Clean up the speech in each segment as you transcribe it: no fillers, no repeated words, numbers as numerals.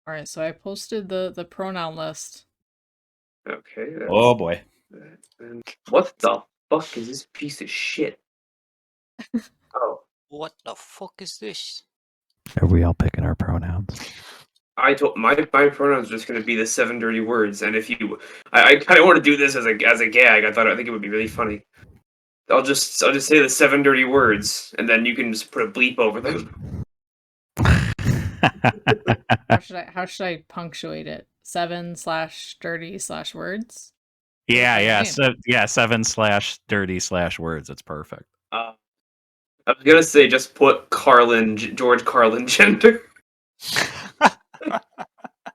All right, so I posted the pronoun list. Okay. Oh boy. What the fuck is this piece of shit? Oh, What the fuck is this? Are we all picking our pronouns? I told my pronouns are just gonna be the 7 dirty words, and if you, I kind of want to do this as a gag. I think it would be really funny. I'll just say the 7 dirty words, and then you can just put a bleep over them. How should I punctuate it? 7/dirty/words? Yeah, 7/dirty/words. That's perfect. I was gonna say just put George Carlin gender.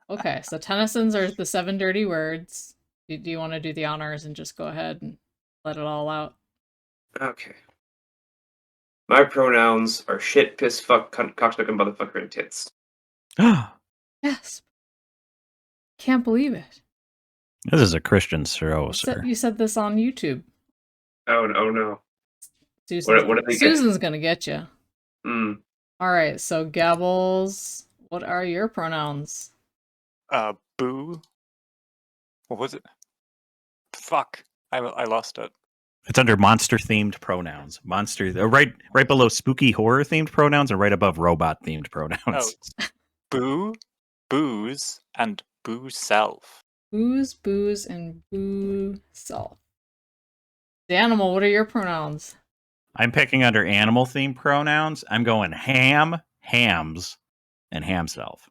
Okay, so Tennyson's are the 7 dirty words. Do you want to do the honors and just go ahead and let it all out? Okay. My pronouns are shit, piss, fuck, cunt, cocksucker, motherfucker, and tits. Yes. Can't believe it. This is a Christian show, sir. You said this on YouTube. Oh no. Susan's gonna get you. Hmm. All right, so Gabbles, what are your pronouns? Boo. What was it? Fuck. I lost it. It's under monster-themed pronouns. Right below spooky horror-themed pronouns, and right above robot-themed pronouns. Oh, boo, booze, and boo self. Booze, and boo self. The animal, what are your pronouns? I'm picking under animal-themed pronouns. I'm going ham, hams, and ham self.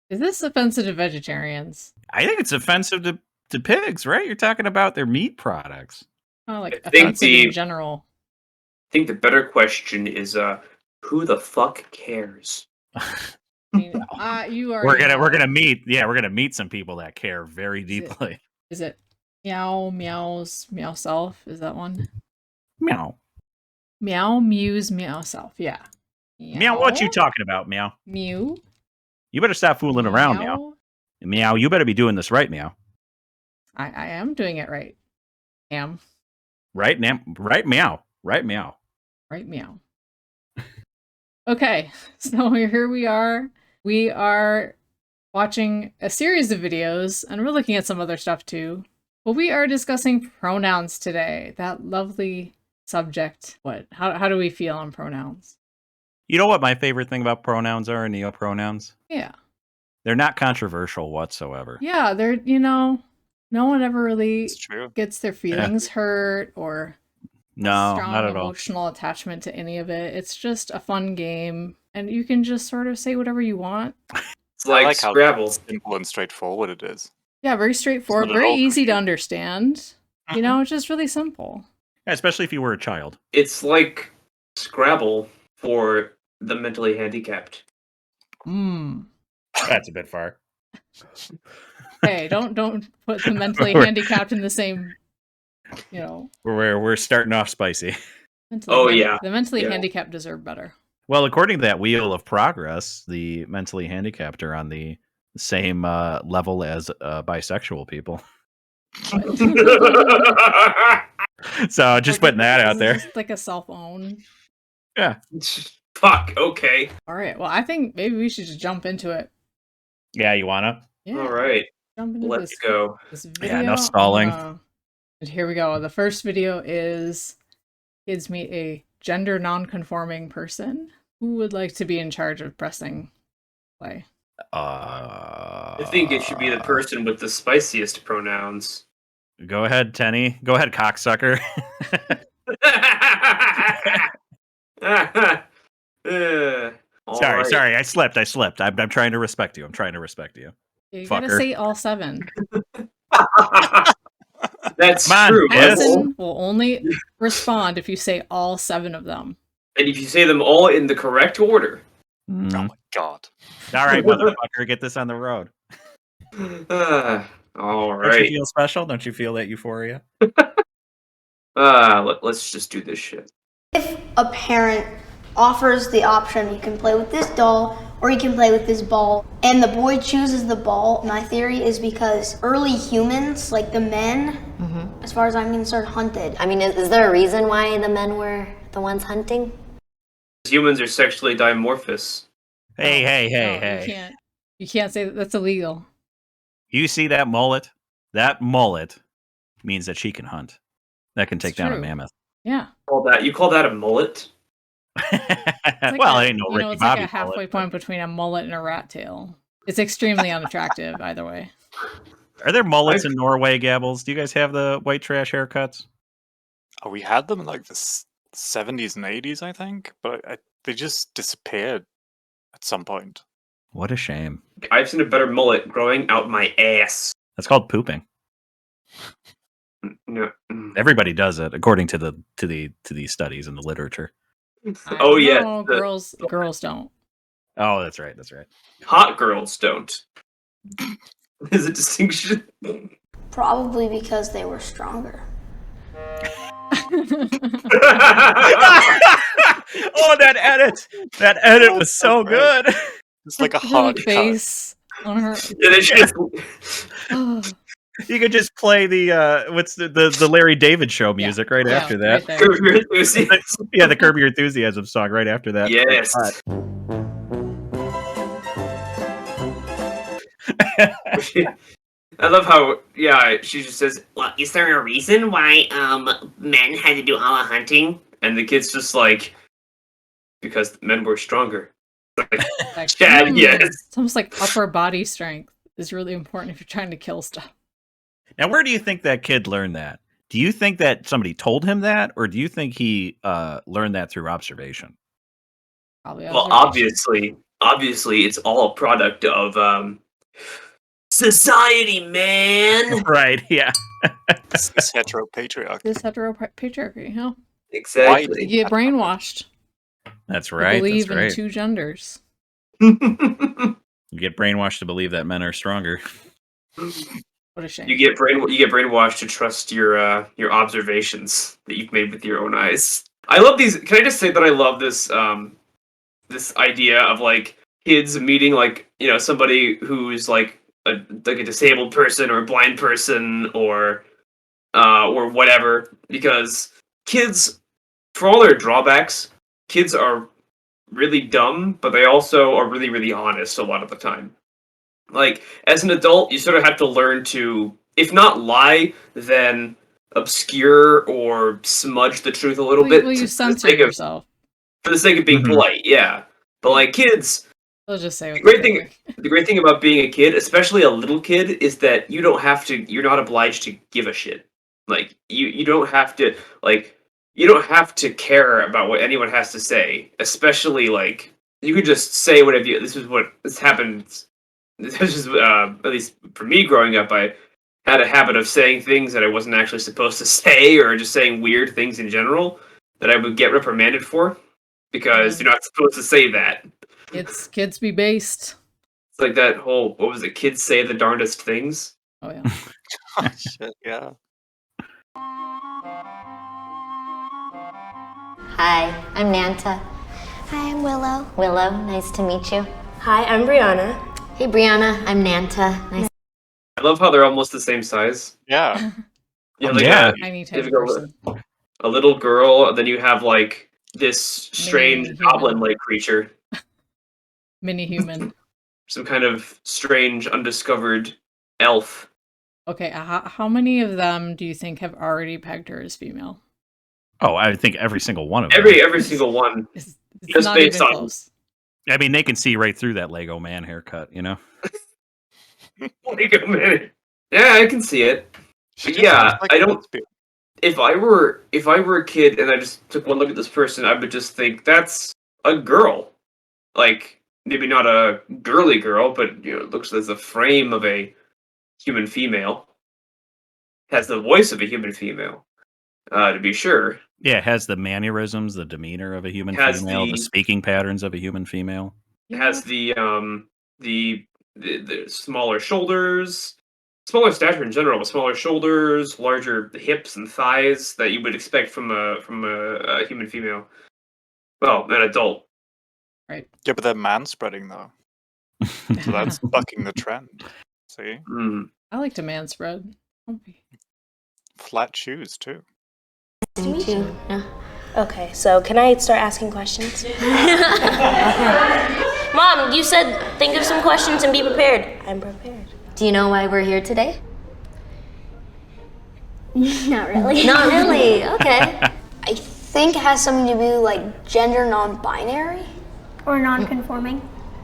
Is this offensive to vegetarians? I think it's offensive to pigs, right? You're talking about their meat products. Oh, like offensive in general. I think the better question is, who the fuck cares? You are. We're gonna meet some people that care very deeply. Is it meow self? Is that one? Meow. Meow mews meow self. Yeah. Meow. What you talking about, meow? Mew. You better stop fooling around, meow. Meow. You better be doing this right, meow. I am doing it right. Am. Right now. Right meow. Right meow. Right meow. Okay, so here we are. We are watching a series of videos, and we're looking at some other stuff too. But we are discussing pronouns today. That lovely subject. How do we feel on pronouns? You know what my favorite thing about pronouns are, neopronouns? Yeah. They're not controversial whatsoever. Yeah, they're, no one ever really gets their feelings hurt or no, strong not at all. Emotional attachment to any of it. It's just a fun game, and you can just sort of say whatever you want. It's like Scrabble. How simple and straightforward it is. Yeah, very straightforward, very easy to understand. It's just really simple. Yeah, especially if you were a child. It's like Scrabble for the mentally handicapped. That's a bit far. Hey, don't put the mentally handicapped in the same. We're starting off spicy. The mentally handicapped deserve better. Well, according to that wheel of progress, the mentally handicapped are on the same level as bisexual people. So just putting that out there. Just like a self-own. Yeah. Fuck. Okay. All right. Well, I think maybe we should just jump into it. Yeah, you wanna? Yeah. All right. Jump into Let's go. This video. Yeah, no stalling. And here we go. The first video is kids meet a gender non-conforming person. Who would like to be in charge of pressing play? I think it should be the person with the spiciest pronouns. Go ahead, Tenny. Go ahead, cocksucker. Sorry. I slipped. I'm trying to respect you. You gotta say all 7. That's true. Allison will only respond if you say all 7 of them. And if you say them all in the correct order. Oh my god. All right, motherfucker, get this on the road. All right. Don't you feel special? Don't you feel that euphoria? Let's just do this shit. If a parent offers the option, you can play with this doll or you can play with this ball, and the boy chooses the ball, my theory is because early humans, like the men, as far as I'm concerned, hunted. I mean, is there a reason why the men were the ones hunting? Humans are sexually dimorphous. Hey. You can't. You can't say that. That's illegal. You see that mullet? That mullet means that she can hunt. That can take down a true. mammoth. Yeah. You call that a mullet? Like Well, it ain't no Ricky it's Bobby like a halfway mullet. point between a mullet and a rat tail. It's extremely unattractive either way. Are there mullets in Norway, Gabbles? Do you guys have the white trash haircuts? Oh, we had them in like the 70s and 80s, I think, but they just disappeared at some point. What a shame. I've seen a better mullet growing out my ass. That's called pooping. No. Everybody does it, according to the studies and the literature. Oh yeah, No, girls don't. Oh, that's right. That's right. hot girls don't. There's a distinction. Probably because they were stronger. Oh, that edit was so good. It's like a Her hard cut. face on her. Yeah, they just- Oh, You could just play the what's the Larry David show music right yeah, after that. right there. Curb Your Enthusiasm. Yeah, the Curb Your Enthusiasm song right after that. Yes. I love how, she just says, well, is there a reason why men had to do all the hunting? And the kid's just like, because men were stronger. Like, Chad, yes. It's almost like upper body strength is really important if you're trying to kill stuff. Now, where do you think that kid learned that? Do you think that somebody told him that, or do you think he learned that through observation? Probably Well, observation. obviously, it's all a product of society, man. Right, yeah. This heteropatriarchy. This heteropatriarchy, you know? Exactly. You get brainwashed. That's To right. believe That's right. in two genders. You get brainwashed to believe that men are stronger. What a shame. You get brainwashed to trust your observations that you've made with your own eyes. I love these. Can I just say that I love this this idea of like kids meeting like somebody who's like a disabled person or a blind person or whatever, because kids, for all their drawbacks, kids are really dumb, but they also are really, really honest a lot of the time. Like, as an adult, you sort of have to learn to, if not lie, then obscure or smudge the truth a little bit. Well, you for the censor sake of- yourself. For the sake of being polite, yeah. But like kids, They'll just say the what great they thing, think. the great thing about being a kid, especially a little kid, is that you don't have to. You're not obliged to give a shit. Like you don't have to you don't have to care about what anyone has to say. Especially like you could just say whatever. This is what has happened. This is at least for me growing up. I had a habit of saying things that I wasn't actually supposed to say, or just saying weird things in general that I would get reprimanded for because you're not supposed to say that. It's kids be based. It's like that whole, what was it, kids say the darndest things? Oh, yeah. Oh, shit, yeah. Hi, I'm Nanta. Hi, I'm Willow. Willow, nice to meet you. Hi, I'm Brianna. Hey, Brianna, I'm Nanta. Nice. I love how they're almost the same size. Yeah. You have like Yeah. Tiny you have type a, person. a little girl, and then you have like this strange Mini goblin-like creature. Mini human. Some kind of strange, undiscovered elf. Okay, how many of them do you think have already pegged her as female? Oh, I think every single one of them. Every single one. It's Just not based even on- close. I mean, they can see right through that Lego man haircut, you know? Like a minute. Yeah, I can see it. She But just yeah, looks like I a don't- lesbian. If I were a kid and I just took one look at this person, I would just think that's a girl. Like, maybe not a girly girl, but it looks as a frame of a human female. Has the voice of a human female, to be sure. Yeah, it has the mannerisms, the demeanor of a human Has female, the the- speaking patterns of a human female. It has the smaller shoulders, smaller stature in general, but smaller shoulders, larger hips and thighs that you would expect from a human female. Well, an adult. Yeah, but they're man-spreading, though. So that's bucking the trend. See? Mm. I like to man spread. Flat shoes, too. Nice to meet you. Yeah. Okay, so can I start asking questions? Mom, you said think of some questions and be prepared. I'm prepared. Do you know why we're here today? Not really. Not really. Okay. I think it has something to do like gender non-binary. Or non-conforming.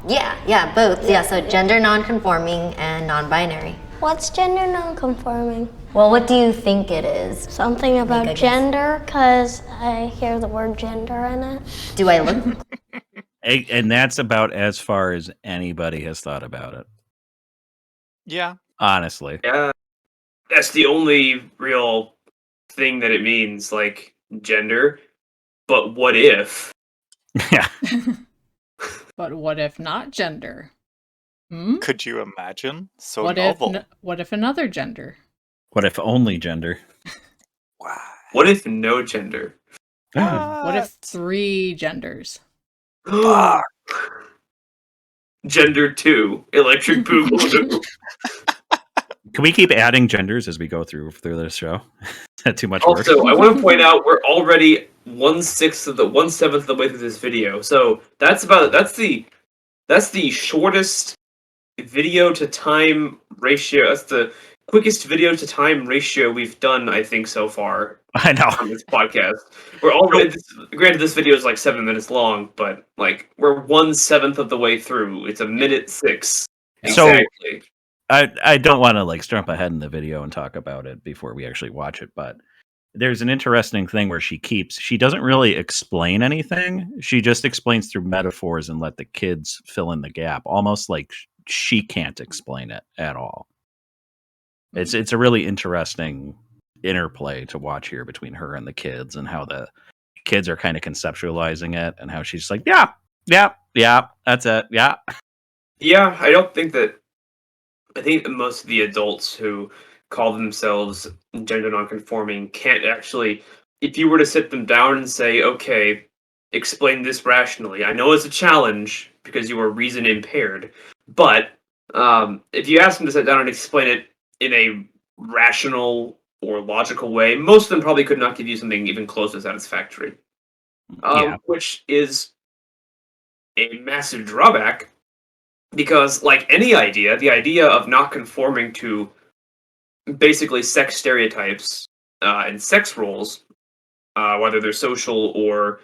Yeah, both. Yeah, so gender non-conforming and non-binary. What's gender non-conforming? Well, what do you think it is? Something a about guess. gender, because I hear the word gender in it. Do I look? And that's about as far as anybody has thought about it. Yeah. Honestly. Yeah, that's the only real thing that it means, like gender. But what if? Yeah. But what if not gender? Hmm? Could you imagine? So What novel. if what if another gender? What if only gender? Wow. What if no gender? What if 3 genders? Fuck. Gender 2, electric boogaloo. Can we keep adding genders as we go through this show? Is that too much work? Also, I want to point out we're already 1/7 of the way through this video. So that's the shortest video to time ratio. That's the quickest video to time ratio we've done, I think, so far I know. on this podcast. We're already granted this video is like 7 minutes long, but like we're 1/7 of the way through. It's 1:06. So- Exactly. I don't want to like jump ahead in the video and talk about it before we actually watch it, but there's an interesting thing where she doesn't really explain anything. She just explains through metaphors and let the kids fill in the gap, almost like she can't explain it at all. It's a really interesting interplay to watch here between her and the kids, and how the kids are kind of conceptualizing it, and how she's like, yeah, that's it, yeah. Yeah, I think that most of the adults who call themselves gender nonconforming can't actually, if you were to sit them down and say, okay, explain this rationally. I know it's a challenge because you are reason impaired, but if you ask them to sit down and explain it in a rational or logical way, most of them probably could not give you something even close to satisfactory. Yeah. Which is a massive drawback. Because, like any idea, the idea of not conforming to basically sex stereotypes and sex roles, whether they're social or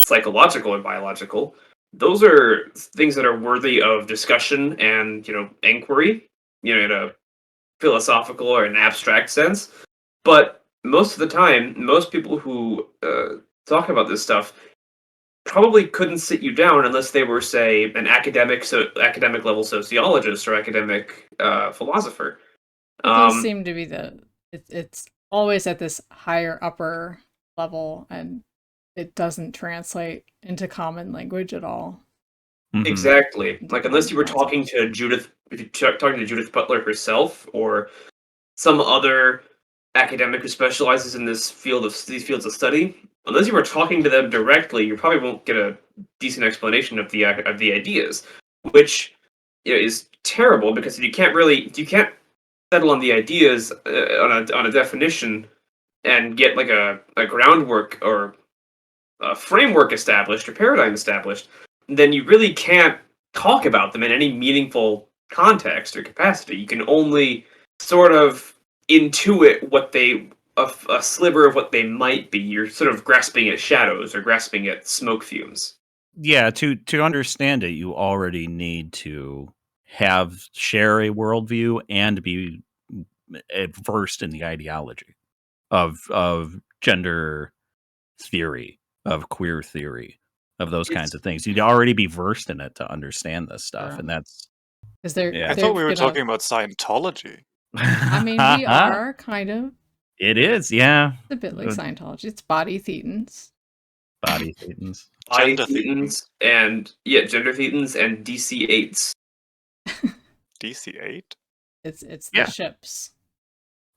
psychological or biological, those are things that are worthy of discussion and, inquiry, in a philosophical or an abstract sense. But most of the time, most people who talk about this stuff probably couldn't sit you down unless they were, say, an academic level sociologist or academic philosopher. It does seem to be it's always at this higher upper level, and it doesn't translate into common language at all. Mhm. Exactly. Like, unless you were talking to Judith Butler herself, or some other academic who specializes in these fields of study, unless you were talking to them directly, you probably won't get a decent explanation of the ideas, which is terrible, because if you can't settle on the ideas on a definition and get like a groundwork or a framework established or paradigm established, then you really can't talk about them in any meaningful context or capacity. You can only sort of intuit a sliver of what they might be. You're sort of grasping at shadows or grasping at smoke fumes. Yeah, to understand it, you already need to share a worldview and be versed in the ideology of gender theory, of queer theory, of those kinds of things. You'd already be versed in it to understand this stuff, Yeah. and that's. Is there? Yeah. I thought we were talking about Scientology. I mean, we are kind of. It is, yeah. It's a bit like Scientology. It's body thetans. Body thetans. Body Gender thetans and gender thetans and DC-8s. DC-8? It's the Yeah. ships.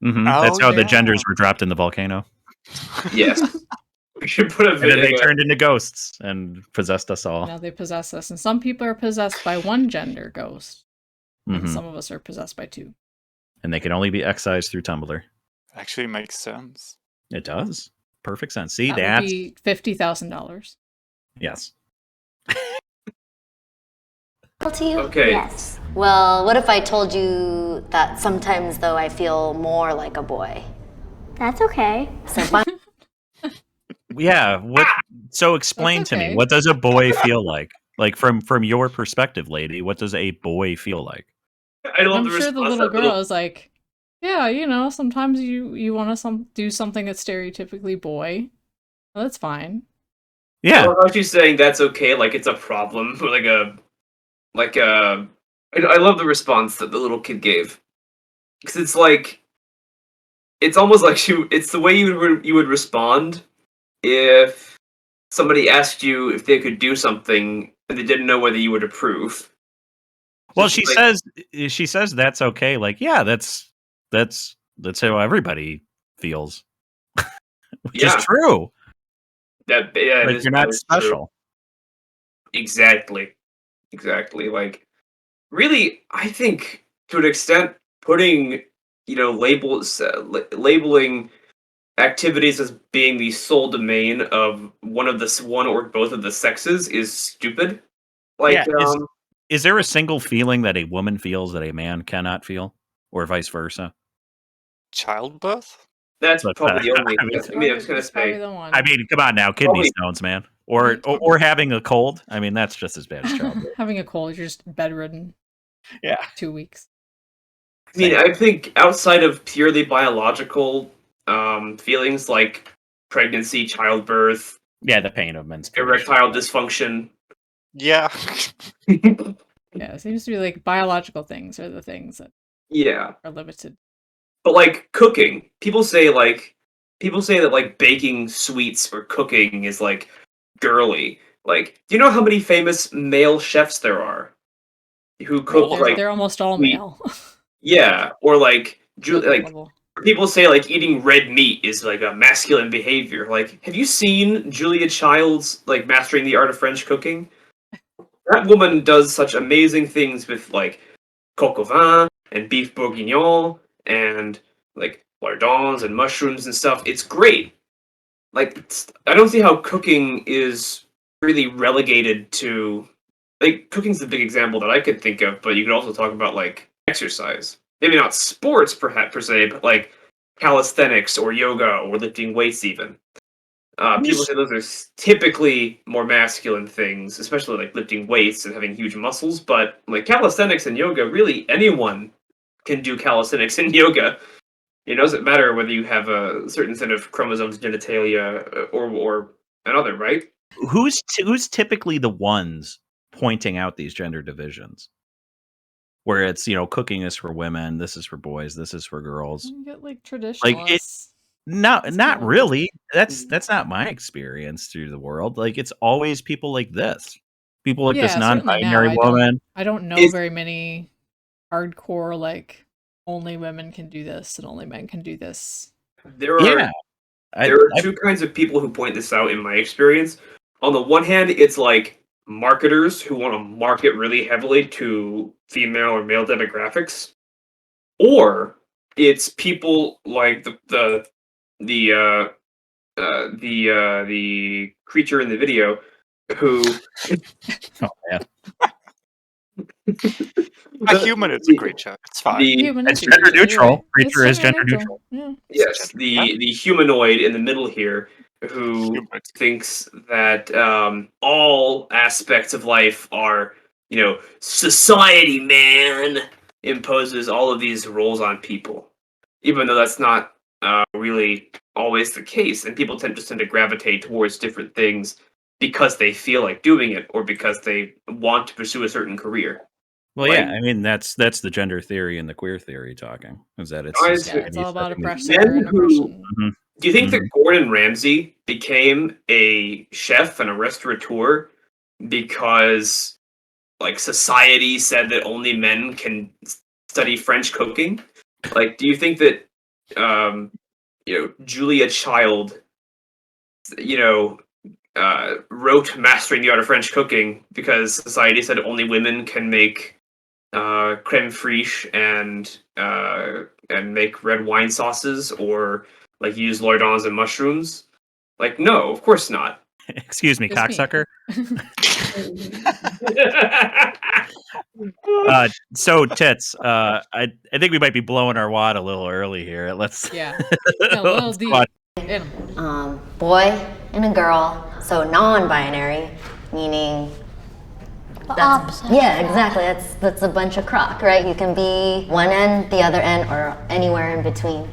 Mhm. Oh, That's how the yeah. genders were dropped in the volcano. Yes. We should put a And then video. they turned into ghosts and possessed us all. Now they possess us, and some people are possessed by one gender ghost, and Mhm. some of us are possessed by 2. And they can only be excised through Tumblr. Actually makes sense. It does. Perfect sense. See, That would that's be $50,000. yes. tell to you? Okay. Yes. Well, what if I told you that sometimes, though, I feel more like a boy? That's okay. So Yeah. What? So explain That's to me, okay. what does a boy feel like? Like from your perspective, lady, what does a boy feel like? I love I'm the sure the response. little that girl is like, yeah, you know, sometimes you want to do something that's stereotypically boy. Well, that's fine. I Yeah. love how she's saying that's okay, like it's a problem, or like a. I love the response that the little kid gave, because it's like, it's almost like it's the way you would respond if somebody asked you if they could do something and they didn't know whether you would approve. Well, Just like, she says that's okay. Like, yeah, that's how everybody feels, which is yeah, true. yeah, Like, you're that not is true. special. Exactly, exactly. Like, really, I think to an extent, putting labeling activities as being the sole domain of one or both of the sexes is stupid. Yeah. Like, Is there a single feeling that a woman feels that a man cannot feel, or vice versa? Childbirth? that's But probably the only. I mean, I was gonna It's probably say the one. I mean, come on now, kidney probably. stones, man, or having a cold. I mean, that's just as bad as childbirth. Having a cold, you're just bedridden Yeah. 2 weeks. I mean, Same. I think outside of purely biological feelings like pregnancy, childbirth, Yeah, the pain of menstruation. erectile dysfunction. Yeah. Yeah, it seems to be like biological things are the things that Yeah, are limited. but like cooking, people say that like baking sweets or cooking is like girly. Like, do you know how many famous male chefs there are who All cook of They're like them. they're almost all sweet? male. Yeah, or like At that like level. people say like eating red meat is like a masculine behavior. Like, have you seen Julia Child's like Mastering the Art of French Cooking? That woman does such amazing things with like coq au vin and beef bourguignon and like lardons and mushrooms and stuff. It's great. Like, I don't see how cooking is really relegated to, like, cooking's the big example that I could think of, but you could also talk about like exercise. Maybe not sports perhaps per se, but like calisthenics or yoga or lifting weights even. People say those are typically more masculine things, especially like lifting weights and having huge muscles. But like calisthenics and yoga, really anyone can do calisthenics and yoga. It doesn't matter whether you have a certain set of chromosomes, genitalia, or another, right? Who's typically the ones pointing out these gender divisions? Where it's, cooking is for women, this is for boys, this is for girls. You get like Like traditionalists. not kinda- really. That's not my experience through the world. Like, it's always people like this. People like this Yeah, certainly now. non-binary woman. I don't know Is- very many hardcore like only women can do this and only men can do this. There are Yeah. there are two kinds of people who point this out in my experience. On the one hand, it's like marketers who want to market really heavily to female or male demographics, or it's people like the creature in the video who Oh, man. A human is a creature. It's fine. Human It's is a gender creature, you're neutral. right. It's Creature is gender gender neutral. Yeah. yes, the humanoid in the middle here who Human. thinks that all aspects of life are, society, man, imposes all of these roles on people, even though that's not really always the case, and people tend to gravitate towards different things because they feel like doing it or because they want to pursue a certain career. Well, Like, yeah, I mean that's the gender theory and the queer theory talking. Is that it's I- Yeah, it's all about setting these- oppressor Men and who- oppression. Mhm. Do you think that Mhm. Gordon Ramsay became a chef and a restaurateur because, like, society said that only men can study French cooking? Like, do you think that, Julia Child, wrote Mastering the Art of French Cooking because society said only women can make creme fraiche and make red wine sauces or like use lardons and mushrooms? Like, no, of course not. Excuse me, Just me. cocksucker. So tits. I think we might be blowing our wad a little early here. Let's Yeah. A little let's deep. go on. Boy and a girl. So non-binary, meaning opposite. yeah, exactly. That's a bunch of crock, right? You can be one end, the other end, or anywhere in between.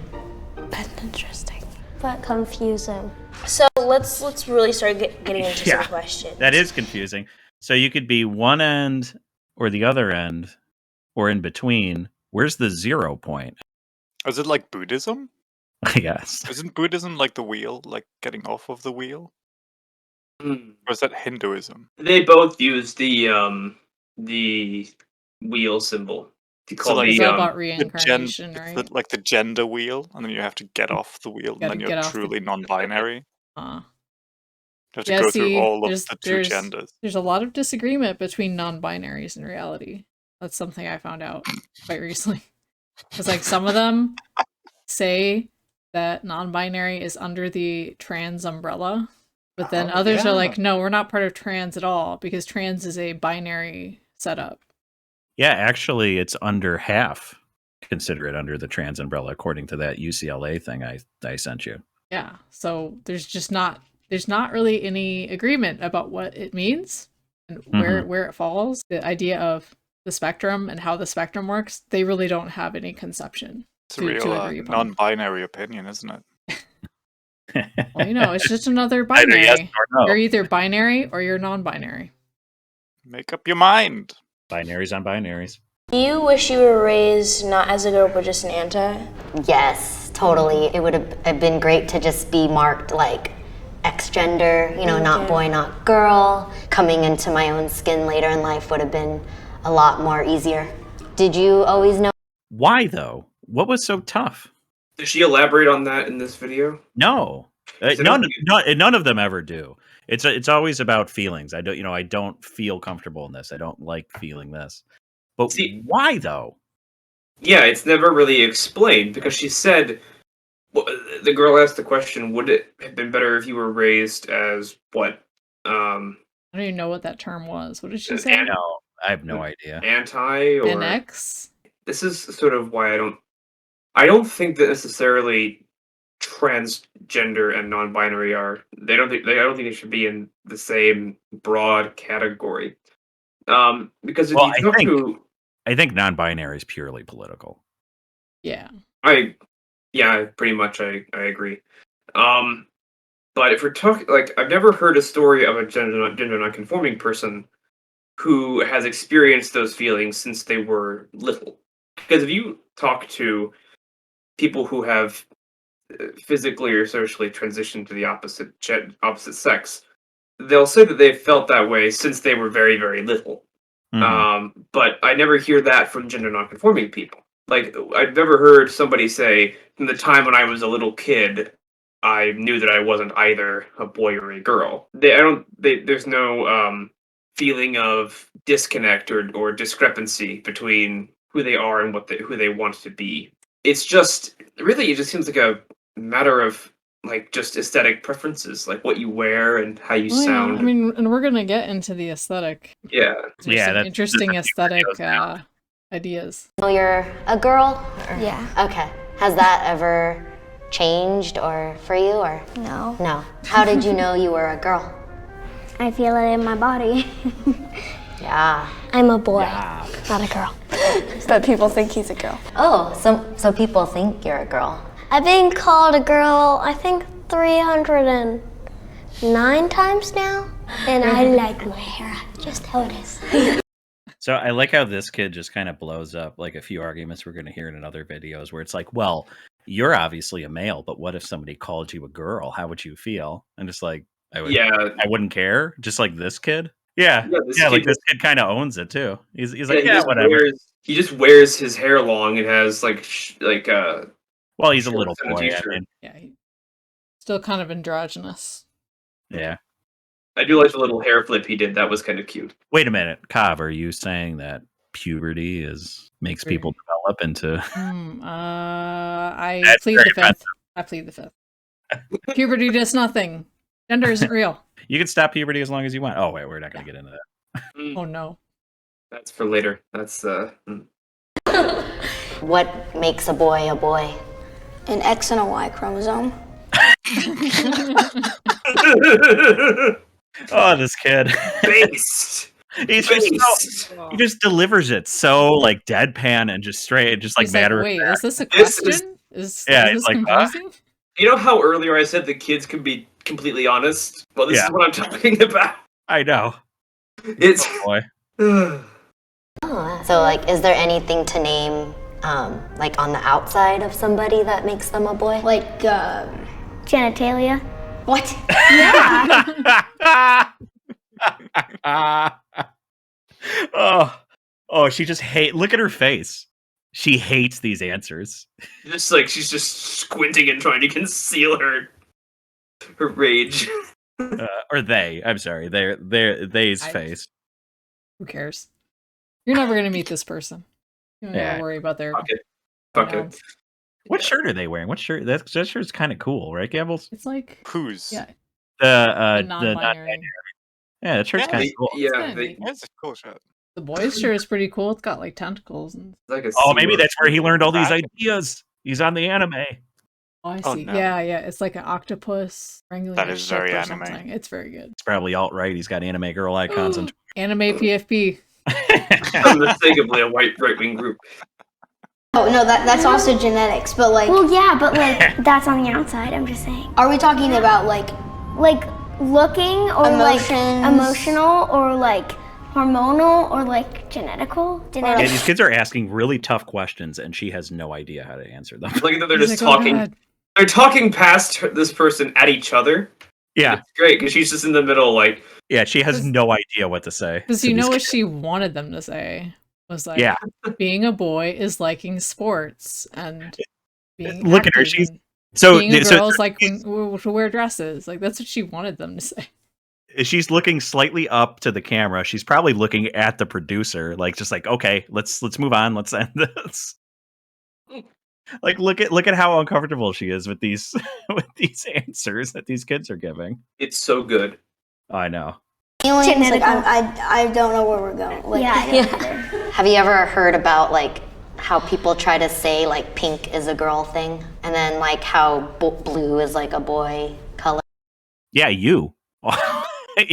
That's interesting. But confusing. So let's really start getting into some questions. That is confusing. So you could be one end or the other end or in between. Where's the 0 point? Is it like Buddhism? I guess. Isn't Buddhism like the wheel, like getting off of the wheel? Hmm. Or is that Hinduism? They both use the wheel symbol to call like- It's all about The reincarnation, it's right? like the gender wheel, and then you have to get off the wheel, and Gotta then get you're off the- truly non-binary. Uh, You have to yeah, go see, through all of there's the two there's genders. there's a lot of disagreement between non-binaries in reality. That's something I found out quite recently. Because like some of them say that non-binary is under the trans umbrella, but then others are like, no, we're not part of trans at all because trans is a binary setup. Yeah, actually, it's under half. Consider it under the trans umbrella, according to that UCLA thing I sent you. Yeah, so there's not really any agreement about what it means and where it falls. The idea of the spectrum and how the spectrum works, they really don't have any conception It's a to real agree upon. non-binary opinion, isn't it? Well, it's just another Either binary. yes or no. You're either binary or you're non-binary. Make up your mind. Binaries on binaries. Do you wish you were raised not as a girl but just an anti? Yes, totally. It would have been great to just be marked like X gender, not boy, not girl. Coming into my own skin later in life would have been a lot more easier. Did you always know? Why though? What was so tough? Does she elaborate on that in this video? No, Is it none of them ever do. It's always about feelings. I don't feel comfortable in this. I don't like feeling this. But why though? Yeah, it's never really explained because she said the girl asked the question, would it have been better if you were raised as what? I don't even know what that term was. What did she say? No, I have no idea. Anti or An X? This is sort of why I don't think that necessarily transgender and non-binary are I don't think they should be in the same broad category. Because if I think non-binary is purely political. Yeah. Pretty much I agree. But if we're talking I've never heard a story of a gender non-conforming person who has experienced those feelings since they were little. Because if you talk to people who have physically or socially transitioned to the opposite sex, they'll say that they've felt that way since they were very, very little. But I never hear that from gender non-conforming people. Like, I've never heard somebody say, from the time when I was a little kid, I knew that I wasn't either a boy or a girl. There's no feeling of disconnect or discrepancy between who they are and who they want to be. It's just, really, it just seems like a matter of just aesthetic preferences, like what you wear and how you sound. Yeah. I mean, and we're gonna get into the aesthetic. Yeah. There's some interesting aesthetic ideas. Oh, you're a girl? Yeah. Okay. Has that ever changed or for you or? No. No. How did you know you were a girl? I feel it in my body. Yeah. I'm a boy, not a girl. But people think he's a girl. Oh, so people think you're a girl. I've been called a girl, I think 309 times now. And I like my hair just how it is. So I like how this kid just kind of blows up like a few arguments we're going to hear in other videos where it's like, well, you're obviously a male, but what if somebody called you a girl? How would you feel? And it's like, I wouldn't care. Just like this kid. Yeah, like this kid kind of owns it too. He's like, whatever. He just wears his hair long and has well, he's a little boy. He's still kind of androgynous. Yeah. I do like the little hair flip he did. That was kind of cute. Wait a minute, Kav, are you saying that puberty makes people develop into? I plead the fifth. I plead the fifth. Puberty does nothing. Gender isn't real. You can stop puberty as long as you want. Oh wait, we're not going to get into that. Oh no. That's for later. That's What makes a boy a boy? An X and a Y chromosome. Oh, this kid. Based. He just delivers it so like deadpan and just straight, just like He's matter wait, of fact. is this a This question? is- Is Yeah, this it's like, confusing? You know how earlier I said the kids can be completely honest? Well, this Yeah. is what I'm talking about. I know. It's Oh, boy. Oh, so like, is there anything to name, like on the outside of somebody that makes them a boy? Like, Genitalia. what? Oh, she just look at her face. She hates these answers. just like she's just squinting and trying to conceal her rage. Or they. I'm sorry. They's face. Who cares? You're never gonna meet this person. You don't Yeah. gotta worry about their Fuck it. Fuck it. pronouns. What shirt are they wearing? What shirt? That shirt's kind of cool, right, Gambles? It's like Who's? yeah, The non-binary. non-binary. Yeah, that shirt's Yeah, kind of They- cool. yeah, kinda they, neat. That's a cool shot. The boys' shirt is pretty cool. It's got like tentacles and like a Oh, maybe sea that's where he learned all these Magic. ideas. He's on the anime. oh, I Oh, see. no. Yeah, it's like an octupus wrangling That a is ship very or anime. something. It's very good. It's probably alt-right. He's got anime girl icons on Anime PFP. unmistakably a white right-wing group. Oh no, that's also genetics. But like, Well, yeah, but like that's on the outside. I'm just saying. are we talking about like Like looking or Emotions. like emotional or like hormonal or like genetical. Yeah, these kids are asking really tough questions, and she has no idea how to answer them. Like they're He's just like, "Oh, talking. God." They're talking past this person at each other. Yeah, It's great because she's just in the middle, like yeah, she has no idea what to say. Because to you know these what kids. she wanted them to say was like, Yeah. being a boy is liking sports and being Look at her, active she's- and So, being a so girl is like to wear dresses. Like that's what she wanted them to say. she's looking slightly up to the camera. She's probably looking at the producer, like just like, okay, let's move on. Let's end this. Like, look at how uncomfortable she is with these with these answers that these kids are giving. it's so good. I know. aliens? Like, Genetical. I don't know where we're going. Like, Yeah. Have you ever heard about like how people try to say like pink is a girl thing, and then like how blue is like a boy color? Yeah, you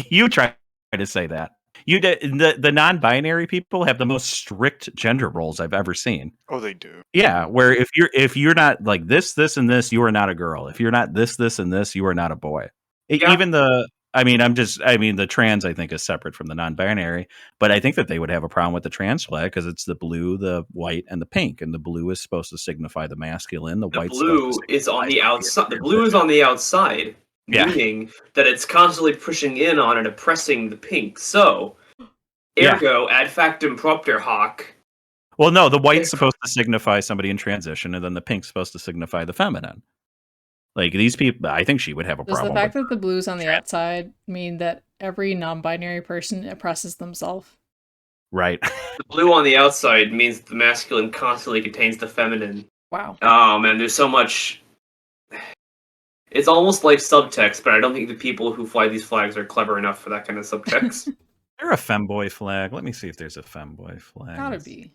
you try to say that. You did the non-binary people have the most strict gender roles I've ever seen. Oh, they do. Yeah, where if you're not like this, and this, you are not a girl. If you're not this, and this, you are not a boy. Yeah. Even the trans I think is separate from the non-binary, but I think that they would have a problem with the trans flag because it's the blue, the white, and the pink, and the blue is supposed to signify the masculine. The The white's blue supposed to is on the signify outside. The feminine. blue is on the outside, Yeah. meaning that it's constantly pushing in on and oppressing the pink. So, Yeah. ergo ad factum propter hoc. Well, no, the white's supposed to signify somebody in transition, and then the pink's supposed to signify the feminine. Like these people, I think she would have a Does the problem. fact with that the blue's on the trans- outside mean that every non-binary person oppresses themselves? Right. The blue on the outside means the masculine constantly contains the feminine. Wow. Oh man, there's so much. It's almost like subtext, but I don't think the people who fly these flags are clever enough for that kind of subtext. Is there a femboy flag? Let me see if there's a femboy flag. Gotta be.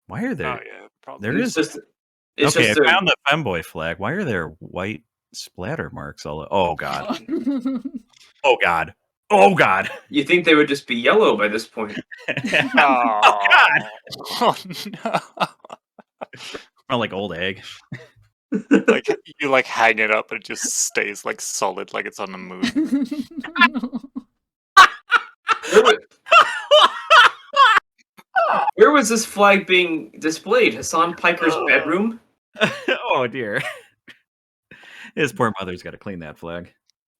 Why are there? Oh yeah, probably. There It's is. just. It's Okay, just I found the femboy flag. Why are there white splatter marks all? Oh god. Oh god. Oh god. You think they would just be yellow by this point? Oh, God. Oh no! Smell like old egg. Like you like hang it up and it just stays like solid, like it's on the moon. Where wa- Where was this flag being displayed? Hassan Piker's bedroom? Oh dear. His poor mother's got to clean that flag.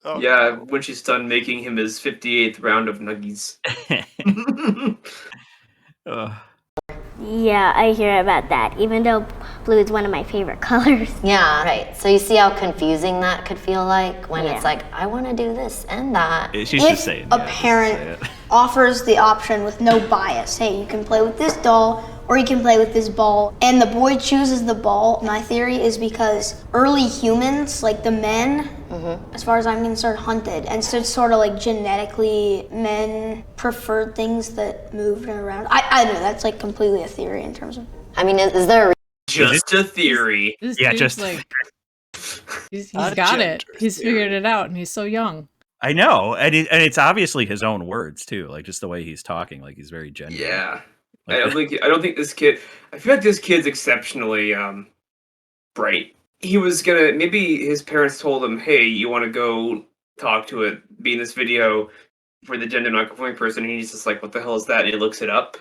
Oh, Yeah, no. when she's done making him his 58th round of nuggies. Yeah, I hear about that. Even though blue is one of my favorite colors. Yeah, right. So you see how confusing that could feel like when Yeah. it's like I want to do this and that. She's If just saying. a yeah, just parent say it. offers the option with no bias, hey, you can play with this doll or you can play with this ball, and the boy chooses the ball, my theory is because early humans, like the men, as far as I'm concerned, hunted. And so it's sort of like genetically men preferred things that moved around. I don't know, that's like completely a theory in terms of... I mean, is there a Just a theory. This Yeah, dude's just- like he's A got it. gender He's figured theory. it out, and he's so young. I know, and it's obviously his own words too, like just the way he's talking, like he's very genuine. Yeah. Like, I don't think this kid. I feel like this kid's exceptionally bright. He was gonna, maybe his parents told him, "Hey, you want to go talk to it, be in this video for the gender non-conforming person?" And he's just like, "What the hell is that?" And he looks it up,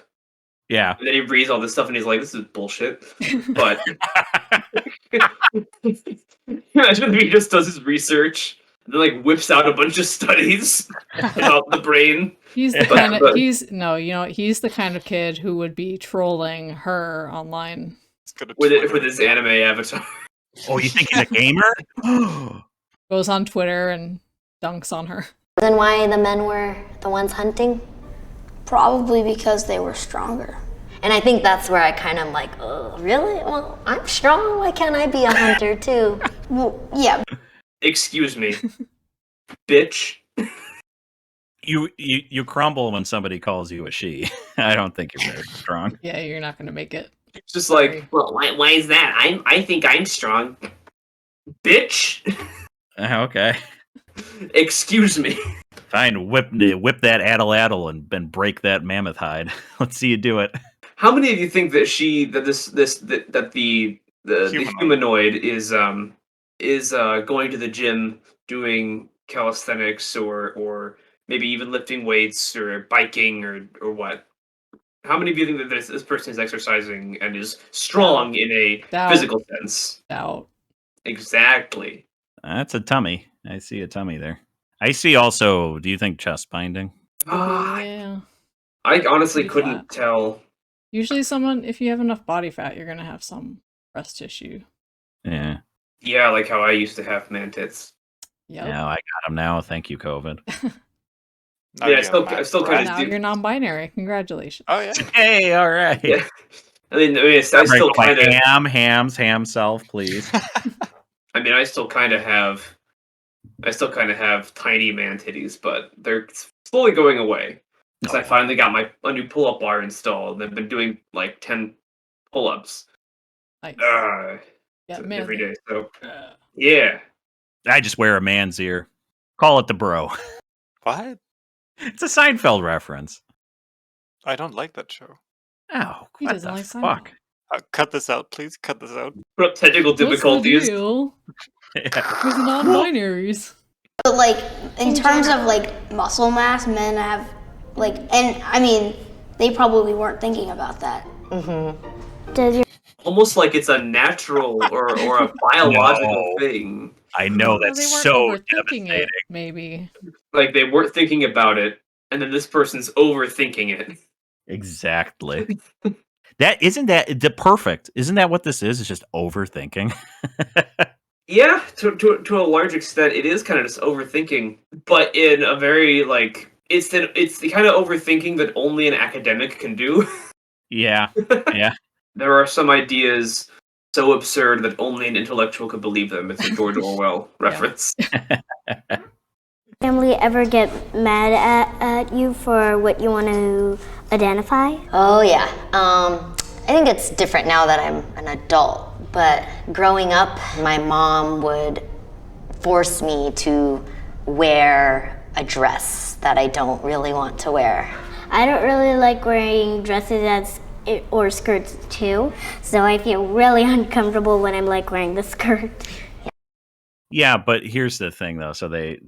yeah. and then he reads all this stuff, and he's like, "This is bullshit." But imagine if he just does his research and then like whips out a bunch of studies about the brain. He's the But- kind of but- he's the kind of kid who would be trolling her online. It's gonna with Twitter his anime avatar. Oh, you think he's a gamer? Goes on Twitter and dunks on her. reason why the men were the ones hunting? Probably because they were stronger. And I think that's where I kind of like, oh, really? Well, I'm strong. Why can't I be a hunter too? Well, yeah, Excuse me, bitch. You crumble when somebody calls you a she. I don't think you're very strong. Yeah, you're not gonna make it. It's just like, well, why is that? I think I'm strong, bitch. Okay. Excuse me. Fine, whip that addle and break that mammoth hide. Let's see you do it. How many of you think that the humanoid is going to the gym doing calisthenics or maybe even lifting weights or biking or what? How many of you think that this person is exercising and is strong in a Doubt. physical sense? Doubt. Exactly. That's a tummy. I see a tummy there. I see also, do you think chest binding? Yeah. I honestly Pretty couldn't flat. tell. Usually, if you have enough body fat, you're gonna have some breast tissue. Yeah. Yeah, like how I used to have man tits. Yep. No, I got him now. Thank you, COVID. Now Yeah, you I still- have mad I still breath. kinda Now do- you're non-binary. Congratulations. Oh yeah. Hey, all right. Yeah. I mean, I still kind of. ham self, please. I mean, I still kind of have tiny man titties, but they're slowly going away. Because I finally got a new pull-up bar installed, and I've been doing like 10 pull-ups Nice. uh, Yeah, every man. day. So yeah, I just wear a man's ear. Call it the bro. What? It's a Seinfeld reference. I don't like that show. Oh, He what doesn't the like fuck? Cut this out, please. Cut this out. put up technical What's the difficulties. deal Yeah. with non-binaries? but like in terms of like muscle mass, men have like, and I mean, they probably weren't thinking about that. Does your Almost like it's a natural or a biological No. thing. I know Well, that's they weren't so overthinking devastating. it. Maybe. Like they weren't thinking about it, and then this person's overthinking it. Exactly. That isn't that the perfect. Isn't that what this is? It's just overthinking. Yeah, to a large extent, it is kind of just overthinking, but in a very like it's the kind of overthinking that only an academic can do. Yeah. There are some ideas so absurd that only an intellectual could believe them. It's a George Orwell reference. family ever get mad at you for what you want to identify? Oh yeah. I think it's different now that I'm an adult. But growing up, my mom would force me to wear a dress that I don't really want to wear. I don't really like wearing dresses or skirts too, so I feel really uncomfortable when I'm like wearing the skirt. Yeah, but here's the thing though. So the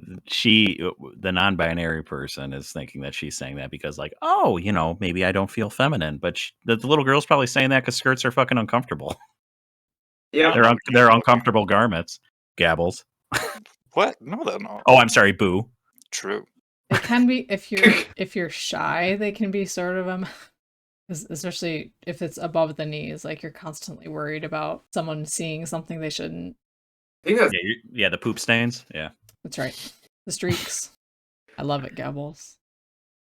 non-binary person is thinking that she's saying that because like, oh, maybe I don't feel feminine, but the little girl's probably saying that because skirts are fucking uncomfortable. Yeah, They're uncomfortable garments. Gabbles. What? No, they're not. Oh, I'm sorry, boo. True. It can be if you're shy, they can be sort of especially if it's above the knees, like you're constantly worried about someone seeing something they shouldn't. I think that's Yeah, the poop stains. Yeah. That's right. The streaks. I love it, Gabbles.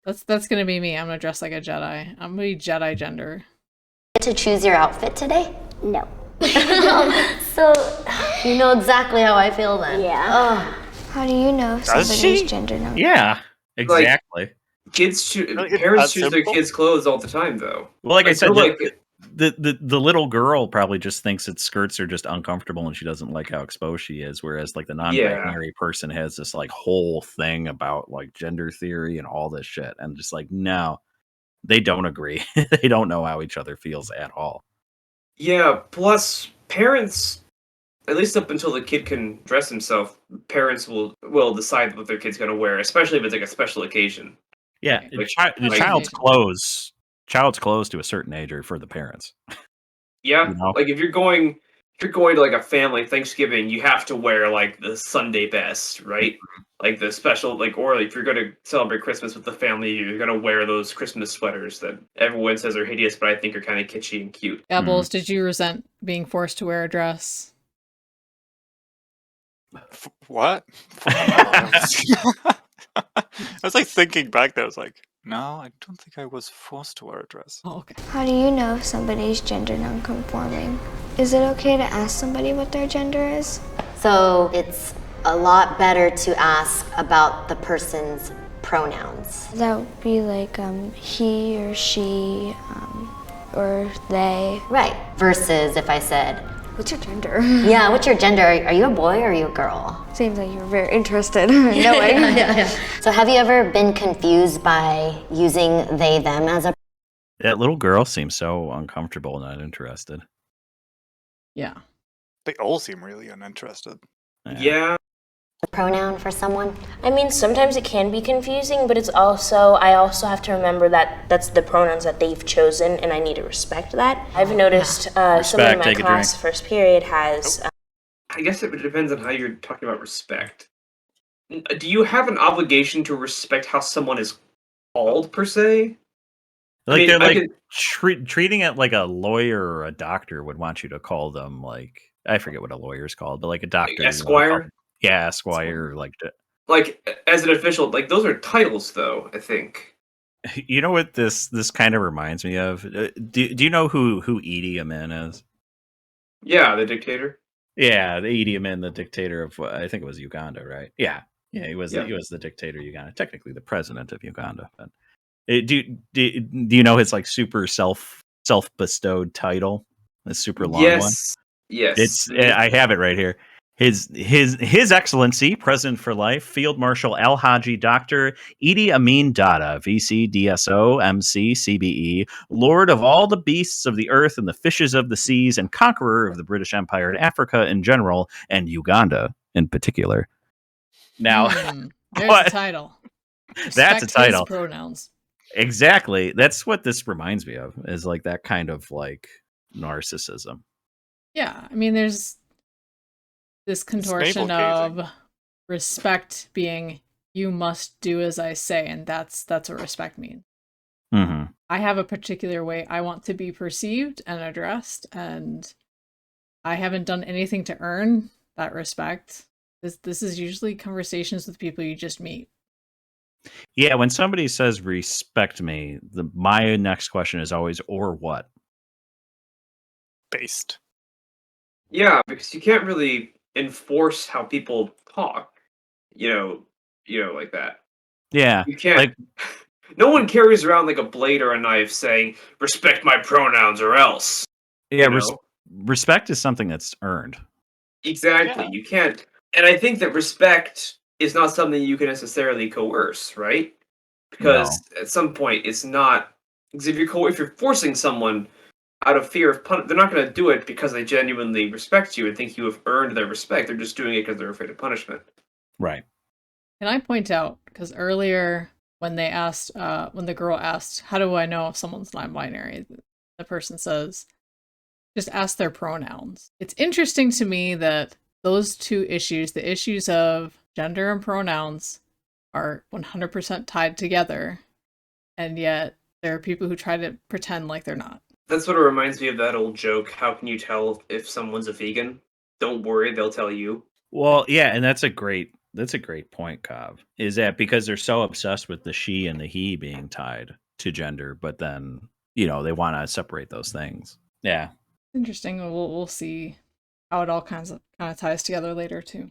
That's gonna be me. I'm gonna dress like a Jedi. I'm gonna be Jedi gender. Get to choose your outfit today? No. So You know exactly how I feel then. Yeah. How do you know somebody's she? gender non? Yeah, exactly. Kids Really, it's parents that choose their simple? kids' clothes all the time, though. Well, like I said, they're the little girl probably just thinks that skirts are just uncomfortable and she doesn't like how exposed she is, whereas like the non-binary person has this like whole thing about like gender theory and all this shit, and just like no, they don't agree. They don't know how each other feels at all. Yeah, plus parents, at least up until the kid can dress himself, parents will decide what their kid's gonna wear, especially if it's like a special occasion. Yeah, Like- the like- child's clothes to a certain age are for the parents. Yeah, You know? like if you're going to like a family Thanksgiving, you have to wear like the Sunday best, right? Like the special, like, or if you're going to celebrate Christmas with the family, you're going to wear those Christmas sweaters that everyone says are hideous, but I think are kind of kitschy and cute. Gabbles, did you resent being forced to wear a dress? What? I was like thinking back there. I was like, no, I don't think I was forced to wear a dress. Oh, okay. How do you know somebody's gender non-conforming? Is it okay to ask somebody what their gender is? So it's a lot better to ask about the person's pronouns. That would be like he or she or they. Right. Versus if I said, What's your gender? yeah, what's your gender? Are you a boy or are you a girl? Seems like you're very interested in knowing. So have you ever been confused by using they, them as a That little girl seems so uncomfortable and not interested. Yeah. They all seem really uninterested. Yeah. pronoun for someone? I mean, sometimes it can be confusing, but I also have to remember that that's the pronouns that they've chosen, and I need to respect that. I've noticed somebody in my take a class, drink. first period, has I guess it depends on how you're talking about respect. Do you have an obligation to respect how someone is called, per se? Like mean, they're I like treating it like a lawyer or a doctor would want you to call them, like, I forget what a lawyer's called, but like a doctor. you wanna call Esquire? them- Yeah, Esquire. Like, Like, as an official, like, those are titles, though, I think. you know what this kind of reminds me of? Do you know who Idi Amin is? Yeah, the dictator. Yeah, the Idi Amin, the dictator of I think it was Uganda, right? Yeah, he was Yeah. he was the dictator of Uganda, technically the president of Uganda. But do you know his like super self bestowed title? The super long one. Yes. It's I have it right here. His Excellency, President for Life, Field Marshal Al Haji Dr. Idi Amin Dada, VC DSO MC CBE, Lord of all the beasts of the earth and the fishes of the seas, and conqueror of the British Empire and Africa in general, and Uganda in particular. Now, There's what? a title. That's a Respect his title. pronouns. Exactly. That's what this reminds me of, is like that kind of like narcissism. Yeah, I mean, there's this contortion navel-gazing. of respect being you must do as I say, and that's what respect means. Mm-hmm. I have a particular way I want to be perceived and addressed, and I haven't done anything to earn that respect. This is usually conversations with people you just meet. Yeah, when somebody says respect me, my next question is always, or what? Based. Yeah, because you can't really enforce how people talk, like that. Yeah. You can't. Like, No one carries around like a blade or a knife saying, respect my pronouns or else. yeah, You know? respect is something that's earned. Exactly. Yeah. You can't. And I think that respect is not something you can necessarily coerce, right? Because at some point it's not. Because if you're forcing someone out of fear of they're not going to do it because they genuinely respect you and think you have earned their respect. They're just doing it because they're afraid of punishment. Right. Can I point out, because earlier when the girl asked, how do I know if someone's non-binary? The person says, just ask their pronouns. It's interesting to me that those two issues, the issues of gender and pronouns, are 100% tied together, and yet there are people who try to pretend like they're not. That sort of reminds me of that old joke. How can you tell if someone's a vegan? Don't worry, they'll tell you. Well, yeah, and that's a great point, Kav. Is that because they're so obsessed with the she and the he being tied to gender, but then, they want to separate those things. Yeah. Interesting. We'll see how it all kind of ties together later too.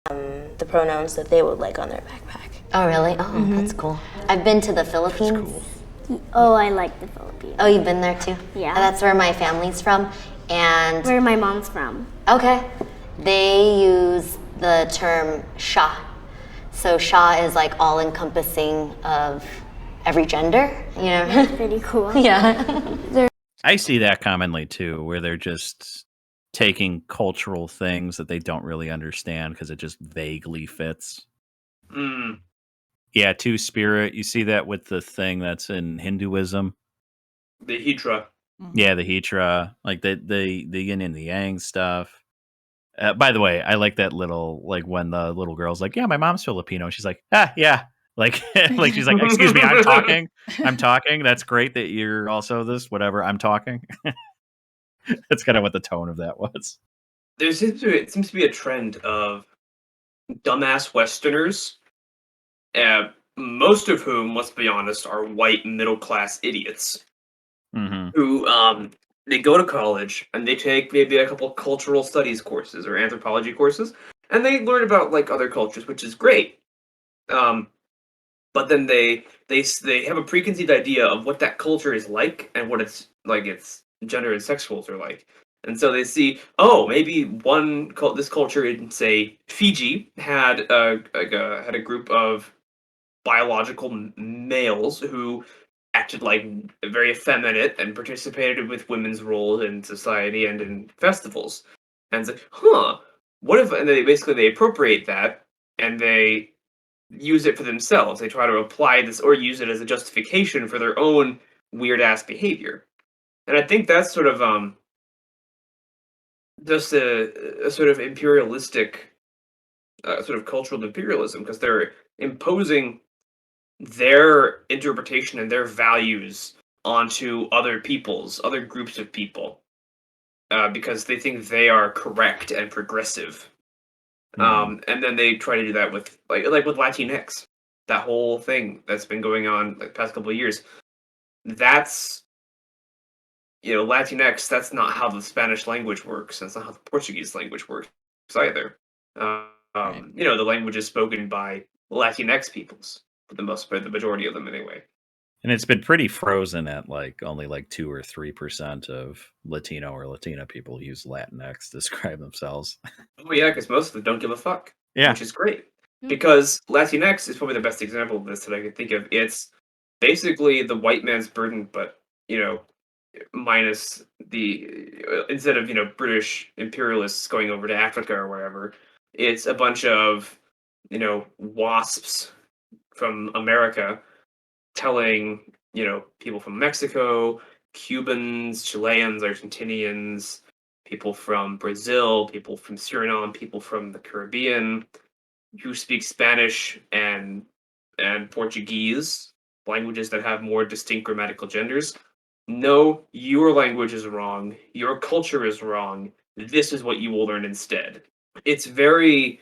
The pronouns that they would like on their backpack. Oh, really? Oh, that's cool. I've been to the Philippines. Oh, I like the Philippines. Oh, you've been there too? Yeah. That's where my family's from. And Where my mom's from. okay, they use the term siya. So siya is like all encompassing of every gender, you know? Pretty cool. Yeah. I see that commonly too, where they're just taking cultural things that they don't really understand because it just vaguely fits. Mm. Yeah, two-spirit. You see that with the thing that's in Hinduism. The Hydra. Yeah, the Hitra, like the yin and the yang stuff. By the way, I like that little, like when the little girl's like, "Yeah, my mom's Filipino." She's like, "Ah, yeah." Like, like she's like, "Excuse me, I'm talking. I'm talking. That's great that you're also this. Whatever, I'm talking." That's kind of what the tone of that was. It seems to be a trend of dumbass Westerners, most of whom, let's be honest, are white middle class idiots Mm-hmm. who they go to college and they take maybe a couple cultural studies courses or anthropology courses, and they learn about like other cultures, which is great. But then they have a preconceived idea of what that culture is like and what its gender and sex roles are like. And so they see, oh, maybe this culture in say Fiji had a group of biological males who acted like very effeminate and participated with women's roles in society and in festivals. And it's like, huh, what if? And they appropriate that and they use it for themselves. They try to apply this or use it as a justification for their own weird ass behavior. And I think that's sort of just a sort of imperialistic sort of cultural imperialism because they're imposing their interpretation and their values onto other groups of people because they think they are correct and progressive. And then they try to do that with like with Latinx, that whole thing that's been going on like the past couple of years. That's Latinx. That's not how the Spanish language works. That's not how the Portuguese language works either. The language is spoken by Latinx peoples for the most part, the majority of them anyway. And it's been pretty frozen at like only like 2 or 3% of Latino or Latina people use Latinx to describe themselves. Oh yeah, because most of them don't give a fuck. Yeah. Which is great. Because Latinx is probably the best example of this that I can think of. It's basically the white man's burden, but minus instead of British imperialists going over to Africa or wherever, it's a bunch of wasps from America telling people from Mexico, Cubans, Chileans, Argentinians, people from Brazil, people from Suriname, people from the Caribbean who speak Spanish and Portuguese, languages that have more distinct grammatical genders. No, your language is wrong. Your culture is wrong. This is what you will learn instead. It's very,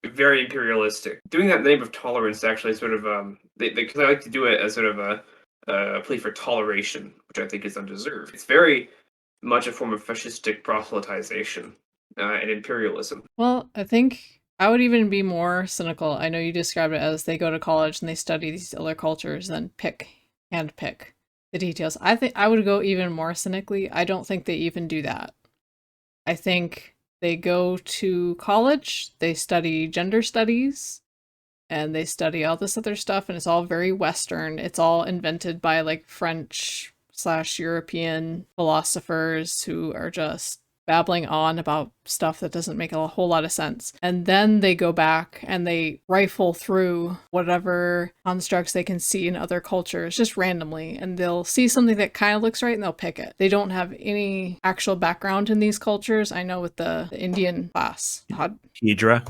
very imperialistic. Doing that in the name of tolerance actually sort of because I like to do it as sort of a plea for toleration, which I think is undeserved. It's very much a form of fascistic proselytization and imperialism. Well, I think I would even be more cynical. I know you described it as they go to college and they study these other cultures and pick the details. I think I would go even more cynically. I don't think they even do that. I think they go to college, they study gender studies, and they study all this other stuff, and it's all very Western. It's all invented by like French/European philosophers who are just babbling on about stuff that doesn't make a whole lot of sense. And then they go back and they rifle through whatever constructs they can see in other cultures just randomly, and they'll see something that kind of looks right and they'll pick it. They don't have any actual background in these cultures. I know with the Indian class, Hydra.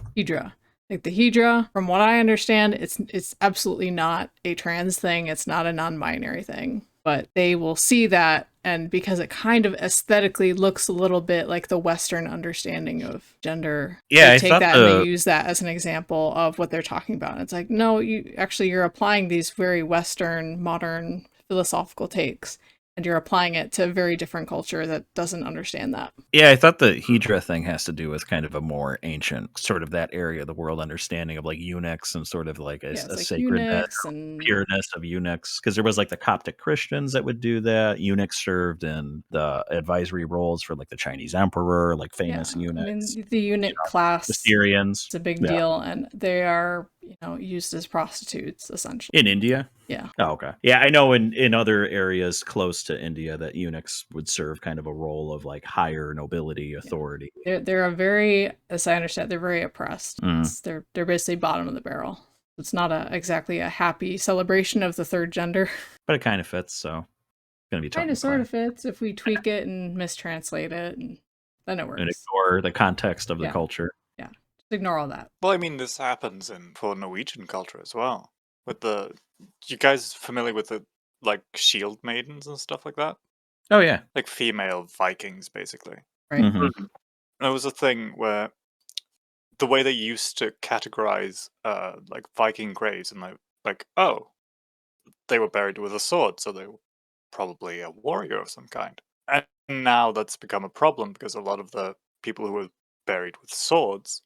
Like the Hydra, from what I understand, it's absolutely not a trans thing. It's not a non-binary thing. But they will see that, and because it kind of aesthetically looks a little bit like the Western understanding of gender, yeah, they take that and they use that as an example of what they're talking about. And it's like, no, you're applying these very Western, modern philosophical takes, and you're applying it to a very different culture that doesn't understand that. Yeah, I thought the Hydra thing has to do with kind of a more ancient sort of that area of the world understanding of like eunuchs and sort of like a It's like sacredness, eunuchs and pureness of eunuchs. Because there was like the Coptic Christians that would do that. Eunuchs served in the advisory roles for like the Chinese emperor, like famous I eunuchs. mean, the eunuch class, The Syrians. it's a big Yeah. deal, and they are, used as prostitutes essentially. In India? Yeah. Oh, okay. Yeah, I know in other areas close to India that eunuchs would serve kind of a role of like higher nobility, authority. They're a very, as I understand, they're very oppressed. Mm. They're basically bottom of the barrel. It's not exactly a happy celebration of the third gender. But it kind of fits, so it's going to be tough. Kind of sort of fits if we tweak it and mistranslate it, and then it works. And ignore the context of the Yeah. culture. Yeah, just ignore all that. Well, I mean, this happens for Norwegian culture as well. You guys familiar with the like shield maidens and stuff like that? Oh yeah, Like female Vikings, basically. Right. Mhm. There was a thing where the way they used to categorize like Viking graves, and they were buried with a sword, so they were probably a warrior of some kind. And now that's become a problem because a lot of the people who were buried with swords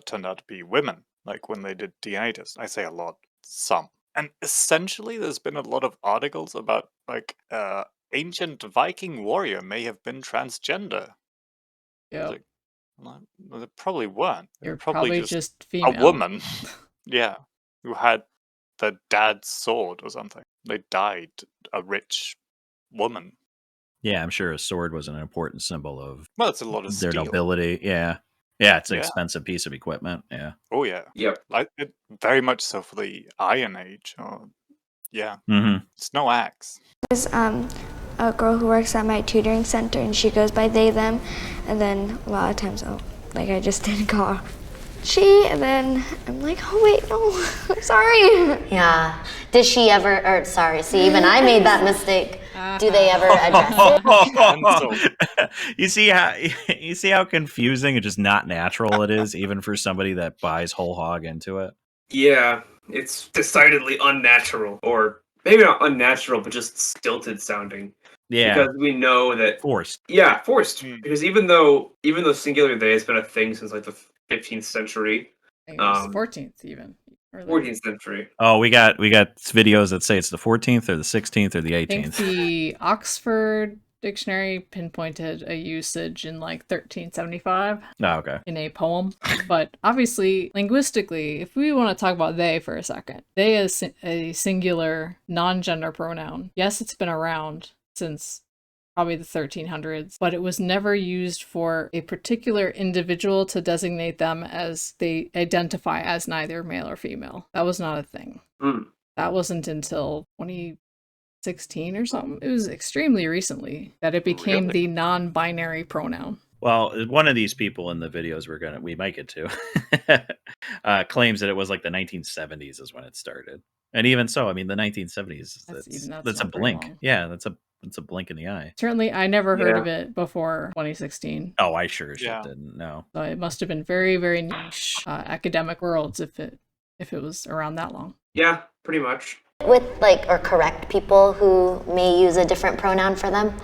turned out to be women. Like when they did DNA tests, I say a lot, some. And essentially, there's been a lot of articles about like ancient Viking warrior may have been transgender. Yeah. Like, well, they probably weren't. They You're were probably just a female. woman. Yeah, who had their dad's sword or something. They died a rich woman. Yeah, I'm sure a sword was an important symbol of Well, it's a lot of their steel. nobility. Yeah, it's an Yeah. expensive piece of equipment. Yeah. Oh yeah, Yep. very much so for the Iron Age. Yeah, Mm-hmm. it's no axe. There's a girl who works at my tutoring center, and she goes by they, them, and then a lot of times, I just didn't call her she, and then I'm like, oh wait, no, I'm sorry. Yeah. Did she ever, see, even I made that mistake. Do they ever address it? You see how confusing and just not natural it is, even for somebody that buys whole hog into it. Yeah, it's decidedly unnatural, or maybe not unnatural, but just stilted sounding. Yeah, Because we know that forced. Yeah, forced. Mm. Because even though singular they has been a thing since like the 15th century, I think it was 14th even. Earlier. 14th century. Oh, we got videos that say it's the 14th or the 16th or the I think 18th. the Oxford Dictionary pinpointed a usage in like 1375 Oh, okay. in a poem. But obviously, linguistically, if we want to talk about they for a second, they is a singular non-gender pronoun. Yes, it's been around since probably the 1300s, but it was never used for a particular individual to designate them as they identify as neither male or female. That was not a thing. Mm. That wasn't until 2016 or something. It was extremely recently that it became the non-binary pronoun. Well, one of these people in the videos we might get to claims that it was like the 1970s is when it started. And even so, I mean, the 1970s, that's a not very blink. long. Yeah, that's a blink in the eye. Certainly, I never heard of it before 2016. Oh, I sure as shit didn't know. So it must have been very, very niche academic worlds if it was around that long. Yeah, pretty much. With or correct people who may use a different pronoun for them?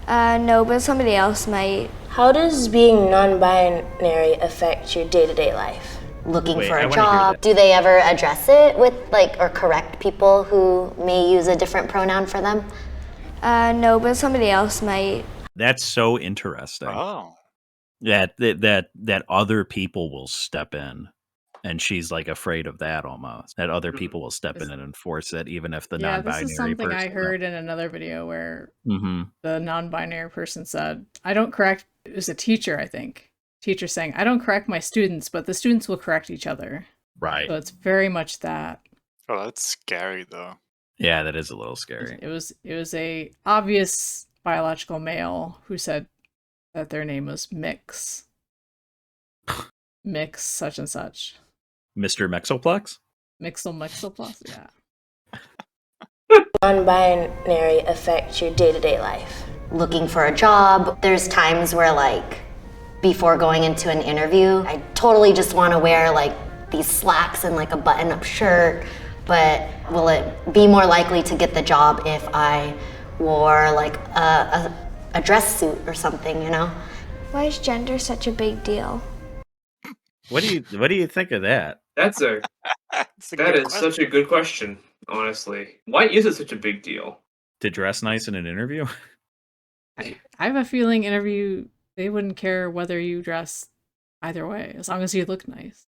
No, but somebody else might. How does being non-binary affect your day-to-day life? Looking Wait, for I a wanna hear job. that. Do they ever address it with or correct people who may use a different pronoun for them? No, but somebody else might. That's so interesting. Oh, That other people will step in, and she's like afraid of that almost. That other people will step in and enforce it, even if the non-binary this is something person. I heard in another video where Mm-hmm. the non-binary person said, I don't correct, it was a teacher, I think. Teacher saying, I don't correct my students, but the students will correct each other. Right. So it's very much that. oh, that's scary though. Yeah, that is a little scary. It was a obvious biological male who said that their name was Mix. Mix such and such. Mr. Mexoplex? Mixel yeah. Non-binary affect your day-to-day life? Looking for a job. There's times where before going into an interview, I totally just want to wear these slacks and a button-up shirt, but will it be more likely to get the job if I wore like a dress suit or something, you know? Why is gender such a big deal? What do you think of that? That is question. such a good question, honestly. Why is it such a big deal? To dress nice in an interview? I have a feeling they wouldn't care whether you dress either way, as long as you look nice.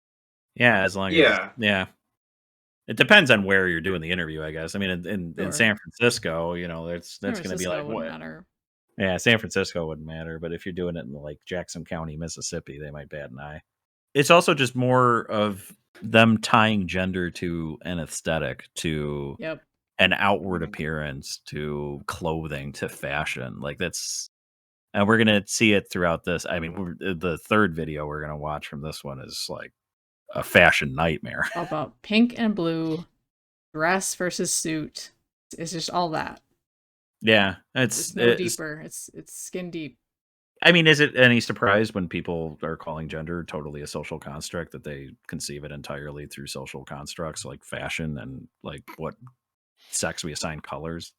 Yeah, as long as yeah. It depends on where you're doing the interview, I guess. I mean, in Sure. San Francisco, you know, that's San going to be Francisco like wouldn't what? matter. Yeah, San Francisco wouldn't matter, but if you're doing it in like Jackson County, Mississippi, they might bat an eye. It's also just more of them tying gender to an aesthetic, to Yep. an outward appearance, to clothing, to fashion. Like that's, and we're gonna see it throughout this. I mean, the third video we're gonna watch from this one is like a fashion nightmare. All about pink and blue, dress versus suit. It's just all that. Yeah, It's no deeper. It's skin deep. I mean, is it any surprise when people are calling gender totally a social construct that they conceive it entirely through social constructs like fashion and like what sex we assign colors?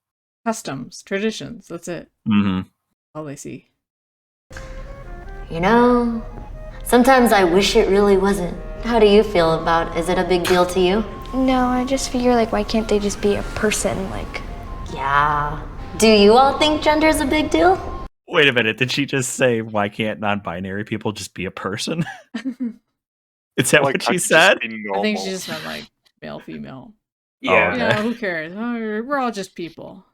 Customs, traditions, that's it. Mm-hmm. All they see. You know, sometimes I wish it really wasn't. How do you feel about it? Is it a big deal to you? No, I just figure like why can't they just be a person? Like, yeah. Do you all think gender is a big deal? Wait a minute, did she just say why can't non-binary people just be a person? Is that Like, what she just said? be I think normal. she just meant like male, female. Yeah, okay. Yeah, who cares? We're all just people.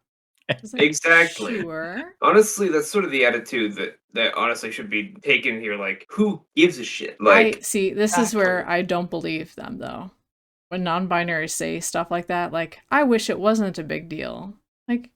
It's like, exactly. Sure. Honestly, that's sort of the attitude that honestly should be taken here. Like, who gives a shit? Like, See, this is where I don't believe them though. When non-binaries say stuff like that, like, I wish it wasn't a big deal. Like,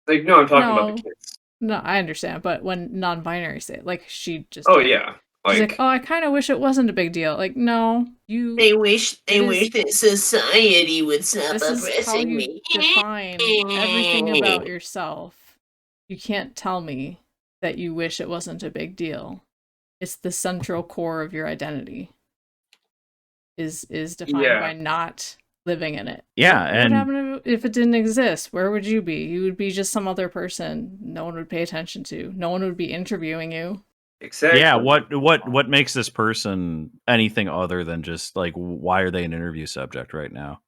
no, I'm talking about No. the kids. no, I understand, but when non-binaries say it, like she just Oh did. yeah, She's like, like, oh, I kind of wish it wasn't a big deal. Like, no, you. wish that society would stop This is how you define everything about yourself. You can't tell me that you wish it wasn't a big deal. It's the central core of your identity. Is defined by not living in it. Yeah, What and happened if it didn't exist? Where would you be? You would be just some other person no one would pay attention to. No one would be interviewing you. exactly. yeah, what makes this person anything other than just like why are they an interview subject right now?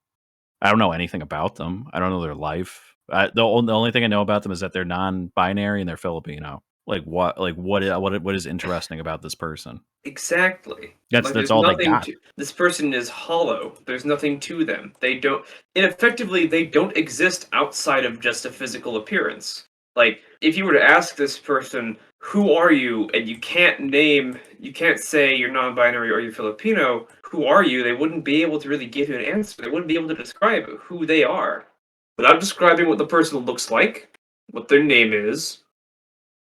I don't know anything about them. I don't know their life. The only thing I know about them is that they're non-binary and they're Filipino. Like what is interesting about this person? Exactly. That's there's all they nothing got. This person is hollow. There's nothing to them. They don't. And effectively, they don't exist outside of just a physical appearance. Like, if you were to ask this person, "Who are you?" and you can't say you're non-binary or you're Filipino. Who are you? They wouldn't be able to really give you an answer. They wouldn't be able to describe who they are without describing what the person looks like, what their name is,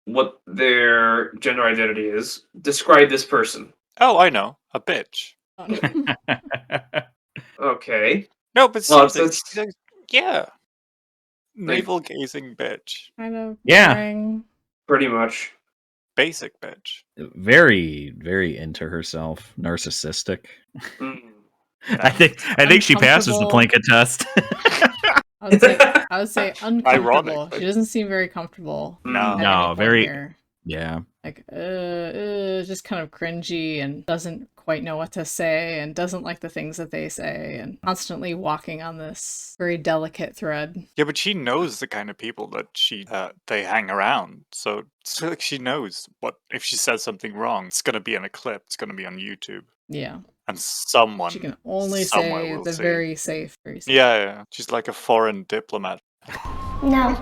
what their gender identity is. Describe this person. Oh, I know. A bitch. Okay. No, but Well, seriously, yeah. Navel gazing bitch. Kind of Yeah. boring. Pretty much. Basic bitch. Very, very into herself, narcissistic. Mm. I think she passes the Uncomfortable. Plinkett test. I would say uncomfortable. Ironically. She doesn't seem very comfortable. No. at No, any point very- here. Yeah. Like just kind of cringy and doesn't quite know what to say and doesn't like the things that they say and constantly walking on this very delicate thread. Yeah, but she knows the kind of people that they hang around. So it's like she knows what if she says something wrong, it's gonna be in a clip. It's gonna be on YouTube, Yeah, and someone she can only somewhere say will the see. very safe. Yeah. She's like a foreign diplomat. No.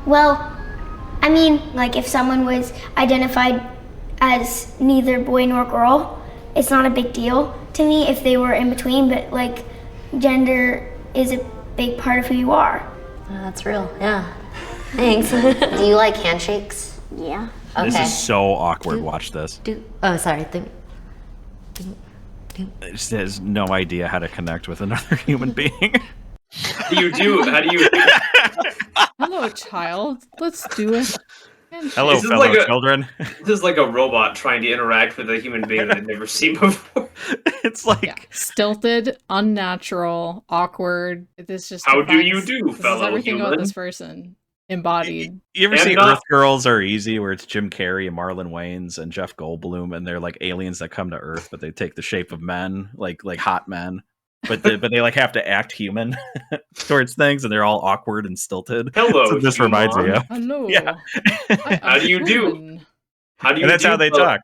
Well, I mean, like if someone was identified as neither boy nor girl, it's not a big deal to me if they were in between, but like gender is a big part of who you are. That's real, yeah. Thanks. Do you like handshakes? Yeah. Okay. This is so awkward. Watch this. Oh, sorry. It just has no idea how to connect with another human being. How do you Hello, child. Let's do it. Hello, This is fellow like a- children. This is like a robot trying to interact with a human being that they've never seen before. It's like Yeah. Stilted, unnatural, awkward. This just How do defines- you do, this is fellow everything about human? this person. embodied. You ever And see not- Earth Girls Are Easy, where it's Jim Carrey and Marlon Wayans and Jeff Goldblum, and they're like aliens that come to Earth, but they take the shape of men, like hot men, but they like have to act human towards things, and they're all awkward and stilted. Hello, So this reminds me human. of. Hello. Yeah. I How am do you do? human. How do you And that's do, how they fellow- talk.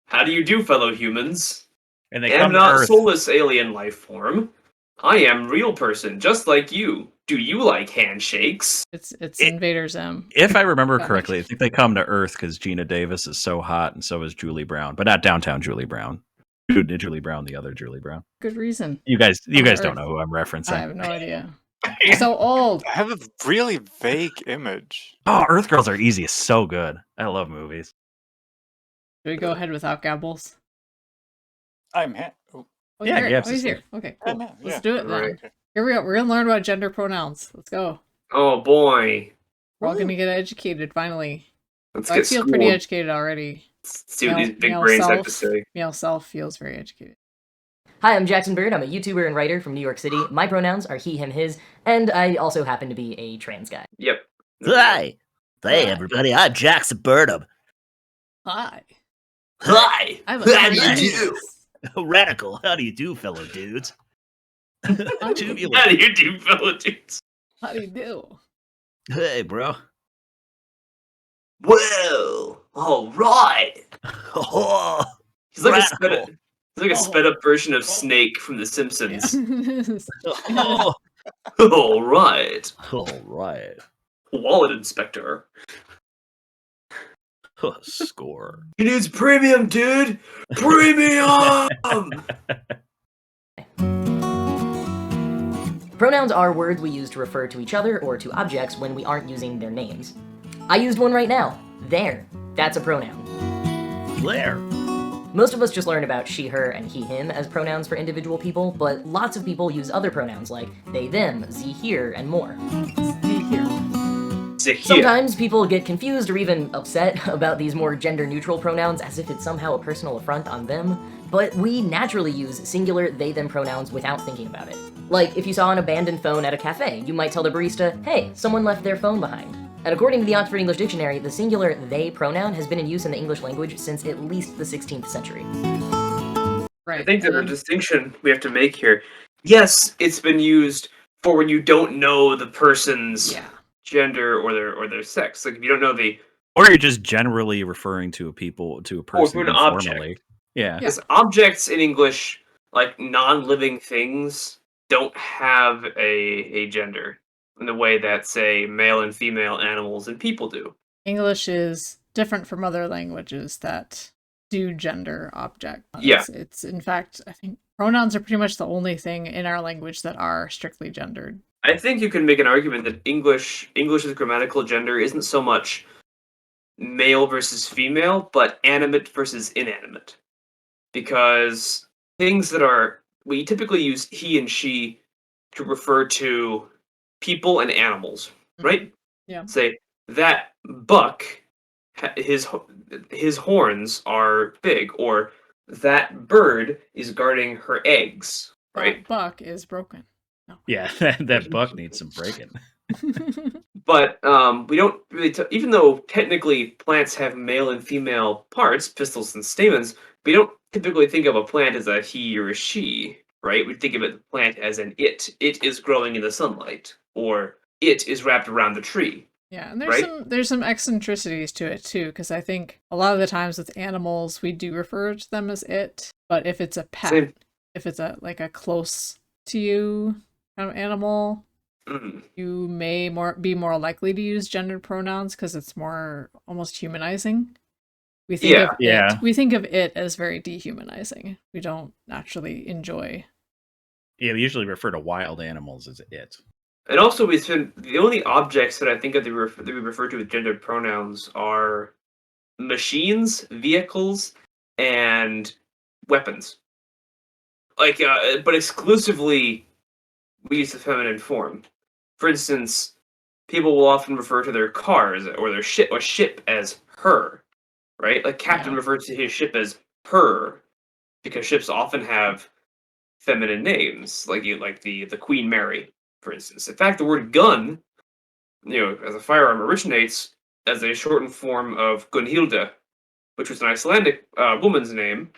How do you do, fellow humans? And they I am come to not Earth. soulless alien life form. I am real person, just like you. Do you like handshakes? It's Invader Zim. If I remember Got it. correctly, I think they come to Earth because Gina Davis is so hot, and so is Julie Brown, but not downtown Julie Brown. Julie Brown, the other Julie Brown. Good reason. You guys On don't Earth. know who I'm referencing. I have no idea. You're so old. I have a really vague image. Oh, Earth Girls Are Easy is so good. I love movies. Do we go ahead without Gabbles? I'm here. Oh, Oh, Yeah, here. Gabs Oh, is he's here. here. Okay, I'm cool. here, Let's yeah. do it then. Right. Here we go. We're gonna learn about gender pronouns. Let's go. Oh boy. We're all gonna get educated finally. Let's I get feel schooled. pretty educated already. Let's see what these big Male brains have to self- say. Male self feels very educated. Hi, I'm Jackson Bird. I'm a YouTuber and writer from New York City. My pronouns are he, him, his, and I also happen to be a trans guy. Yep. Hi. Hey, everybody. I'm Jackson Burnham. Hi. Hi. I have a How do you penis. do? Radical. How do you do, fellow dudes? How do Tubular. you do, fellow dudes? How do you do? Hey, bro. Whoa. All right. Oh, He's like radical. a sped up version of Snake from The Simpsons. Oh, All right. all right. Wallet inspector. Score. He needs premium, dude. Premium. Pronouns are words we use to refer to each other or to objects when we aren't using their names. I used one right now. There. That's a pronoun. There. Most of us just learn about she, her, and he, him as pronouns for individual people, but lots of people use other pronouns like they, them, sie, here, and more. Sometimes people get confused or even upset about these more gender-neutral pronouns as if it's somehow a personal affront on them, but we naturally use singular they, them pronouns without thinking about it. Like, if you saw an abandoned phone at a cafe, you might tell the barista, hey, someone left their phone behind. And according to the Oxford English Dictionary, the singular they pronoun has been in use in the English language since at least the 16th century. Right. I think there's a distinction we have to make here. Yes, it's been used for when you don't know the person's gender or their sex. Like if you don't know the Or you're just generally referring to a person an informally. object. Yeah. Because objects in English, like non-living things, don't have a gender in the way that, say, male and female animals and people do. English is different from other languages that do gender object. Yeah. It's in fact, I think pronouns are pretty much the only thing in our language that are strictly gendered. I think you can make an argument that English's grammatical gender isn't so much male versus female, but animate versus inanimate. Because things that are, we typically use he and she to refer to people and animals, right? Yeah. Say, that buck, his horns are big, or that bird is guarding her eggs, right? That buck is broken. Yeah, that buck needs some breaking. But we don't really, even though technically plants have male and female parts, pistils and stamens, we don't typically think of a plant as a he or a she, right? We think of the plant as an it. It is growing in the sunlight, or it is wrapped around the tree. Yeah, and there's some eccentricities to it too, because I think a lot of the times with animals we do refer to them as it, but if it's a pet, Same. if it's a like a close to you kind of animal, you may be more likely to use gendered pronouns because it's more almost humanizing. We think of it, we think of it as very dehumanizing. We don't naturally enjoy. Yeah, we usually refer to wild animals as it. And also, we spend the only objects that I think of that we refer to with gendered pronouns are machines, vehicles, and weapons. Like, but exclusively we use the feminine form. For instance, people will often refer to their cars or their ship as her, right? Like Captain refers to his ship as her, because ships often have feminine names, like the Queen Mary, for instance. In fact, the word gun as a firearm originates as a shortened form of Gunhilde, which was an Icelandic woman's name,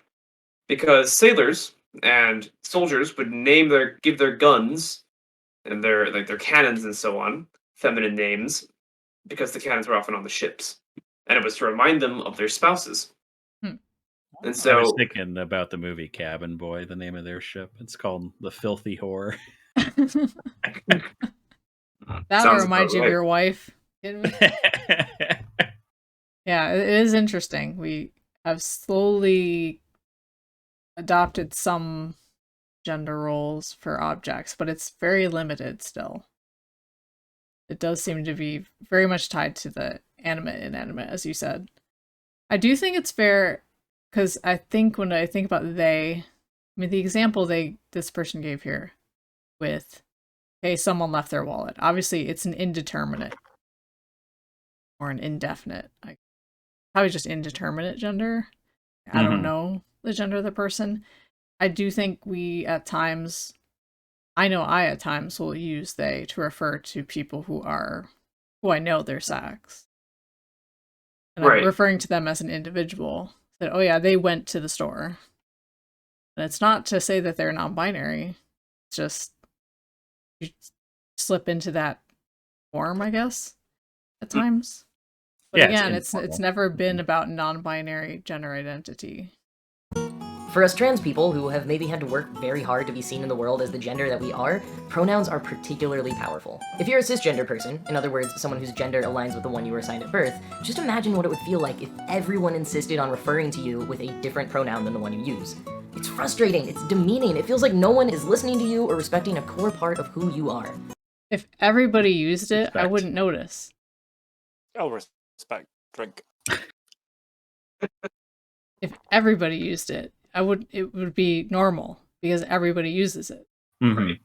because sailors and soldiers would give their guns and their cannons and so on feminine names because the cannons were often on the ships, and it was to remind them of their spouses. Hmm. And I was so thinking about the movie Cabin Boy, the name of their ship. It's called the Filthy Whore. That sounds reminds about you of right. your wife. Kidding me? Yeah, it is interesting. We have slowly adopted some gender roles for objects, but it's very limited still. It does seem to be very much tied to the animate and inanimate, as you said. I do think it's fair, because I think when I think about they, I mean, the example this person gave here with, hey, someone left their wallet. Obviously, it's an indeterminate or an indefinite. Probably just indeterminate gender. I don't know the gender of the person. I do think we at times, I know I at times will use they to refer to people who I know their sex. And Right. I'm referring to them as an individual. That, oh yeah, they went to the store. And it's not to say that they're non-binary. It's just, you slip into that form, I guess, at times. But Yeah, again, it's it's never been about non-binary gender identity. For us trans people who have maybe had to work very hard to be seen in the world as the gender that we are, pronouns are particularly powerful. If you're a cisgender person, in other words, someone whose gender aligns with the one you were assigned at birth, just imagine what it would feel like if everyone insisted on referring to you with a different pronoun than the one you use. It's frustrating, it's demeaning, it feels like no one is listening to you or respecting a core part of who you are. If everybody used it, I wouldn't notice. I'll respect. Drink. If everybody used it, it would be normal because everybody uses it. Right.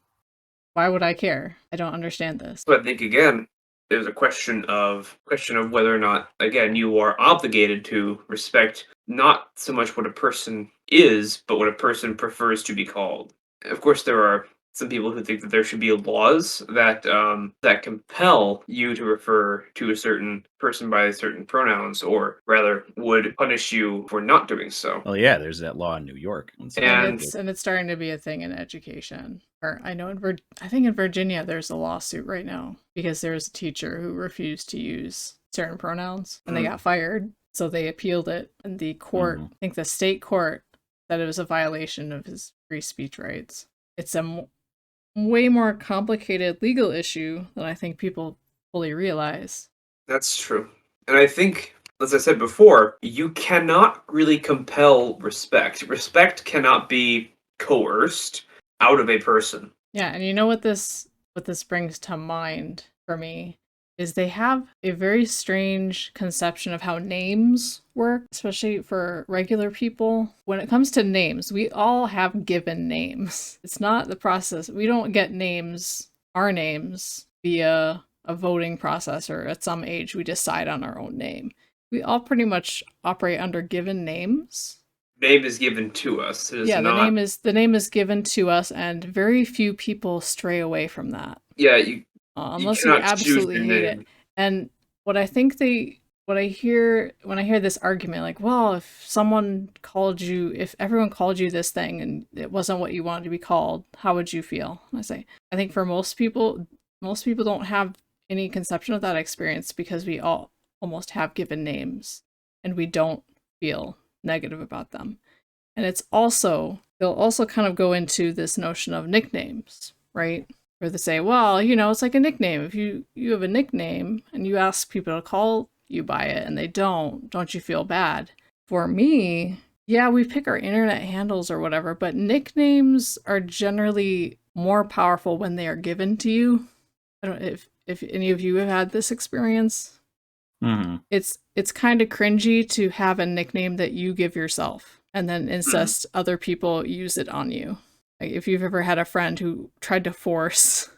Why would I care? I don't understand this. So I think again, there's a question of whether or not, again, you are obligated to respect not so much what a person is, but what a person prefers to be called. Of course, there are some people who think that there should be laws that that compel you to refer to a certain person by certain pronouns, or rather, would punish you for not doing so. Well, yeah, there's that law in New York, And it's starting to be a thing in education. Or I know I think in Virginia there's a lawsuit right now because there was a teacher who refused to use certain pronouns and they got fired. So they appealed it, and the court, I think the state court, said it was a violation of his free speech rights. It's a way more complicated legal issue than I think people fully realize. That's true. And I think, as I said before, you cannot really compel respect. Respect cannot be coerced out of a person. Yeah, and you know what this brings to mind for me is they have a very strange conception of how names work, especially for regular people. When it comes to names, we all have given names. It's not the process. We don't get our names, via a voting process, or at some age we decide on our own name. We all pretty much operate under given names. Name is given to us. It is yeah, not... the name is given to us, and very few people stray away from that. Yeah, unless you absolutely hate it. And what I hear when I hear this argument, like, well, if everyone called you this thing and it wasn't what you wanted to be called, how would you feel? And I think for most people don't have any conception of that experience because we all almost have given names and we don't feel negative about them. And they'll also kind of go into this notion of nicknames, right? Where they say, well, it's like a nickname. If you have a nickname and you ask people to call you by it and they don't you feel bad? For me, yeah, we pick our internet handles or whatever, but nicknames are generally more powerful when they are given to you. I don't know if any of you have had this experience. It's kind of cringy to have a nickname that you give yourself and then insist other people use it on you. Like if you've ever had a friend who tried to force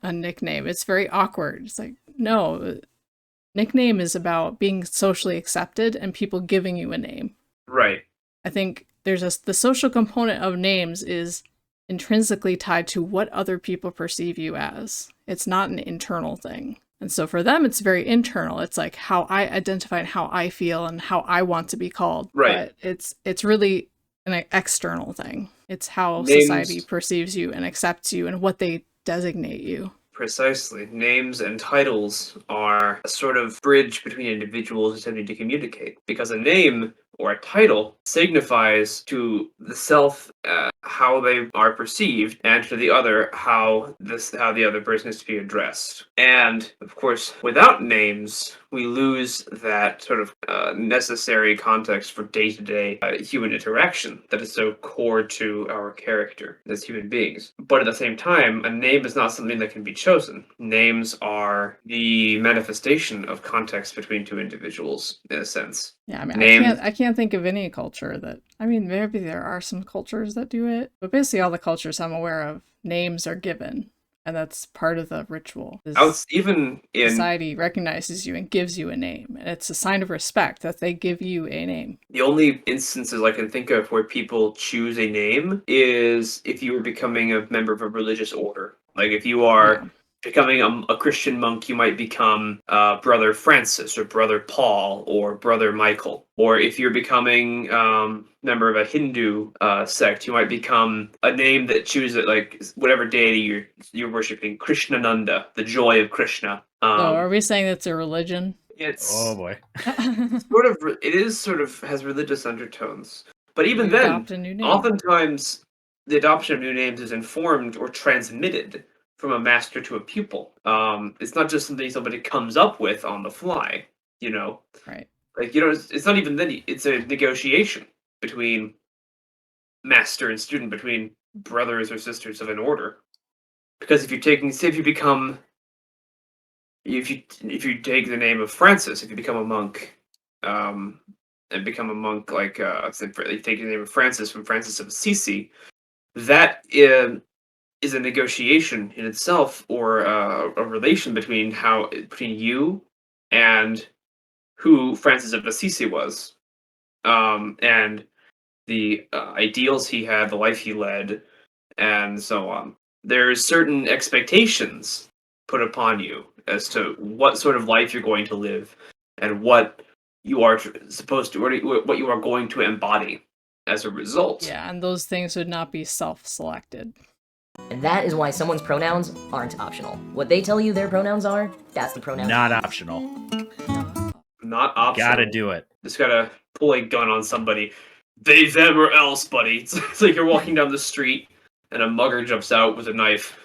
a nickname, it's very awkward. It's like, no, nickname is about being socially accepted and people giving you a name. Right. I think the social component of names is intrinsically tied to what other people perceive you as. It's not an internal thing. And so for them, it's very internal. It's like how I identify and how I feel and how I want to be called. Right. But it's really an external thing. It's how Names- society perceives you and accepts you and what they designate you. Precisely. Names and titles are a sort of bridge between individuals attempting to communicate. Because a name or a title signifies to the self how they are perceived, and to the other how the other person is to be addressed. And of course, without names, we lose that sort of necessary context for day-to-day human interaction that is so core to our character as human beings. But at the same time, a name is not something that can be chosen. Names are the manifestation of context between two individuals, in a sense. Yeah, I mean, Names- I can't think of any culture that, I mean, maybe there are some cultures that do it, but basically all the cultures I'm aware of, names are given, and that's part of the ritual. Even in Society recognizes you and gives you a name, and it's a sign of respect that they give you a name. the only instances I can think of where people choose a name is if you were becoming a member of a religious order. Like if you are becoming a Christian monk, you might become Brother Francis or Brother Paul or Brother Michael. Or if you're becoming member of a Hindu sect, you might become a name that chooses like whatever deity you're worshiping, Krishnananda, the joy of Krishna. So are we saying that's a religion? It's Oh boy. it is sort of has religious undertones. But even You then, adopt a new name. oftentimes the adoption of new names is informed or transmitted from a master to a pupil. It's not just something somebody comes up with on the fly, you know. Right. Like, you know, it's not even then, it's a negotiation between master and student, between brothers or sisters of an order. Because if you become if you take the name of Francis, if you become a monk, and become a monk like say you take the name of Francis from Francis of Assisi, that is a negotiation in itself, or a relation between you and who Francis of Assisi was, and the ideals he had, the life he led, and so on. There's certain expectations put upon you as to what sort of life you're going to live and what you are supposed to, what you are going to embody as a result. Yeah, and those things would not be self-selected. And that is why someone's pronouns aren't optional. What they tell you their pronouns are, that's the pronouns. Not optional. Not optional. Gotta do it. Just gotta pull a gun on somebody. They, them, or else, buddy. It's like you're walking down the street and a mugger jumps out with a knife.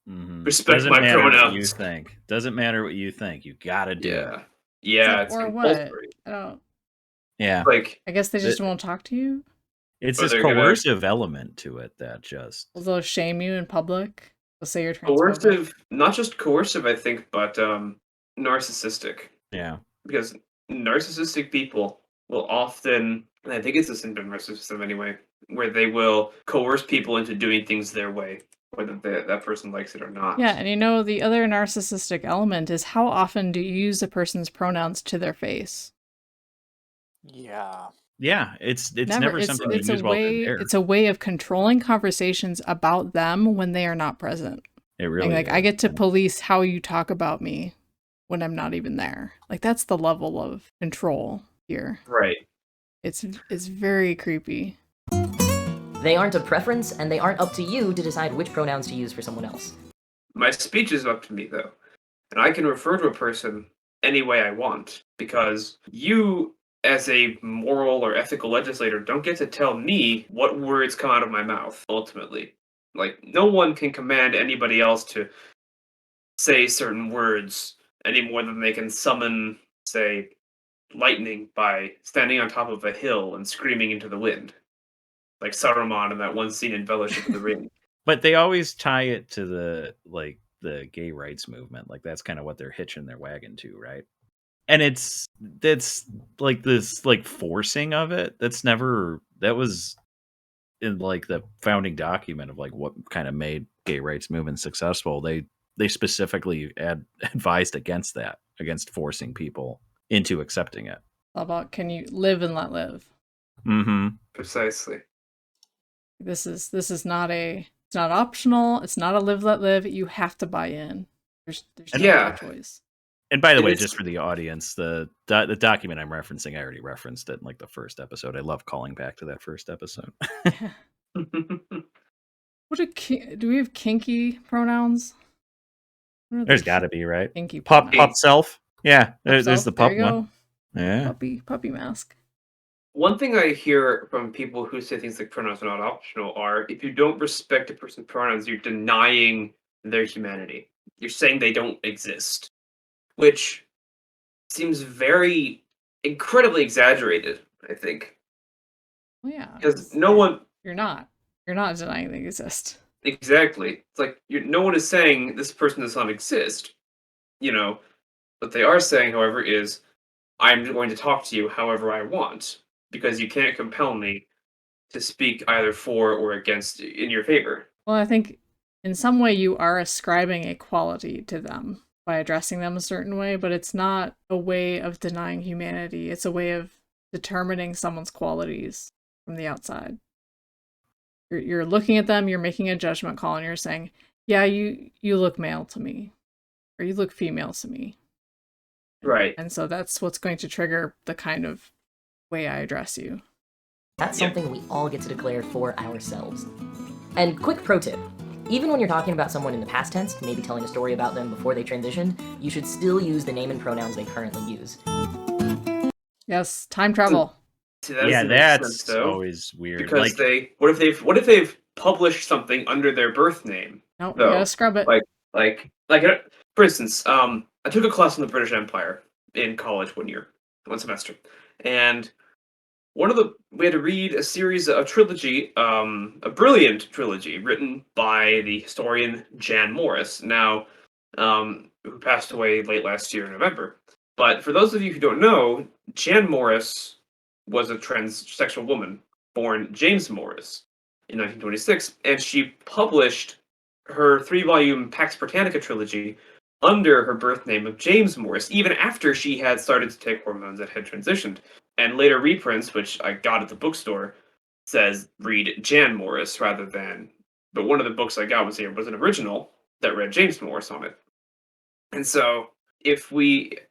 Mm-hmm. Respect Doesn't my matter pronouns. what you think. Doesn't matter what you think. You gotta do it. Yeah, it's or what? compulsory. I don't. Yeah. Like, I guess they just won't talk to you. It's Or this they're gonna- coercive element to it that just They'll shame you in public. They'll say you're transphobic. coercive, not just coercive, I think, but narcissistic. yeah. Because narcissistic people will often, and I think it's a symptom of narcissism anyway, where they will coerce people into doing things their way, whether that person likes it or not. Yeah, and you know, the other narcissistic element is how often do you use a person's pronouns to their face? Yeah. Yeah, it's never something it's you a use while they're way there. it's a way of controlling conversations about them when they are not present. It really Like is. I get to police how you talk about me when I'm not even there. Like that's the level of control here. Right. It's very creepy. They aren't a preference, and they aren't up to you to decide which pronouns to use for someone else. My speech is up to me, though. And I can refer to a person any way I want, because you, as a moral or ethical legislator, don't get to tell me what words come out of my mouth, ultimately. Like, no one can command anybody else to say certain words any more than they can summon, say, lightning by standing on top of a hill and screaming into the wind. Like Saruman in that one scene in Fellowship of the Ring. But they always tie it to the gay rights movement. Like that's kind of what they're hitching their wagon to, right? And that's like this like forcing of it. That was in like the founding document of like what kind of made gay rights movement successful. They specifically advised against that, against forcing people into accepting it. How about can you live and let live? Mm-hmm. Precisely. This is not it's not optional. It's not a live let live. You have to buy in. There's no other choice. And by the It way, is- just for the audience, the document I'm referencing, I already referenced it in like the first episode. I love calling back to that first episode. Do we have kinky pronouns? What are There's the got to be, right? kinky Pup pronouns? self. Yeah, Pup there's self, the there pup you go. one. Yeah. Puppy mask. One thing I hear from people who say things like pronouns are not optional are if you don't respect a person's pronouns, you're denying their humanity. You're saying they don't exist, which seems very incredibly exaggerated, I think. Well, yeah, Because no one you're not denying they exist. exactly. It's like no one is saying this person does not exist. You know, what they are saying, however, is I'm going to talk to you however I want because you can't compel me to speak either for or against in your favor. Well, I think in some way you are ascribing a quality to them by addressing them a certain way, but it's not a way of denying humanity. It's a way of determining someone's qualities from the outside. You're looking at them, you're making a judgment call, and you're saying, yeah, you look male to me, or you look female to me. Right. And so that's what's going to trigger the kind of way I address you. That's something we all get to declare for ourselves. And quick pro tip, even when you're talking about someone in the past tense, maybe telling a story about them before they transition, you should still use the name and pronouns they currently use. Yes, time travel. See, that Yeah, doesn't make that's sense, though, always weird. because Like, what if they've published something under their birth name? No, you though? gotta scrub it. Like for instance, I took a class on the British Empire in college one semester, and we had to read a series of trilogy, a brilliant trilogy written by the historian Jan Morris, now who passed away late last year in November. But for those of you who don't know, Jan Morris was a transsexual woman born James Morris in 1926, and she published her 3-volume Pax Britannica trilogy under her birth name of James Morris, even after she had started to take hormones and had transitioned. And later reprints, which I got at the bookstore, says read Jan Morris rather than. But one of the books I got was an original that read James Morris on it. And so, I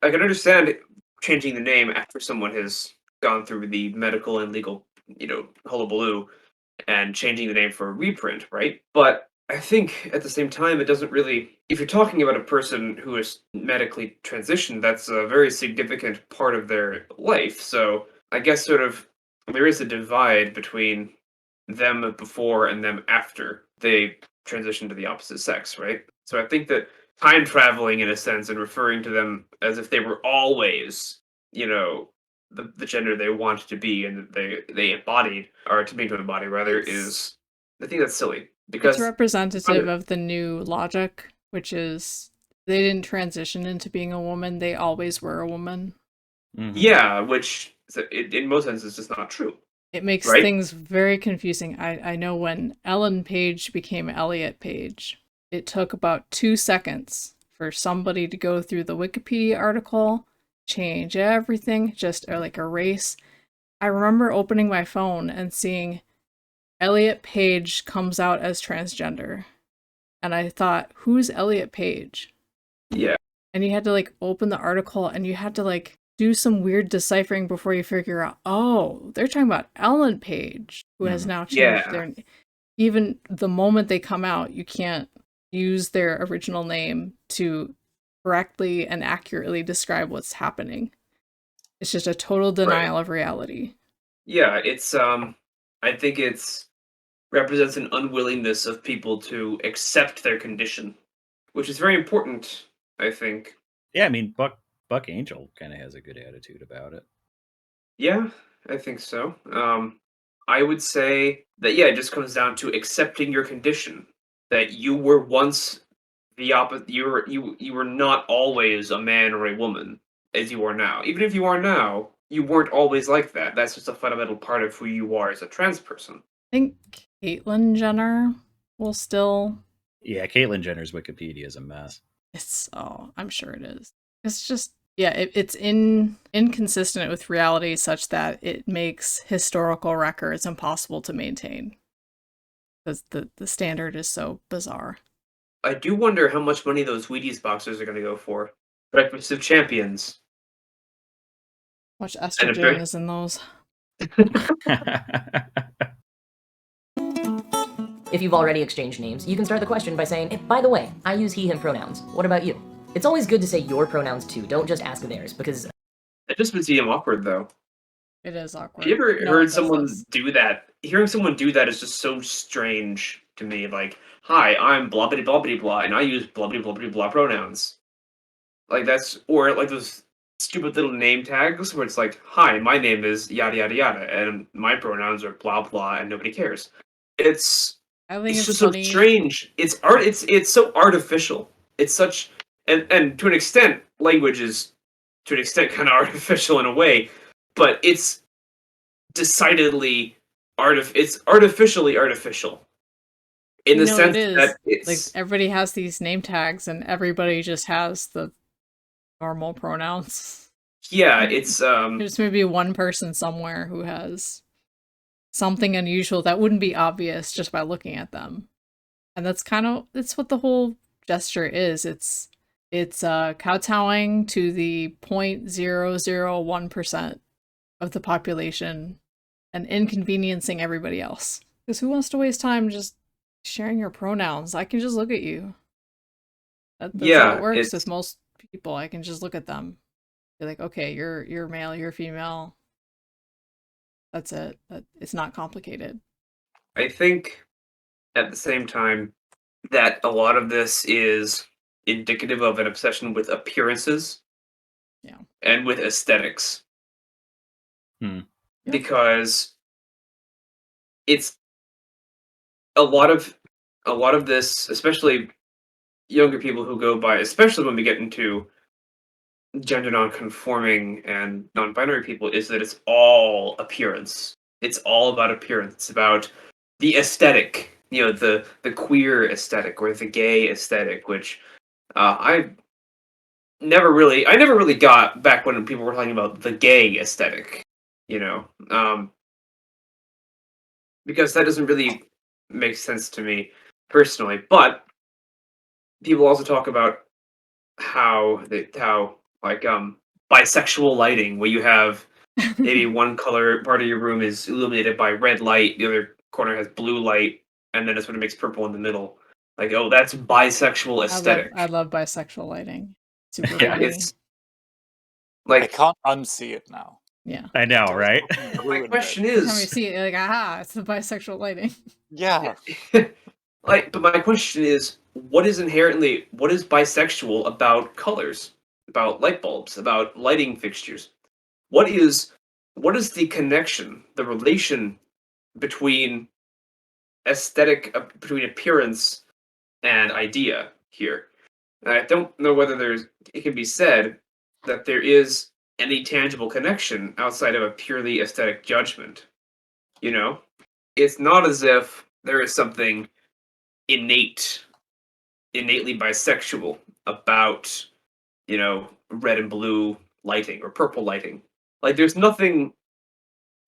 can understand changing the name after someone has gone through the medical and legal, hullabaloo, and changing the name for a reprint, right? But I think at the same time, it doesn't really. If you're talking about a person who is medically transitioned, that's a very significant part of their life. So I guess there is a divide between them before and them after they transition to the opposite sex, right? So I think that time traveling, in a sense, and referring to them as if they were always, the gender they want to be and that they embodied, or to embody rather, is I think that's silly. Because it's representative of the new logic, which is they didn't transition into being a woman, they always were a woman. Mm-hmm. Yeah, which in most senses is just not true. It makes things very confusing. I know when Ellen Page became Elliot Page, it took about 2 seconds for somebody to go through the Wikipedia article, change everything, just erase. I remember opening my phone and seeing Elliot Page comes out as transgender. And I thought, who's Elliot Page? Yeah. And you had to open the article and you had to do some weird deciphering before you figure out, oh, they're talking about Ellen Page, who has now changed their. Even the moment they come out, you can't use their original name to correctly and accurately describe what's happening. It's just a total denial of reality. Yeah, it's I think it's represents an unwillingness of people to accept their condition, which is very important, I think. Yeah, I mean, Buck Angel kind of has a good attitude about it. Yeah, I think so. I would say that it just comes down to accepting your condition. That you were once the opposite. You were not always a man or a woman as you are now. Even if you are now, you weren't always like that. That's just a fundamental part of who you are as a trans person. I think Caitlyn Jenner will still. Yeah, Caitlyn Jenner's Wikipedia is a mess. I'm sure it is. It's just, it's inconsistent with reality such that it makes historical records impossible to maintain. Because the standard is so bizarre. I do wonder how much money those Wheaties boxers are going to go for. Breakfast of Champions. Much And a estrogen very- is in those. If you've already exchanged names, you can start the question by saying, by the way, I use he, him pronouns. What about you? It's always good to say your pronouns too. Don't just ask theirs, because It just would seem awkward, though. It is awkward. Have you ever No one heard does someone this. do that? Hearing someone do that is just so strange to me. Like, hi, I'm blah blah blah blah blah, and I use blah blah blah blah blah pronouns. Like that's or like those stupid little name tags where it's like, hi, my name is yada yada yada, and my pronouns are blah blah, and nobody cares. I think It's it's just so funny. strange. It's art. It's so artificial. It's such and to an extent, language is to an extent kind of artificial in a way, but it's decidedly it's artificially artificial in You the know, sense it is. that Like it's everybody has these name tags and everybody just has the normal pronouns. yeah, it's There's maybe one person somewhere who has something unusual that wouldn't be obvious just by looking at them. And it's what the whole gesture is. It's kowtowing to the 0.001% of the population and inconveniencing everybody else. Because who wants to waste time just sharing your pronouns? I can just look at you. That's how it works with most people. I can just look at them. Be like, okay, you're male, you're female. That's it. It's not complicated. I think at the same time that a lot of this is indicative of an obsession with appearances. Yeah. And with aesthetics. Hmm. Because it's a lot of this, especially younger people who go by, especially when we get into gender non-conforming and non-binary people, is that it's all appearance. It's all about appearance. It's about the aesthetic, the queer aesthetic or the gay aesthetic, which I never really got back when people were talking about the gay aesthetic, because that doesn't really make sense to me personally. But people also talk about how bisexual lighting, where you have maybe one color part of your room is illuminated by red light, the other corner has blue light, and then it sort of makes purple in the middle. Like, oh, that's bisexual aesthetic. I love bisexual lighting. Super Yeah, funny. it's I like can't unsee it now. Yeah. I know, right? my question Every time you is, see it, you're like, aha, it's the bisexual lighting. Yeah. but my question is, what is bisexual about colors, about light bulbs, about lighting fixtures? What is the connection, the relation between between appearance and idea here? And I don't know whether it can be said that there is any tangible connection outside of a purely aesthetic judgment. It's not as if there is something innately bisexual about, red and blue lighting or purple lighting. Like there's nothing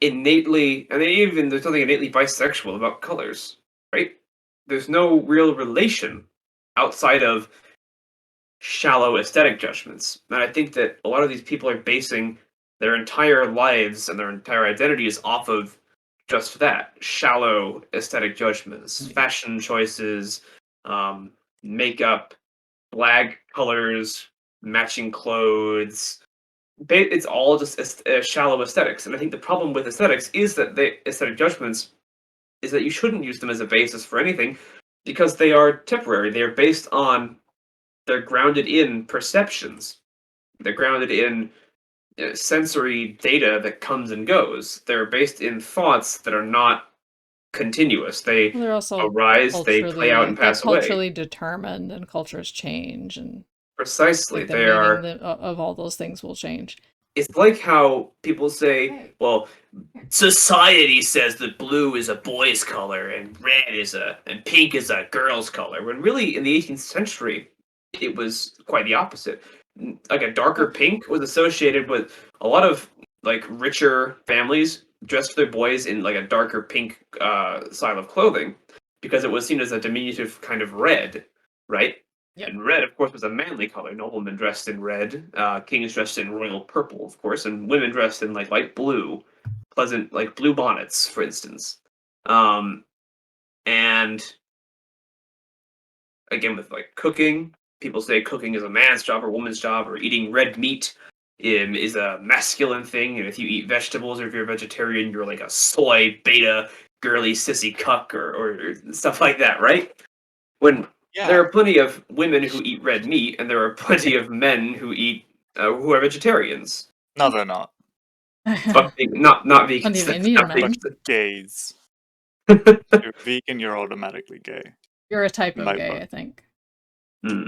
there's nothing innately bisexual about colors, right? There's no real relation outside of shallow aesthetic judgments. And I think that a lot of these people are basing their entire lives and their entire identities off of just that shallow aesthetic judgments, fashion choices, makeup, black colors, matching clothes. It's all just shallow aesthetics. And I think the problem with aesthetics is that aesthetic judgments is that you shouldn't use them as a basis for anything because they are temporary. They are they're grounded in perceptions. They're grounded in sensory data that comes and goes. They're based in thoughts that are not continuous. They They're also arise, they play out and pass away. culturally determined, and cultures change, and Precisely, like the they meaning are. of all those things will change. It's like how people say, well, society says that blue is a boy's color and and pink is a girl's color. When really in the 18th century, it was quite the opposite. Like a darker pink was associated with a lot of like richer families dressed their boys in like a darker pink style of clothing because it was seen as a diminutive kind of red, right? Yep. And red, of course, was a manly color. Noblemen dressed in red, kings dressed in royal purple, of course, and women dressed in like light blue, pleasant like blue bonnets, for instance. And again, with like cooking, people say cooking is a man's job or woman's job, or eating red meat is a masculine thing. And if you eat vegetables or if you're a vegetarian, you're like a soy beta girly sissy cuck or stuff like that, right? When there are plenty of women who eat red meat, and there are plenty of men who eat who are vegetarians. No, they're not. But not vegans. Plenty of Indian Not men. vegans. But gays. You're vegan, you're automatically gay. You're a type In of my gay, book. I think.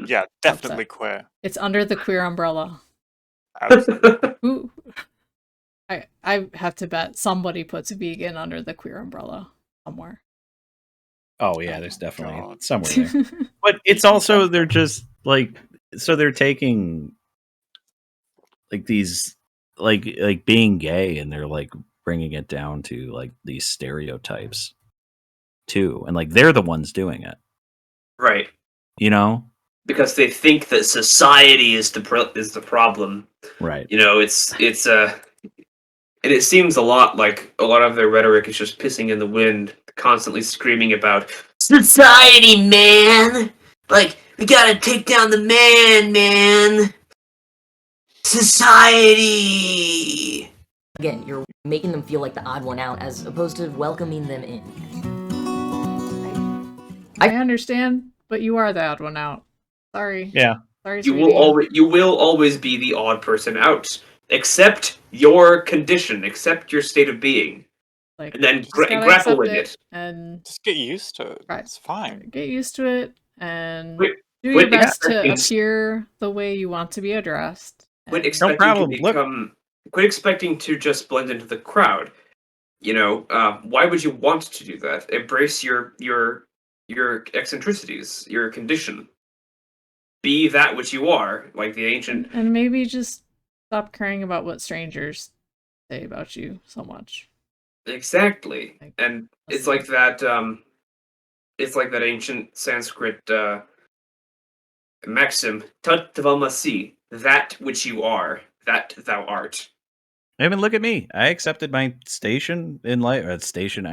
Yeah, definitely queer. It's under the queer umbrella. Absolutely. Who? I have to bet somebody puts vegan under the queer umbrella somewhere. Oh yeah, there's definitely God. somewhere there. But it's also they're just like so they're taking like these like being gay and they're like bringing it down to like these stereotypes too, and like they're the ones doing it, Right. you know? Because they think that society is the problem. Right. You know, it's and it seems a lot like a lot of their rhetoric is just pissing in the wind, constantly screaming about society, man. Like, we gotta take down the man. Society. Again, you're making them feel like the odd one out as opposed to welcoming them in. I understand, but you are the odd one out. Sorry. Yeah. Sorry, You sweetie. will always be the odd person out. Accept your condition, accept your state of being. Like, And then just gotta grapple accept with it it. and Just get used to it. It's fine. get used to it and Quit- do quit your best to expecting- appear the way you want to be addressed. Quit and- expecting problem. to Look. become. Quit expecting to just blend into the crowd. You know, why would you want to do that? Embrace your eccentricities, your condition. Be that which you are, like the ancient. and maybe just stop caring about what strangers say about you so much. Exactly, Like, and it's listen. like that. It's like that ancient Sanskrit maxim: "Tat tvamasi," that which you are, that thou art. I mean, look at me. I accepted my station in life, I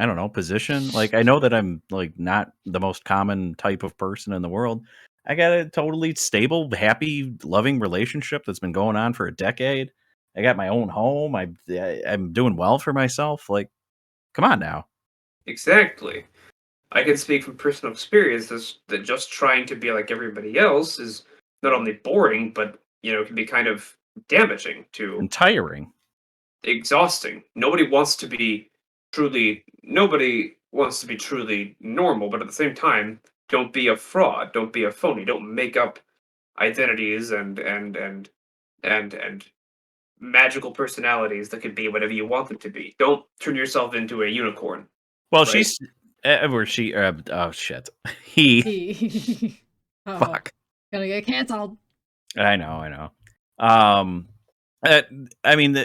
don't know, position. Like, I know that I'm like not the most common type of person in the world. I got a totally stable, happy, loving relationship that's been going on for a decade. I got my own home. I'm doing well for myself. Like, come on now. Exactly. I can speak from personal experiences that just trying to be like everybody else is not only boring, but can be kind of damaging to And tiring. exhausting. Nobody wants to be truly normal, but at the same time, don't be a fraud, don't be a phony, don't make up identities and magical personalities that could be whatever you want them to be. Don't turn yourself into a unicorn. Well, right? oh shit. He. Oh, Fuck. gonna get canceled. I know. I mean,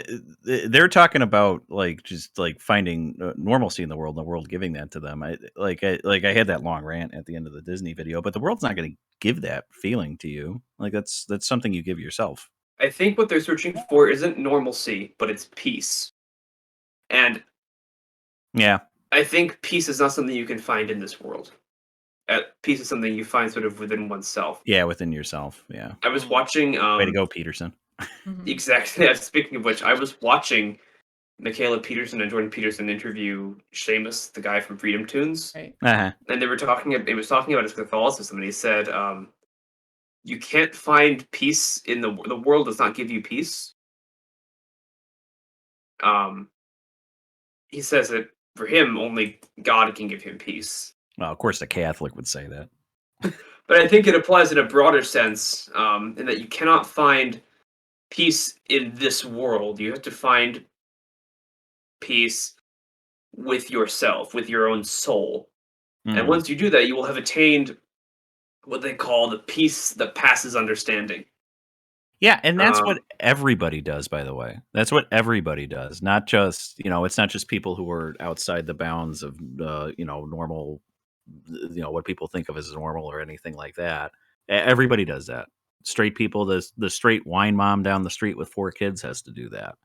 they're talking about like just like finding normalcy in the world, and the world giving that to them. I had that long rant at the end of the Disney video, but the world's not going to give that feeling to you. Like that's something you give yourself. I think what they're searching for isn't normalcy, but it's peace. And Yeah, I think peace is not something you can find in this world. Peace is something you find sort of within oneself. yeah, within yourself. Yeah. I was watching. Way to go, Peterson. Exactly. Speaking of which, I was watching Michaela Peterson and Jordan Peterson interview Seamus, the guy from Freedom Tunes, Uh-huh. and they were talking. It was talking about his Catholicism, and he said, "You can't find peace in the world. Does not give you peace." He says that for him, only God can give him peace. Well, of course, the Catholic would say that. But I think it applies in a broader sense, in that you cannot find peace in this world. You have to find peace with yourself, with your own soul. And Mhm. once you do that, you will have attained what they call the peace that passes understanding. Yeah, and that's what everybody does, by the way. That's what everybody does. Not just, it's not just people who are outside the bounds of, normal, what people think of as normal or anything like that. Everybody does that. Straight people, the straight wine mom down the street with 4 kids has to do that.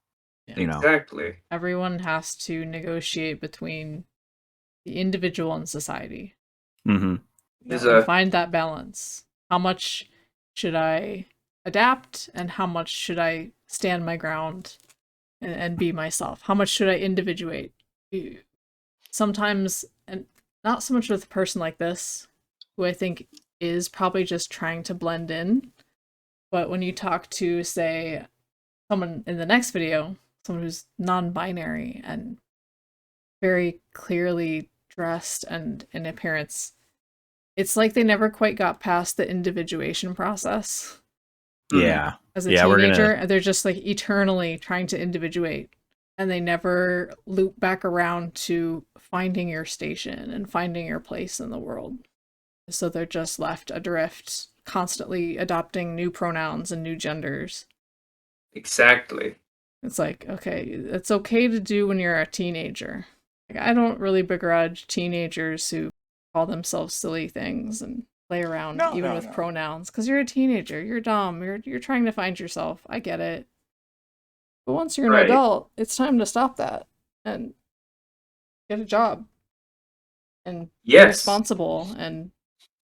Yeah. You know, Exactly. Everyone has to negotiate between the individual and society. mm-hmm. And find that balance. How much should I adapt, and how much should I stand my ground and be myself? How much should I individuate? Sometimes, and not so much with a person like this, who I think is probably just trying to blend in, but when you talk to, say, someone in the next video, someone who's non-binary and very clearly dressed and in appearance, it's like they never quite got past the individuation process. Yeah. As a Yeah, teenager, they're just like eternally trying to individuate, and they never loop back around to finding your station and finding your place in the world. So they're just left adrift, constantly adopting new pronouns and new genders. Exactly. It's like, okay, it's okay to do when you're a teenager. Like, I don't really begrudge teenagers who call themselves silly things and play around with pronouns, because you're a teenager, you're dumb, you're trying to find yourself. I get it. But once you're an adult, it's time to stop that and get a job and be responsible, and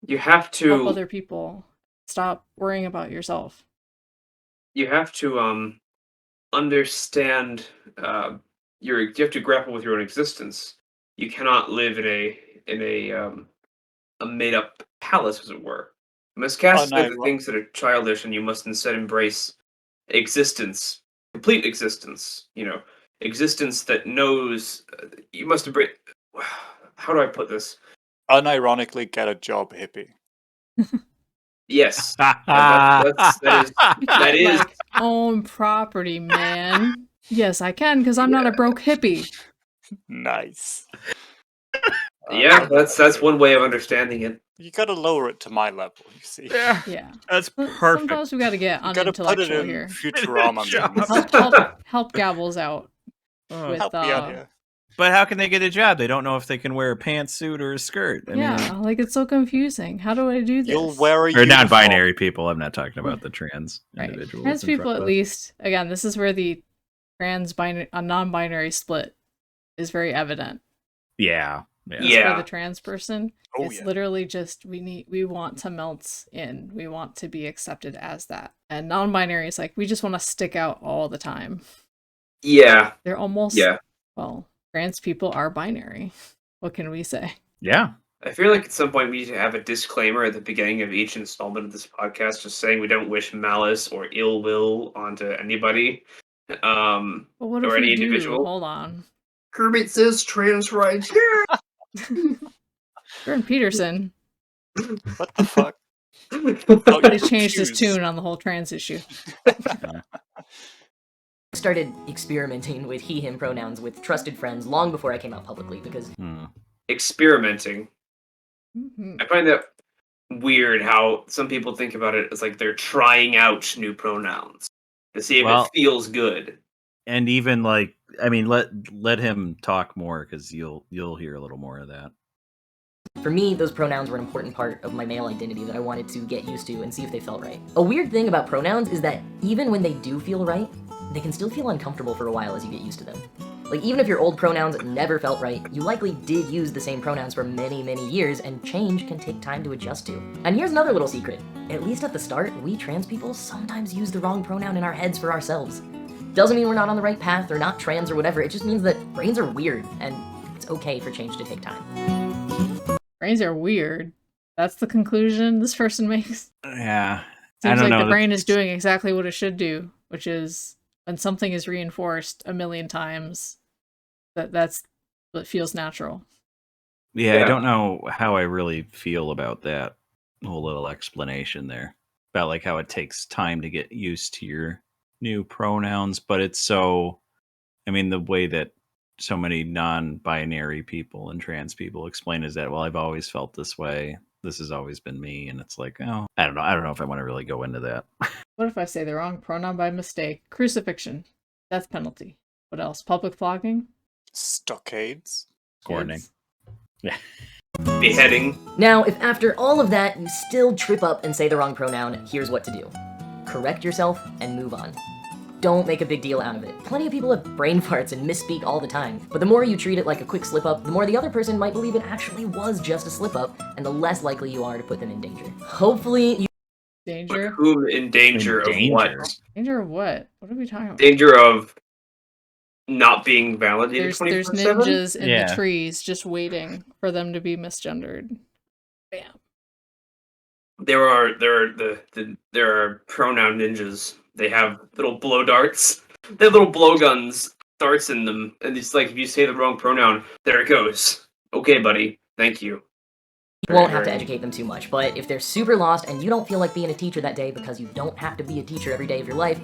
you have to help other people. Stop worrying about yourself. You have to understand you have to grapple with your own existence. You cannot live in a made up palace, as it were. You must cast aside the things that are childish, and you must instead embrace existence, complete existence. Existence that knows. You must embrace. How do I put this? Unironically, get a job, hippie. Yes, that is like, own property, man. Yes, I can, because I'm not a broke hippie. Nice. Yeah, that's one way of understanding it. You gotta lower it to my level, you see. Yeah. That's perfect. Sometimes we gotta get unintellectual here. Futurama. Help Gabbles out. With, help me out here. But how can they get a job? They don't know if they can wear a pantsuit or a skirt. I mean, like, it's so confusing. How do I do this? You'll wear a or non-binary people. I'm not talking about the trans individuals. Trans people, at least, again, this is where the non-binary split is very evident. Yeah. For the trans person, it's literally just we want to melt in. We want to be accepted as that. And non-binary is like, we just want to stick out all the time. Yeah. They're almost well, trans people are binary. What can we say? Yeah. I feel like at some point we need to have a disclaimer at the beginning of each installment of this podcast, just saying we don't wish malice or ill will onto anybody, but what if or any we do? individual. Hold on. Kermit says trans rights. Jordan Peterson. What the fuck? He changed his tune on the whole trans issue. Started experimenting with he, him pronouns with trusted friends long before I came out publicly, because experimenting. I find that weird how some people think about it as like they're trying out new pronouns to see if it feels good. And even like, I mean, let him talk more, because you'll hear a little more of that. For me, those pronouns were an important part of my male identity that I wanted to get used to and see if they felt right. A weird thing about pronouns is that even when they do feel right, they can still feel uncomfortable for a while as you get used to them. Like, even if your old pronouns never felt right, you likely did use the same pronouns for many, many years, and change can take time to adjust to. And here's another little secret. At least at the start, we trans people sometimes use the wrong pronoun in our heads for ourselves. Doesn't mean we're not on the right path or not trans or whatever, it just means that brains are weird, and it's okay for change to take time. Brains are weird. That's the conclusion this person makes. Yeah. Seems like the brain is doing exactly what it should do, which is when something is reinforced a million times, that's what feels natural. Yeah, I don't know how I really feel about that whole little explanation there. About like how it takes time to get used to your new pronouns, but it's so, I mean, the way that so many non-binary people and trans people explain is that, well, I've always felt this way. This has always been me. And it's like, oh, I don't know if I want to really go into that. What if I say the wrong pronoun by mistake? Crucifixion. Death penalty. What else? Public flogging? Stockades. Corning. Yeah. Beheading. Now, if after all of that you still trip up and say the wrong pronoun, here's what to do. Correct yourself and move on. Don't make a big deal out of it. Plenty of people have brain farts and misspeak all the time, but the more you treat it like a quick slip-up, the more the other person might believe it actually was just a slip-up, and the less likely you are to put them in danger. Hopefully you... Danger? Put whom in danger of what? Danger of what? What are we talking about? Danger of not being validated 24/7? There's ninjas in the trees just waiting for them to be misgendered. Bam. There are pronoun ninjas. They have little blow darts. They have little blowguns, darts in them, and it's like if you say the wrong pronoun, there it goes. Okay, buddy. Thank you. You won't have to educate them too much, but if they're super lost and you don't feel like being a teacher that day because you don't have to be a teacher every day of your life,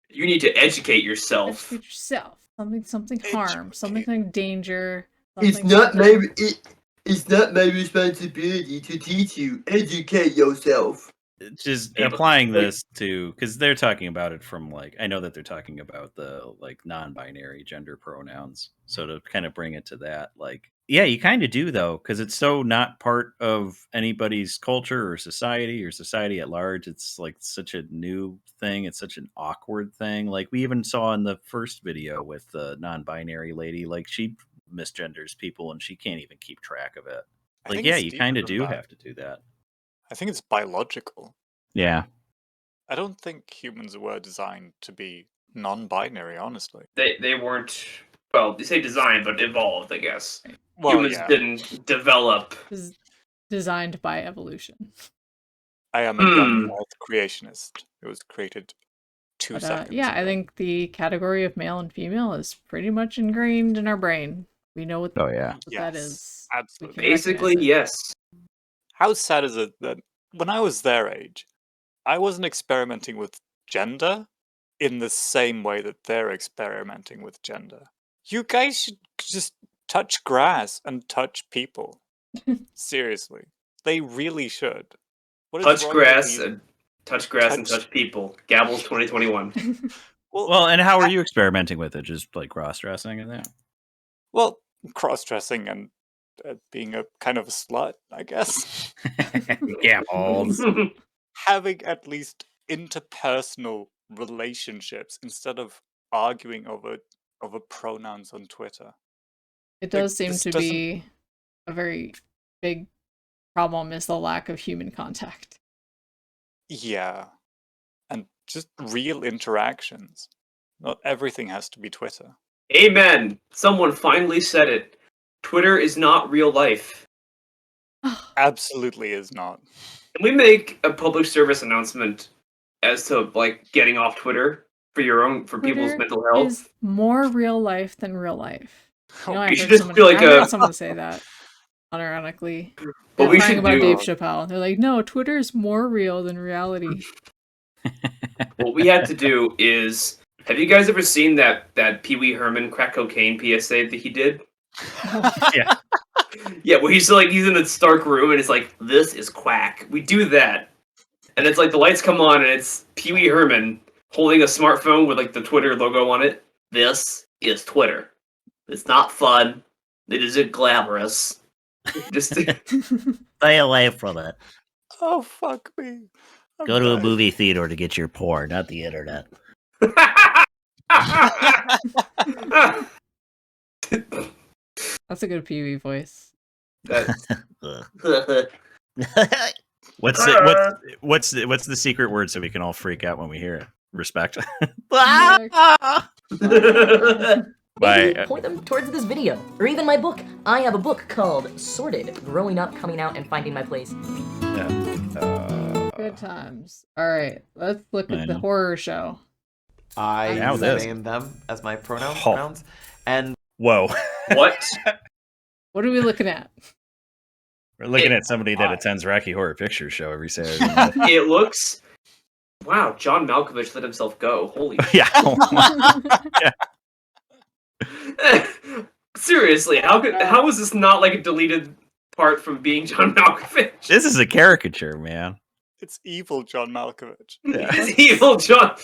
you need to educate yourself. Educate yourself. Something harm. Something like danger. It's not my responsibility to teach you. Educate yourself. Just applying this to, because they're talking about it from like, I know that they're talking about the like non-binary gender pronouns. So to kind of bring it to that, like, yeah, you kind of do though, because it's so not part of anybody's culture or society at large. It's like such a new thing. It's such an awkward thing. Like we even saw in the first video with the non-binary lady, like she misgenders people and she can't even keep track of it. Like, yeah, you kind of do have to do that. I think it's biological. Yeah. I don't think humans were designed to be non-binary, honestly. They weren't, well, they say designed, but evolved, I guess. Well, humans didn't develop. Designed by evolution. I am a young earth creationist. It was created 2 seconds Yeah, ago. I think the category of male and female is pretty much ingrained in our brain. We know what, what that is. Absolutely. Basically, yes. How sad is it that when I was their age, I wasn't experimenting with gender in the same way that they're experimenting with gender? You guys should just touch grass and touch people. Seriously. They really should. What is Touch wrong grass with and touch people. Gabbles 2021. Well, and how are you experimenting with it? Just like cross-dressing and that? Well, cross-dressing and being a kind of a slut, I guess. Gabbles. Having at least interpersonal relationships instead of arguing over pronouns on Twitter. It does seem to be a very big problem is the lack of human contact. Yeah. And just real interactions. Not everything has to be Twitter. Amen. Someone finally said it. Twitter is not real life. Absolutely is not. Can we make a public service announcement as to like getting off Twitter for people's mental health? Is more real life than real life. You know, I should heard just be like I heard someone say that unironically. But we talking should about do Dave Chappelle. They're like, no, Twitter is more real than reality. What we had to do is, have you guys ever seen that Pee Wee Herman crack cocaine PSA that he did? Yeah. Yeah, where he's in a dark room and it's like, this is quack. We do that. And it's like the lights come on and it's Pee Wee Herman holding a smartphone with like the Twitter logo on it. This is Twitter. It's not fun. It isn't glamorous. Just Stay away from it. Oh, fuck me. Go to a movie theater to get your porn, not the internet. That's a good Pee Wee voice. What's the secret word so we can all freak out when we hear it? Respect. Maybe point them towards this video, or even my book. I have a book called Sorted: Growing Up, Coming Out, and Finding My Place. Good times. All right, let's look at the horror show. I name them as my pronouns. And whoa, what? What are we looking at? We're looking at somebody that attends Rocky Horror Picture Show every Saturday. It looks. Wow, John Malkovich let himself go. Holy shit. Yeah. Seriously, how is this not like a deleted part from being John Malkovich? This is a caricature, man. It's evil John Malkovich. Yeah. It's evil John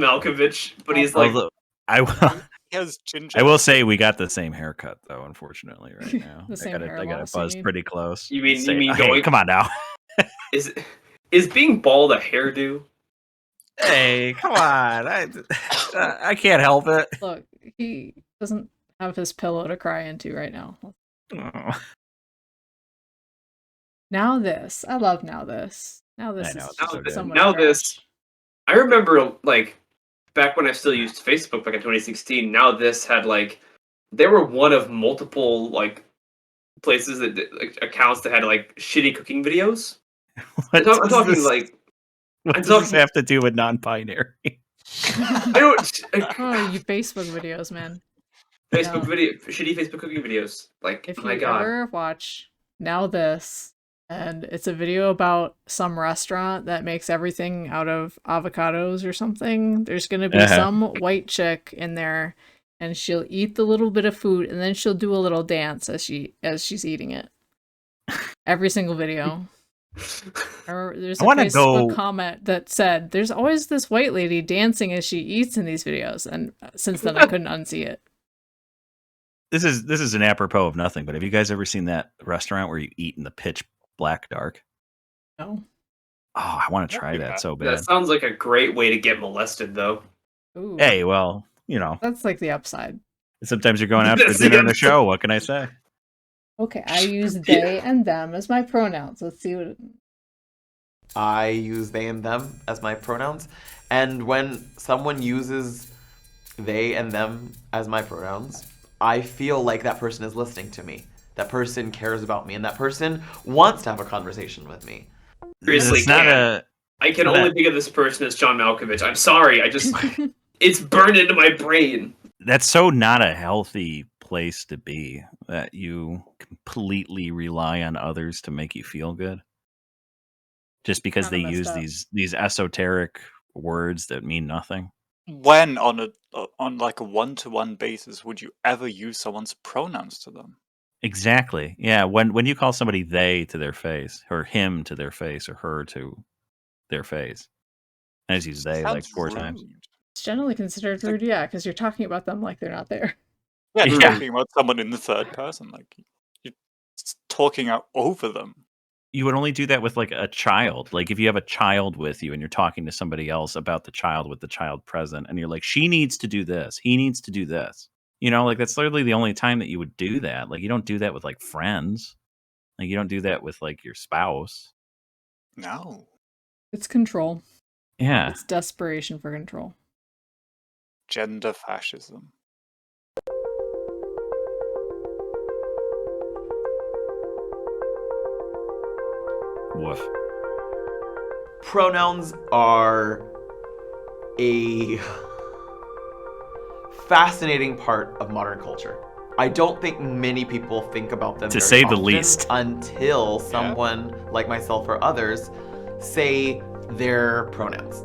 Malkovich, but he's like, He has ginger. I will say we got the same haircut though, unfortunately, right now. The same hair I got it loss, you buzzed mean? pretty close. You mean Hey, going? come on now. Is being bald a hairdo? Hey, come on. I can't help it. Look, he doesn't have his pillow to cry into right now. Oh. Now this. I love now this. Now this I know, is it's so good. so much Now trash. this. I remember like back when I still used Facebook back in 2016. Now this had like they were one of multiple like places that like, accounts that had like shitty cooking videos. I'm talking like what does this have to do with non-binary? I don't. Oh, you Facebook videos, man. Facebook video, shitty Facebook cooking videos. Like, If oh my you god. ever watch Now This, and it's a video about some restaurant that makes everything out of avocados or something, there's gonna be some white chick in there, and she'll eat the little bit of food, and then she'll do a little dance as she's eating it. Every single video. There's a Facebook comment that said, "There's always this white lady dancing as she eats in these videos," and since then I couldn't unsee it. This is an apropos of nothing, but have you guys ever seen that restaurant where you eat in the pitch black dark? No. Oh, I want to try that so bad. That sounds like a great way to get molested, though. Ooh. Hey, well, you know. That's like the upside. Sometimes you're going out for dinner and a show. What can I say? Okay, I use they and them as my pronouns. Let's see what... I use they and them as my pronouns. And when someone uses they and them as my pronouns, I feel like that person is listening to me. That person cares about me, and that person wants to have a conversation with me. Seriously, I can only think of this person as John Malkovich. I'm sorry, it's burned into my brain. That's so not a healthy place to be, that you completely rely on others to make you feel good. Just because they use these esoteric words that mean nothing. When on like a one-to-one basis would you ever use someone's pronouns to them? Exactly. Yeah. When you call somebody they to their face, or him to their face, or her to their face, I just use they like 4 times. It's generally considered rude, yeah, because you're talking about them like they're not there. Yeah, you're talking about someone in the third person, like you're talking out over them. You would only do that with like a child. Like if you have a child with you and you're talking to somebody else about the child with the child present, and you're like, she needs to do this, he needs to do this. You know, like that's literally the only time that you would do that. Like you don't do that with like friends. Like you don't do that with like your spouse. No. It's control. Yeah. It's desperation for control. Gender fascism. Woof. Pronouns are a fascinating part of modern culture. I don't think many people think about them to say the least until someone like myself or others say their pronouns.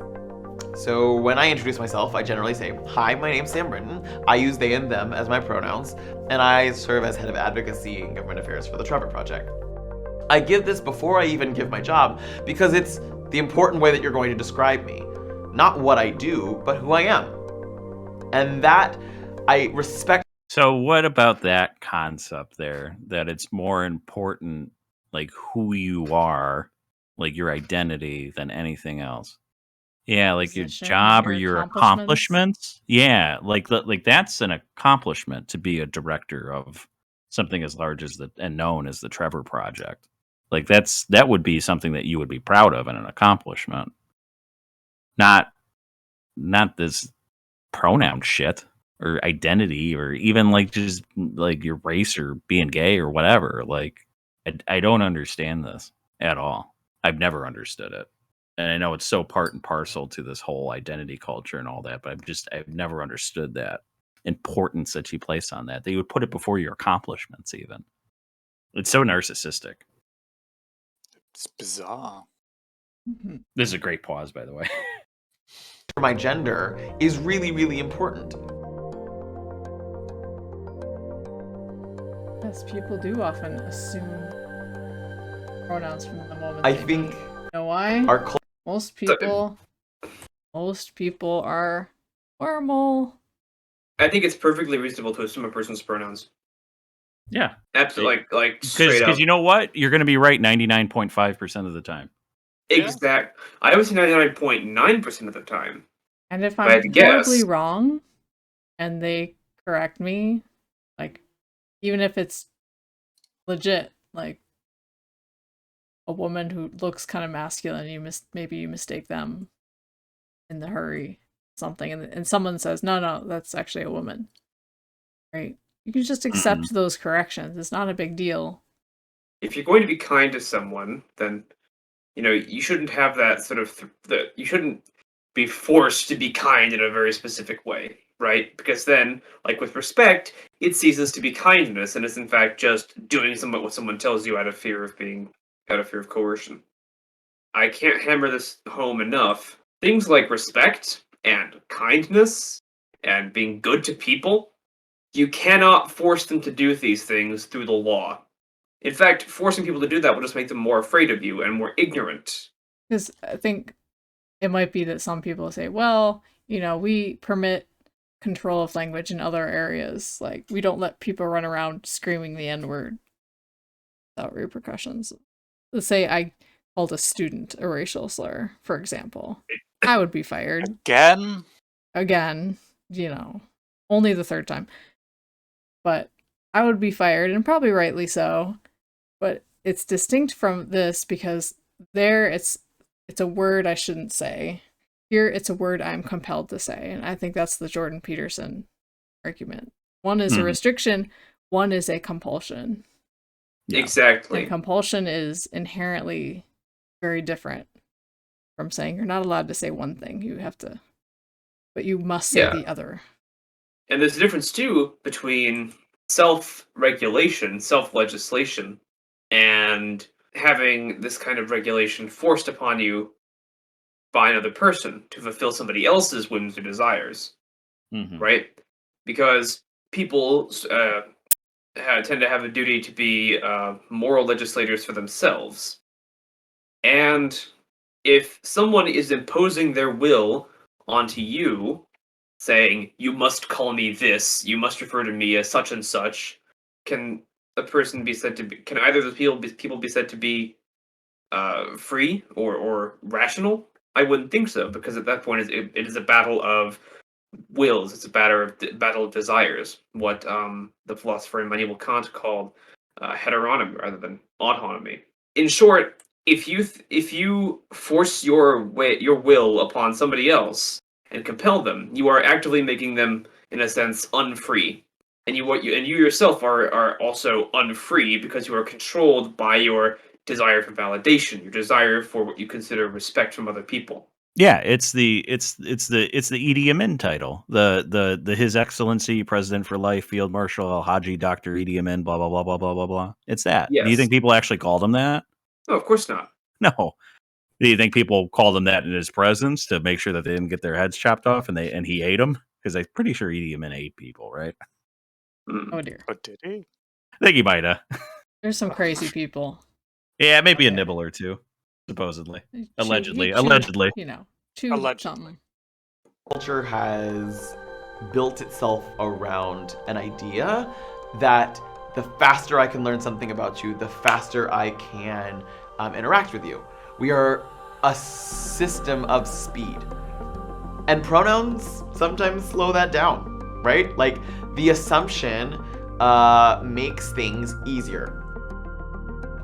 So when I introduce myself, I generally say, "Hi, my name's Sam Britton. I use they and them as my pronouns, and I serve as head of advocacy and government affairs for the Trevor Project." I give this before I even give my job because it's the important way that you're going to describe me. Not what I do, but who I am. And that I respect. So what about that concept there, that it's more important like who you are, like your identity, than anything else? Yeah, like your job or your accomplishments. Yeah, like that's an accomplishment to be a director of something as large as and known as the Trevor Project. Like that would be something that you would be proud of and an accomplishment. Not this pronoun shit or identity or even like just like your race or being gay or whatever. Like I don't understand this at all. I've never understood it. And I know it's so part and parcel to this whole identity culture and all that, but I've never understood that importance that you place on that. That you would put it before your accomplishments even. It's so narcissistic. It's bizarre. This is a great pause, by the way. My gender is really, really important. Yes, people do often assume pronouns from the moment. I think. You know why? Most people are normal. I think it's perfectly reasonable to assume a person's pronouns. Yeah. Absolutely, like straight up. Because you know what? You're going to be right 99.5% of the time. Exact. I would say 99.9% of the time. And if If I had I'm to horribly guess, wrong and they correct me, like, even if it's legit, like a woman who looks kind of masculine, maybe you mistake them in the hurry, something, and someone says, no, that's actually a woman, right? You can just accept those corrections. It's not a big deal. if you're going to be kind to someone, then you shouldn't have that sort of you shouldn't be forced to be kind in a very specific way, right? Because then, like with respect, it ceases to be kindness and is in fact just doing what someone tells you out of fear of coercion. I can't hammer this home enough. Things like respect and kindness and being good to people, you cannot force them to do these things through the law. In fact, forcing people to do that will just make them more afraid of you and more ignorant. Because I think it might be that some people say, well, we permit control of language in other areas. Like, we don't let people run around screaming the N-word without repercussions. Let's say I called a student a racial slur, for example. I would be fired. Again, only the third time. But I would be fired, and probably rightly so. But it's distinct from this because there it's a word I shouldn't say. Here it's a word I'm compelled to say. And I think that's the Jordan Peterson argument. One is a restriction, one is a compulsion. Yeah. Exactly. And compulsion is inherently very different from saying you're not allowed to say one thing. But you must say the other. And there's a difference too between self-regulation, self-legislation, and having this kind of regulation forced upon you by another person to fulfill somebody else's whims or desires, right? Because people tend to have a duty to be moral legislators for themselves. And if someone is imposing their will onto you, saying, you must call me this, you must refer to me as such and such, can a person be said to be, can either of those people be said to be free or rational? I wouldn't think so, because at that point it is a battle of wills. It's a battle of desires. What the philosopher Immanuel Kant called heteronomy rather than autonomy. In short, if you force your will upon somebody else and compel them, you are actively making them, in a sense, unfree. And you yourself are also unfree because you are controlled by your desire for validation, your desire for what you consider respect from other people. Yeah, it's the Idi Amin title. The His Excellency President for Life Field Marshal Al Haji Dr. Idi Amin blah blah blah blah blah blah blah. It's that. Yes. Do you think people actually called him that? No, of course not. No. Do you think people called him that in his presence to make sure that they didn't get their heads chopped off and he ate them? Because I'm pretty sure Idi Amin ate people, right? Oh dear. But did he? I think he might have. There's some crazy people. Yeah, maybe a nibble or two, supposedly. Allegedly. Chew something. Culture has built itself around an idea that the faster I can learn something about you, the faster I can interact with you. We are a system of speed. And pronouns sometimes slow that down, right? Like, the assumption makes things easier.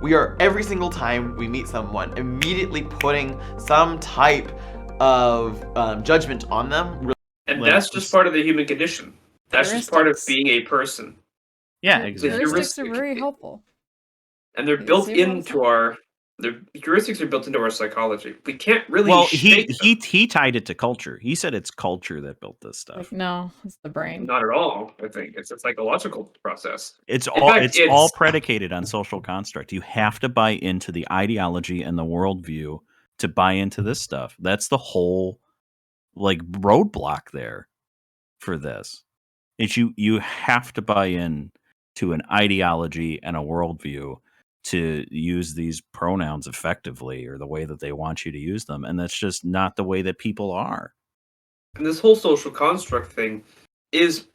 We are, every single time we meet someone, immediately putting some type of judgment on them. And that's just part of the human condition. That's just part of being a person. Yeah, exactly. Heuristics are very helpful. And they're built into the heuristics are built into our psychology. We can't really. Well, he tied it to culture. He said it's culture that built this stuff. Like, no, it's the brain. Not at all. I think it's a psychological process. It's all predicated on social construct. You have to buy into the ideology and the worldview to buy into this stuff. That's the whole roadblock there for this. It's you have to buy in to an ideology and a worldview to use these pronouns effectively or the way that they want you to use them. And that's just not the way that people are. And this whole social construct thing is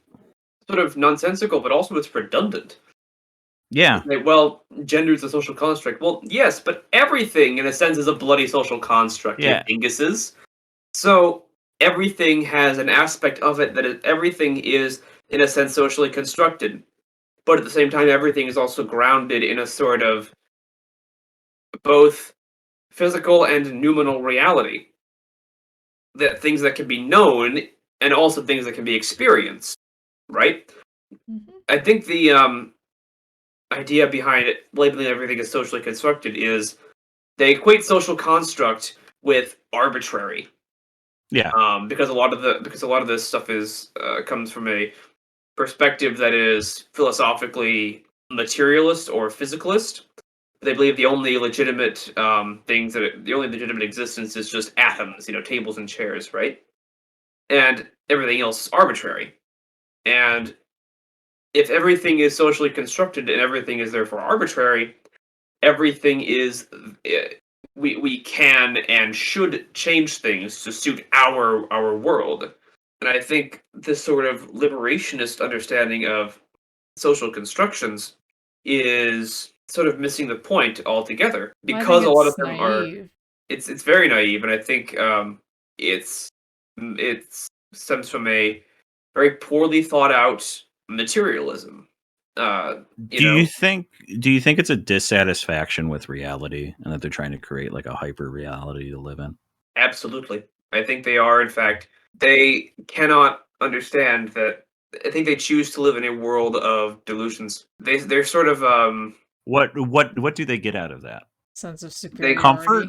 sort of nonsensical, but also it's redundant. Yeah. Like, well, gender is a social construct. Well, yes, but everything, in a sense, is a bloody social construct. You Yeah. have dinguses. So everything has an aspect of it everything is, in a sense, socially constructed. But at the same time, everything is also grounded in a sort of both physical and noumenal reality. That things that can be known and also things that can be experienced, right? I think the idea behind it, labeling everything as socially constructed, is they equate social construct with arbitrary. Yeah. Because a lot of this stuff is comes from a perspective that is philosophically materialist or physicalist. They believe the only legitimate the only legitimate existence is just atoms, tables and chairs, right? And everything else is arbitrary. And if everything is socially constructed and everything is therefore arbitrary, everything is we can and should change things to suit our world. And I think this sort of liberationist understanding of social constructions is sort of missing the point altogether, Well, I because think a lot of it's them naive. it's very naive, and I think it stems from a very poorly thought out materialism. Do you think it's a dissatisfaction with reality and that they're trying to create like a hyper reality to live in? Absolutely. I think they are, in fact, they cannot understand that. I think they choose to live in a world of delusions. They're sort of What do they get out of that? Sense of They superiority. Comfort?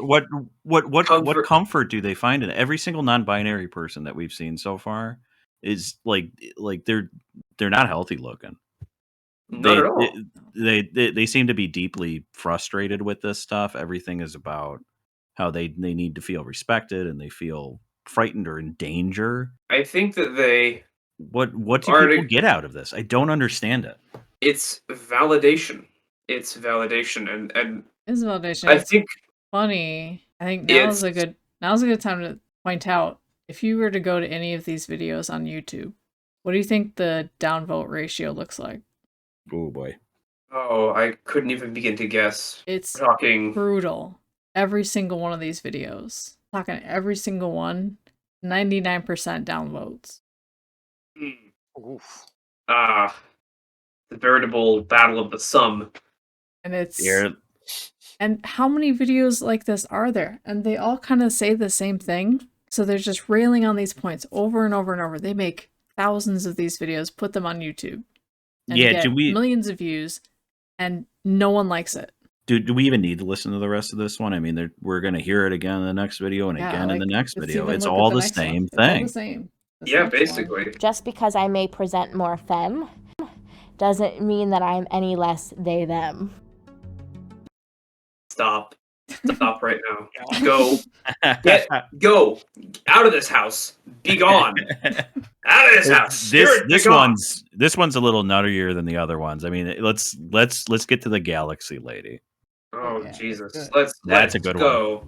What Comfort. comfort do they find in it? Every single non-binary person that we've seen so far is like they're not healthy looking. Not at all. They seem to be deeply frustrated with this stuff. Everything is about how they need to feel respected and they feel frightened or in danger. I think that they What do are people get out of this? I don't understand it. it's validation. It's validation, and It's validation. I It's think funny. I think it's now's a good time to point out, if you were to go to any of these videos on YouTube, what do you think the downvote ratio looks like? Oh boy. oh, I couldn't even begin to guess. It's We're talking brutal. Every single one of these videos. Talking every single one, 99% downvotes. Oof. The veritable battle of the sum. And it's Yeah. and how many videos like this are there? And they all kind of say the same thing. So they're just railing on these points over and over and over. They make thousands of these videos, put them on YouTube, and Yeah, get millions of views, and no one likes it. Do we even need to listen to the rest of this one? I mean, we're going to hear it again in the next video and Yeah, again in the like, next let's video. even It's look at all the the next one. same It's all thing. the same. This Yeah, next one. basically. Just because I may present more femme doesn't mean that I'm any less they them. Stop right now. Go out of this house. Be gone. Out of this house. Spirit, be gone. This one's a little nuttier than the other ones. I mean, let's get to the galaxy lady. Oh Yeah, Jesus. that's That's a good go.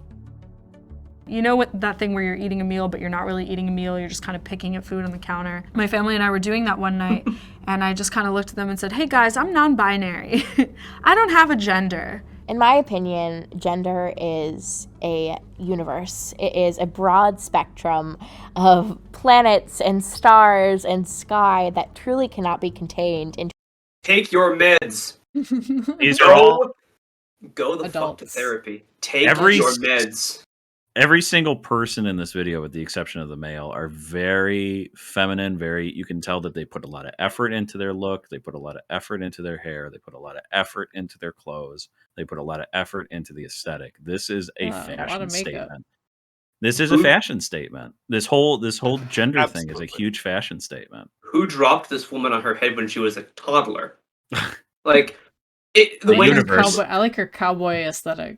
You know what, that thing where you're eating a meal, but you're not really eating a meal, you're just kind of picking at food on the counter. My family and I were doing that one night, and I just kind of looked at them and said, hey guys, I'm non-binary. I don't have a gender. In my opinion, gender is a universe. It is a broad spectrum of planets and stars and sky that truly cannot be contained into. Take your meds. These are all Go the fuck to Adults. therapy. Take Every your s- meds. every single person in this video, with the exception of the male, are very feminine. You can tell that they put a lot of effort into their look. They put a lot of effort into their hair. They put a lot of effort into their clothes. They put a lot of effort into the aesthetic. This is a A lot fashion of makeup. statement. This is a fashion statement. This whole gender thing is a Absolutely. huge fashion statement. Who dropped this woman on her head when she was a toddler? Like the The way universe. I like her cowboy aesthetic.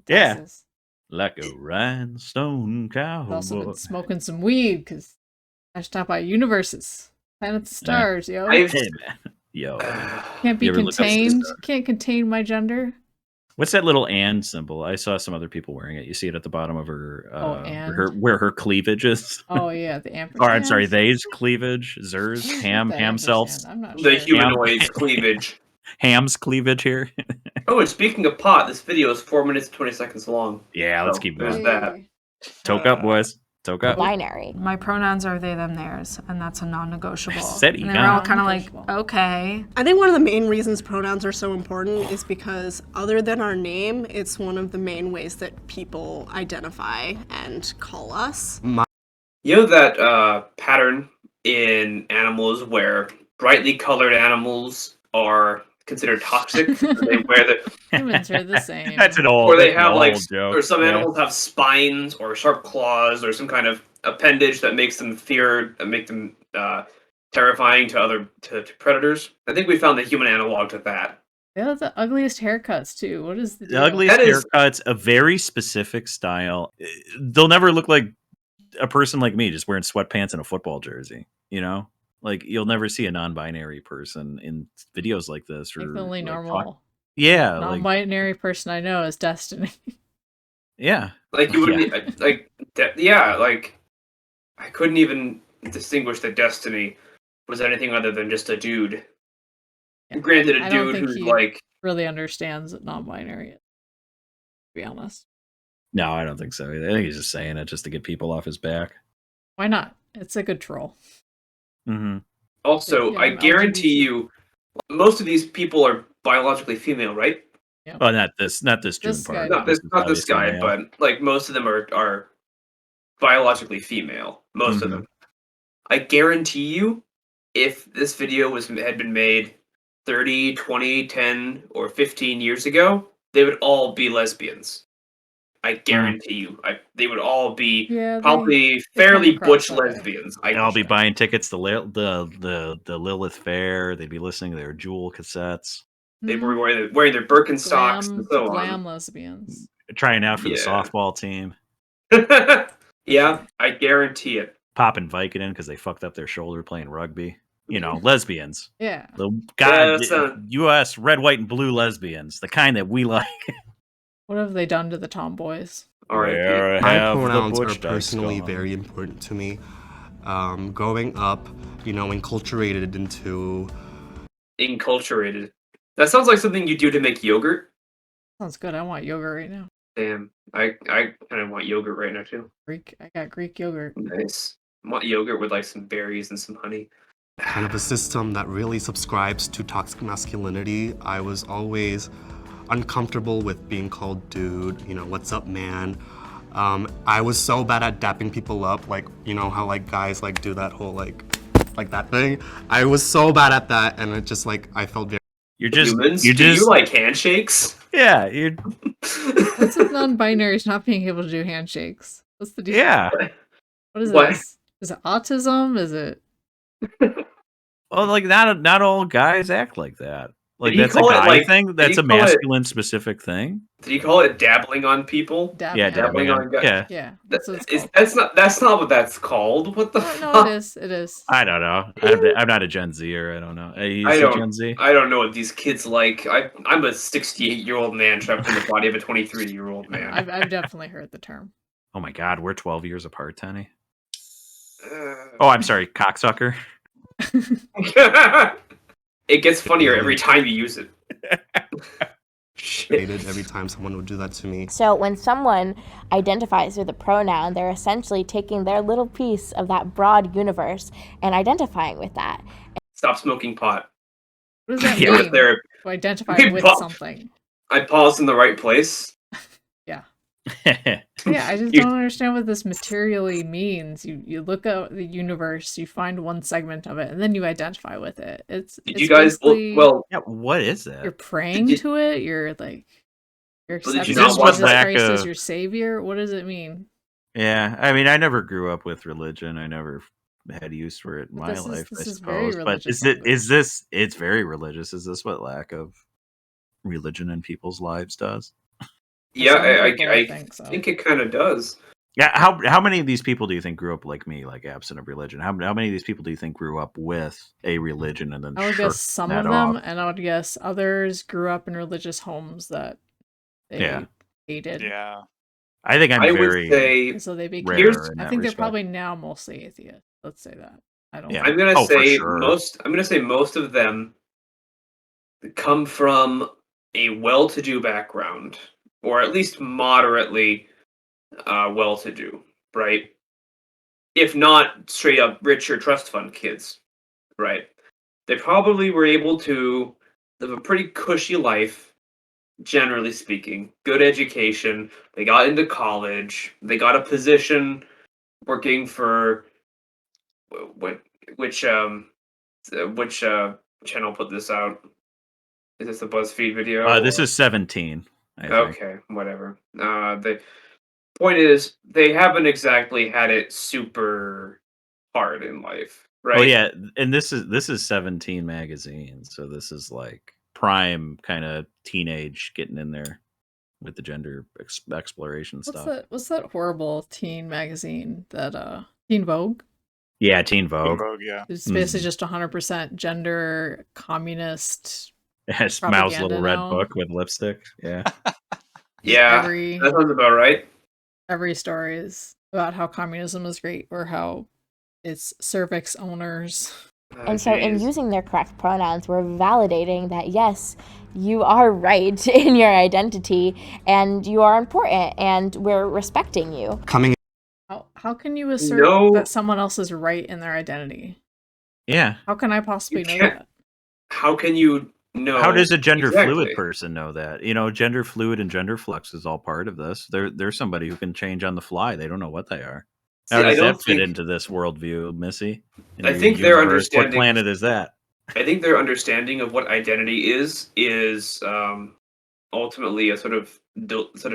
Yeah. Tassels. Like a rhinestone I've also cowboy. been smoking some weed because I should talk about universes, planets, and stars, yo. I've Hey man, yo, Can't be You ever look up contained. stuff? Can't contain my gender. What's that little and symbol? I saw some other people wearing it. You see it at the bottom of her, and? where her cleavage is. Oh yeah, the Or ampersand. I'm sorry, they's cleavage, zers, ham selves. I'm not The sure. humanoid's cleavage. Ham's cleavage here. Oh, and speaking of pot, this video is 4 minutes and 20 seconds long. Yeah, let's So, keep there's going. that. Toke up, boys. Toke up. Binary. My pronouns are they, them, theirs, and that's a non-negotiable. Said And they're all kind of like, Non-negotiable. okay. I think one of the main reasons pronouns are so important is because other than our name, it's one of the main ways that people identify and call us. You know that pattern in animals where brightly colored animals are considered toxic? They wear the Humans are the same. That's an old. or they that's an have like, old joke. or some Yeah. animals have spines or sharp claws or some kind of appendage that makes them make them terrifying to predators. I think we found the human analog to that. They have the ugliest haircuts too. What is the The deal? ugliest That is- haircuts, a very specific style. They'll never look like a person like me, just wearing sweatpants and a football jersey. You know, like you'll never see a non-binary person in videos like this. Or Like the only like, normal yeah, like non-binary person I know is Destiny. yeah, Like you wouldn't like I couldn't even distinguish that Destiny was anything other than just a dude. Yeah. Granted, I a don't dude think who's he like really understands non-binary. To be honest, no, I don't think so. I think he's just saying it just to get people off his back. why not? It's a good troll. Mm-hmm. also. Yeah, I I'm guarantee LGBT. you, most of these people are biologically female, right? Oh, not this June This part. guy. Not this is guy, obviously male. but like most of them are biologically female. Most of Mhm. them. I guarantee you, if this video had been made 30, 20, 10, or 15 years ago, they would all be lesbians. I guarantee you. They would all be Yeah, probably they come fairly across butch that way. lesbians. They'll all be buying tickets to the Lilith Fair. They'd be listening to their Jewel cassettes, They were wearing their Birkenstocks and so glam on. lesbians. trying out for the Yeah. softball team, Yeah, I guarantee it. popping Vicodin because they fucked up their shoulder playing rugby. You know, lesbians. Yeah. The Yeah, that's U.S. red, white, and blue lesbians, the kind that we like. What have they done to the tomboys? Where My have the pronouns are butch dykes personally gone? very important to me. Growing up, enculturated into. Enculturated. That sounds like something you do to make yogurt. Sounds good. I want yogurt right now. Damn, I kind of want yogurt right now too. I got Greek yogurt. Nice. I want yogurt with like some berries and some honey. Kind of a system that really subscribes to toxic masculinity. I was always uncomfortable with being called dude, what's up, man. I was so bad at dapping people up, like, how like guys like do that whole like that thing. I was so bad at that, and it just like I felt very. Humans? Do you like handshakes? Yeah, you're. What's with non-binaries not being able to do handshakes? What's the deal? Yeah. What is What? this? Is it autism? Is it? Well, like not all guys act like that. Like Did he that's a call it, guy like- thing. did That's he a call it- masculine specific thing. Did you call it dabbling on people? Yeah, dabbling on. guys. Yeah. Yeah. That's not what that's called. What the fuck? No, it is. It is. I don't know. I'm not a Gen Zer. I don't know. Is I he don't. Gen Z? I don't know what these kids like. I'm a 68-year-old man trapped in the body of a 23-year-old man. I've definitely heard the term. Oh my God, we're 12 years apart, Tenny. Oh, I'm sorry, cocksucker. It gets funnier every time you use it. Hated every time someone would do that to me. So when someone identifies with a pronoun, they're essentially taking their little piece of that broad universe and identifying with that. Stop smoking pot. What does that Yeah, mean? there- To identify We with pop- something. I paused in the right place. Yeah. Yeah, I just You- don't understand what this materially means. You look at the universe, you find one segment of it, and then you identify with it. It's you guys basically- Yeah, what is that? you're praying you- to it. You're like you're Well, did you accepting not watch Jesus that? Christ as Lack of- your savior. What does it mean? Yeah, I mean, I never grew up with religion. I never had use for it in But my this is- life, this I is very suppose. But religious is this? It's very religious. Is this what lack of religion in people's lives does? Yeah, Some people, I think so. think it kind of does. Yeah. How many of these people do you think grew up like me, like absent of religion? How many of these people do you think grew up with a religion and then I would shirked guess some that of them, off? and I would guess others grew up in religious homes that they hated. Yeah. I think I'm I would very say So they became. rare in I that think they're respect. probably now mostly atheists. Let's say that. I don't. Yeah. I'm gonna Oh, for say sure. most of them come from a well-to-do background, or at least moderately well-to-do, right? If not straight up rich or trust fund kids, right? They probably were able to live a pretty cushy life, generally speaking. Good education. They got into college. They got a position working for what which channel put this out? Is this a BuzzFeed video? This or- is 17, I think. Okay, whatever. The point is, they haven't exactly had it super hard in life, right? Oh yeah, and this is 17 magazine, so this is like prime kind of teenage getting in there with the gender exploration stuff. What's that horrible teen magazine that Teen Vogue? Yeah, Teen Vogue. Yeah. It's basically just 100% gender communist. Yes, Mao's propaganda little red now. book with lipstick. Yeah. Yeah, Every that sounds about right. every story is about how communism is great or how it's cervix owners. And so, in using their correct pronouns, we're validating that yes, you are right in your identity and you are important and we're respecting you. Coming How can you assert No. that someone else is right in their identity? Yeah. How can I possibly You know can't- that? How can you know? How does a gender exactly? fluid person know that? You know, gender fluid and gender flux is all part of this. They're somebody who can change on the fly. They don't know what they are. How See, I does don't that fit think- into this worldview, Missy? In I your think their universe? What understanding- planet is that? I think their understanding of what identity is ultimately a sort of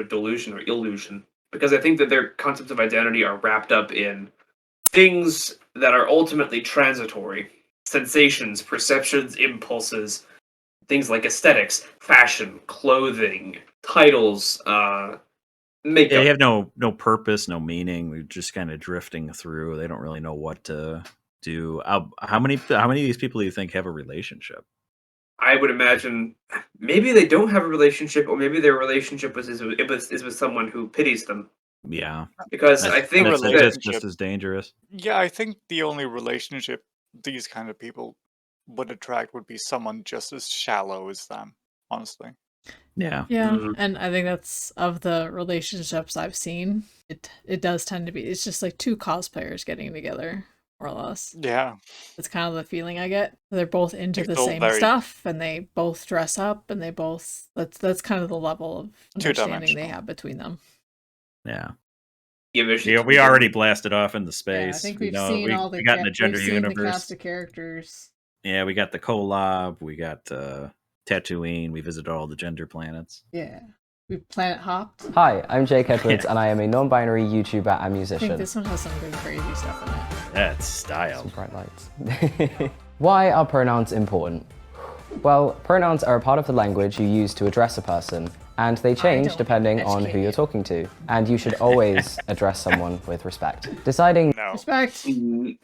delusion or illusion, because I think that their concepts of identity are wrapped up in things that are ultimately transitory, sensations, perceptions, impulses, things like aesthetics, fashion, clothing, titles, makeup. They have no purpose, no meaning. They're just kind of drifting through. They don't really know what to do. How many of these people do you think have a relationship? I would imagine maybe they don't have a relationship, or maybe their relationship is with someone who pities them. Yeah, Because I think that's that just as dangerous. Yeah, I think the only relationship these kind of people would attract would be someone just as shallow as them, honestly. Yeah. Yeah, Mm-hmm. and I think that's of the relationships I've seen. It does tend to be. It's just like two cosplayers getting together, more or less. Yeah. That's kind of the feeling I get. They're both into It's the all same very- stuff, and they both dress up, and they both. That's kind of the level of understanding they Two-dimensional. have between them. Yeah. give a shit Yeah, to we them. already blasted off into space. Yeah, I think We we've know- seen we, all the we got in the gender we've seen the universe. cast of characters. Yeah, we got the collab. We got Tatooine. We visited all the gender planets. Yeah, we planet hopped. Hi, I'm Jake Edwards, and I am a non-binary YouTuber and I think musician. this one has some good crazy stuff in it. That's style. Some bright lights. Why are pronouns important? Well, pronouns are a part of the language you use to address a person, and they change depending on who you're talking to. And you should always address someone with respect. Deciding Respect.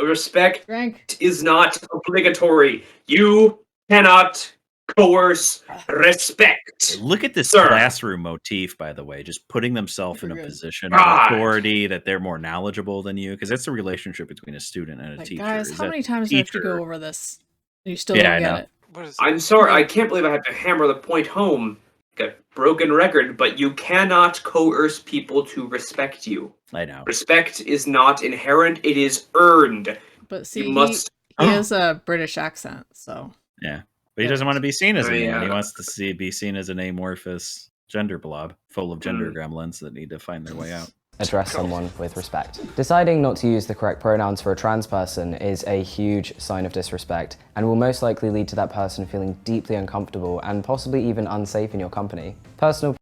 Respect Rank. is not obligatory. You cannot coerce respect. Look at this Sir. classroom motif, by the way, just putting themselves in a Super good. position of God. authority that they're more knowledgeable than you, because that's the relationship between a student and a Like, teacher. guys, is how that many times do I have to teacher- go over this? You still Yeah, I don't get know. it. What is I'm sorry, I can't believe I have to hammer the point home. Got broken record, but you cannot coerce people to respect you. I know. Respect is not inherent; it is earned. But see, You must. he has a British accent, so Yeah, but he doesn't want to be seen as a Oh, man. He yeah. wants to be seen as an amorphous gender blob full of gender Mm. gremlins that need to find their way out. address someone with respect. Deciding not to use the correct pronouns for a trans person is a huge sign of disrespect and will most likely lead to that person feeling deeply uncomfortable and possibly even unsafe in your company. Personal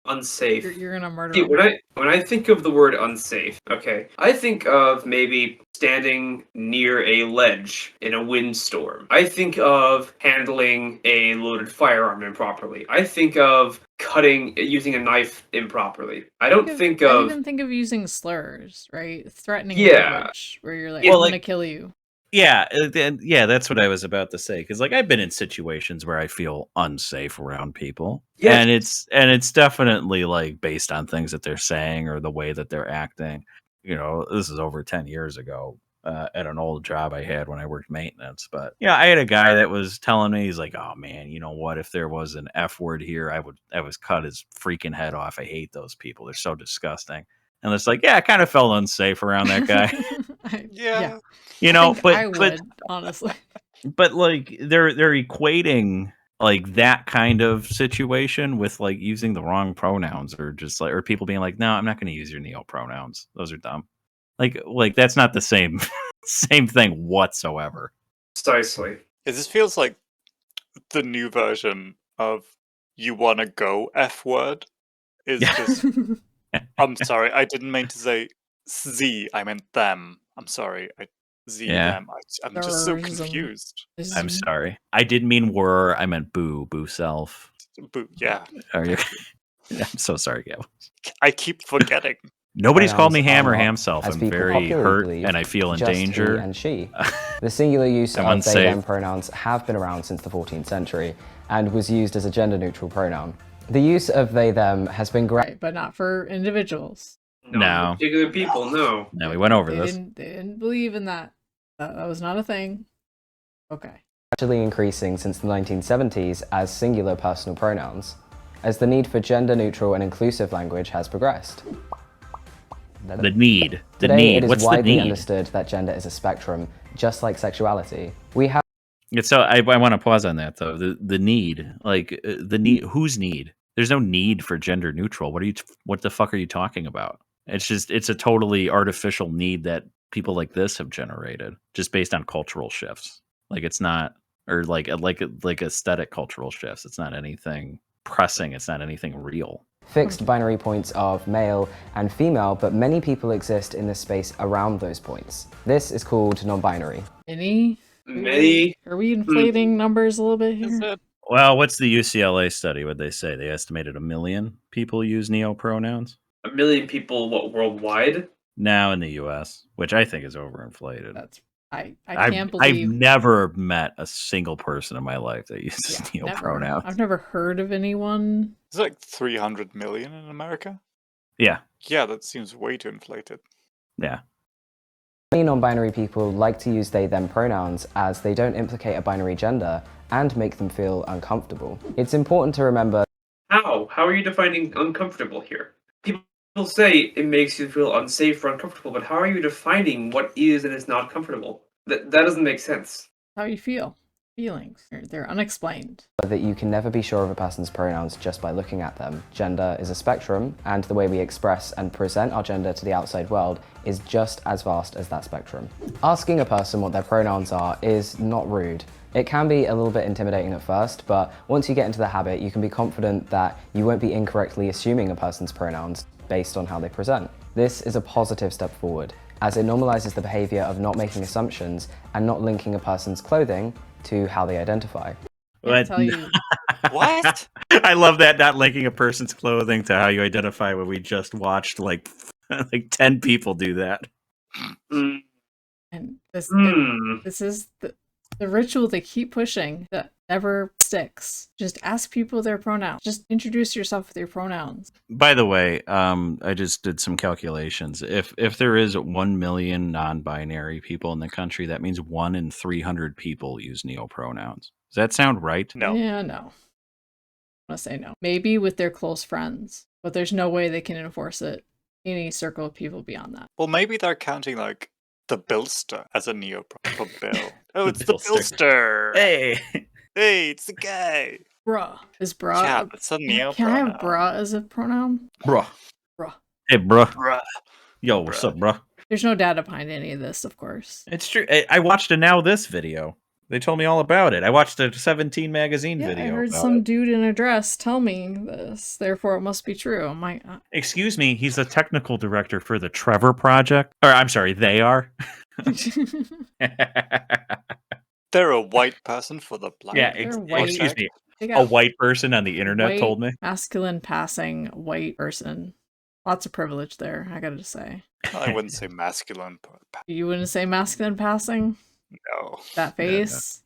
Unsafe. you're gonna murder See, him. when I think of the word unsafe, okay, I think of maybe standing near a ledge in a windstorm. I think of handling a loaded firearm improperly. I think of using a knife improperly. I don't think I of even think of using slurs, right? Threatening Yeah. language, where you're like, Well, I'm like- gonna kill you. Yeah, yeah, that's what I was about to say. Because like I've been in situations where I feel unsafe around people, Yes. and it's definitely like based on things that they're saying or the way that they're acting. You know, this is over 10 years ago at an old job I had when I worked maintenance. But yeah, I had a guy that was telling me, he's like, "Oh man, you know what? If there was an F word here, I was cut his freaking head off. I hate those people. They're so disgusting." And it's like, yeah, I kind of felt unsafe around that guy. Yeah. You I know, think but I would, honestly. but like they're equating like that kind of situation with like using the wrong pronouns or just like or people being like, no, I'm not going to use your neo pronouns. Those are dumb. Like that's not the same same thing whatsoever. Precisely. This feels like the new version of "you wanna go F word" is just. I'm sorry, I didn't mean to say Z. I meant them. I'm sorry, Yeah. them. I'm just so confused. I'm sorry. I didn't mean were. I meant boo self. Boo. Yeah. Are you? I'm so sorry, Gab. I keep forgetting. Nobody's called me Pronouns ham or are not, ham self. as I'm people very popularly hurt believe, and I feel in just danger. He and she. The singular use I'm of they them unsafe. pronouns have been around since the 14th century and was used as a gender neutral pronoun. The use of they them has been Right, but not for individuals. No. Particular people, no. No, we went over They this. didn't believe in that. That was not a thing. Okay. gradually increasing since the 1970s as singular personal pronouns, as the need for gender neutral and inclusive language has progressed. The need. The Today, need. it is What's the widely need? understood that gender is a spectrum, just like sexuality. We have So I want to pause on that though. The need, like the need. Whose need? There's no need for gender neutral. What the fuck are you talking about? It's a totally artificial need that people like this have generated just based on cultural shifts. Like it's not, or like aesthetic cultural shifts. It's not anything pressing. It's not anything real. fixed binary points of male and female, but many people exist in the space around those points. This is called non-binary. Many? Are we inflating numbers a little bit here? Well, what's the UCLA study? What'd they say? They estimated 1 million people use neo-pronouns 1 million people, what, worldwide? now in the U.S., which I think is overinflated. I I've can't believe. never met a single person in my life that uses neo-pronouns. I've never heard of anyone. It's like 300 million in America. Yeah. Yeah, that seems way too inflated. Yeah. Many non-binary people like to use they/them pronouns as they don't implicate a binary gender and make them feel uncomfortable. It's important to remember. How? How are you defining uncomfortable here? People say it makes you feel unsafe or uncomfortable, but how are you defining what is and is not comfortable? That doesn't make sense. How you feel. Feelings. They're unexplained. That you can never be sure of a person's pronouns just by looking at them. Gender is a spectrum, and the way we express and present our gender to the outside world is just as vast as that spectrum. Asking a person what their pronouns are is not rude. It can be a little bit intimidating at first, but once you get into the habit, you can be confident that you won't be incorrectly assuming a person's pronouns based on how they present. This is a positive step forward, as it normalizes the behavior of not making assumptions and not linking a person's clothing to how they identify. What? What? I love that, not linking a person's clothing to how you identify when we just watched like 10 people do that. And this is the ritual they keep pushing that never sticks. Just ask people their pronouns. Just introduce yourself with your pronouns. By the way, I just did some calculations. If there is 1 million non-binary people in the country, that means 1 in 300 people use neo-pronouns. Does that sound right? No. Yeah, no. I'm gonna say no. Maybe with their close friends, but there's no way they can enforce it in any circle of people beyond that. Well, maybe they're counting like the Billster as a neo for Bill. Oh, it's the Billster. Hey, hey, it's the guy. Bruh. Is bruh? Yeah, that's a neo Can I pronoun. have bruh as a pronoun? Bruh. Bruh. Hey, bruh. Bruh. Yo, what's up, bruh? There's no data behind any of this, of course. It's true. I watched a Now This video. They told me all about it. I watched a 17 magazine video. I heard about some it. dude in a dress tell me this, therefore it must be true. I'm like, Excuse me, he's the technical director for the Trevor Project. Or I'm sorry, they are. They're a white person for the black. Yeah, white. excuse me. They got A white person on the internet white, told me. masculine passing white person. Lots of privilege there, I gotta say. I wouldn't say masculine. You wouldn't say masculine passing? No. That face.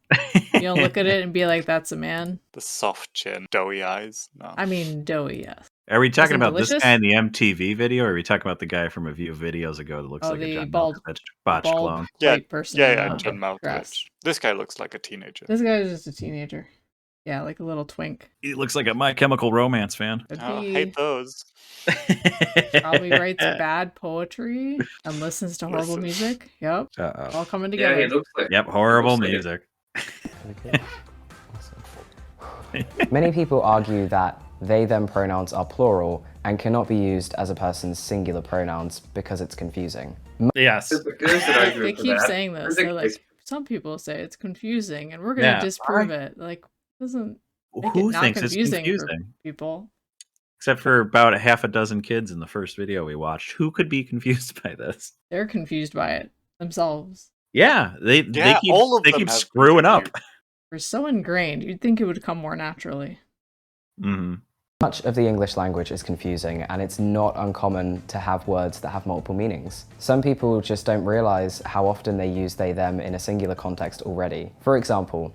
You don't look at it and be like, that's a man. The soft chin, doughy eyes. No. I mean, doughy, yes. Are we talking Isn't about this delicious? guy in the MTV video, or are we talking about the guy from a few videos ago that looks Oh, like a the John bald- Malkovich botched bald clone? Yeah, white person yeah, in yeah, the John Malkovich. dress. This guy looks like a teenager. This guy is just a teenager. Yeah, like a little twink. He looks like a My Chemical Romance fan. Could Oh, I be. hate those. Probably writes bad poetry and listens to horrible Listen. music. Yep. Uh-oh. All coming Yeah, together. he looks like. Yep, horrible looks like music. Many people argue that they them pronouns are plural and cannot be used as a person's singular pronouns because it's confusing. Yes. They keep saying this. They're like, some people say it's confusing, and we're going to disprove it. Like, doesn't make Who it not thinks it's confusing for confusing? people. Except for about a half a dozen kids in the first video we watched. Who could be confused by this? They're confused by it themselves. Yeah, they keep, all of they them keep have screwing up. We're so ingrained. You'd think it would come more naturally. Mm-hmm. Much of the English language is confusing, and it's not uncommon to have words that have multiple meanings. Some people just don't realize how often they use they them in a singular context already. For example,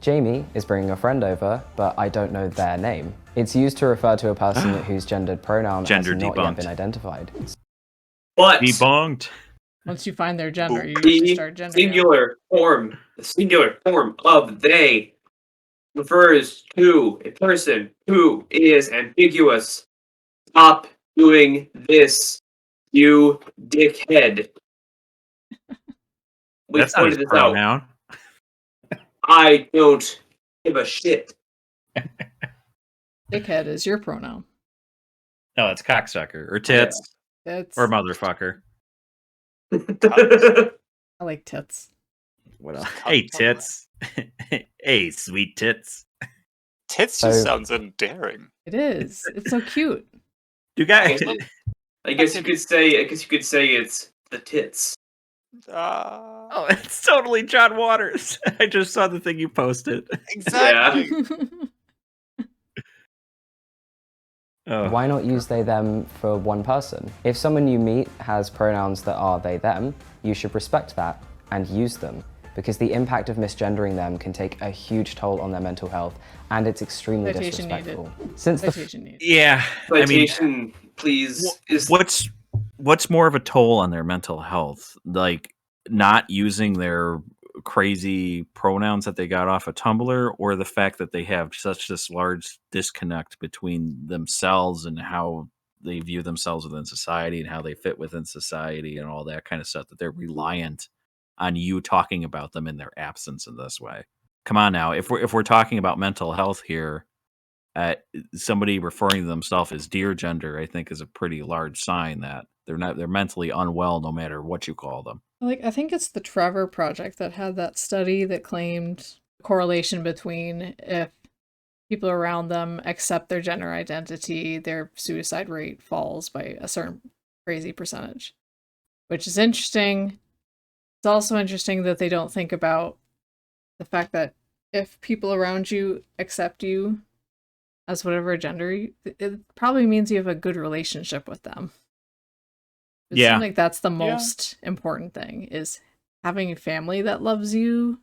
Jamie is bringing a friend over, but I don't know their name. It's used to refer to a person whose gendered pronoun Gender has not debunked. yet been identified. But Debunked. Once you find their gender, you usually start gendering. the singular form of they refers to a person who is ambiguous. Stop doing this, you dickhead. We That's not his pointed this out. pronoun. I don't give a shit. Dickhead is your pronoun. No, it's cocksucker or tits That's or motherfucker. I like tits. What else? Hey, tits. Hey, sweet tits. Tits just sounds endearing. It is. It's so cute. You guys. I guess you could say. It's the tits. Oh, it's totally John Waters. I just saw the thing you posted. Exactly. Why not use they them for one person? If someone you meet has pronouns that are they them, you should respect that and use them, because the impact of misgendering them can take a huge toll on their mental health, and it's extremely Citation disrespectful. needed. Since the Citation needed. Yeah, Citation, please. What's more of a toll on their mental health? Like not using their crazy pronouns that they got off of Tumblr, or the fact that they have such this large disconnect between themselves and how they view themselves within society and how they fit within society and all that kind of stuff, that they're reliant on you talking about them in their absence in this way. Come on now, if we're talking about mental health here, somebody referring to themselves as dear gender, I think, is a pretty large sign that they're mentally unwell no matter what you call them. I think it's the Trevor Project that had that study that claimed correlation between if people around them accept their gender identity, their suicide rate falls by a certain crazy percentage, which is interesting. It's also interesting that they don't think about the fact that if people around you accept you as whatever gender, it probably means you have a good relationship with them. It seems like that's the most important thing, is having a family that loves you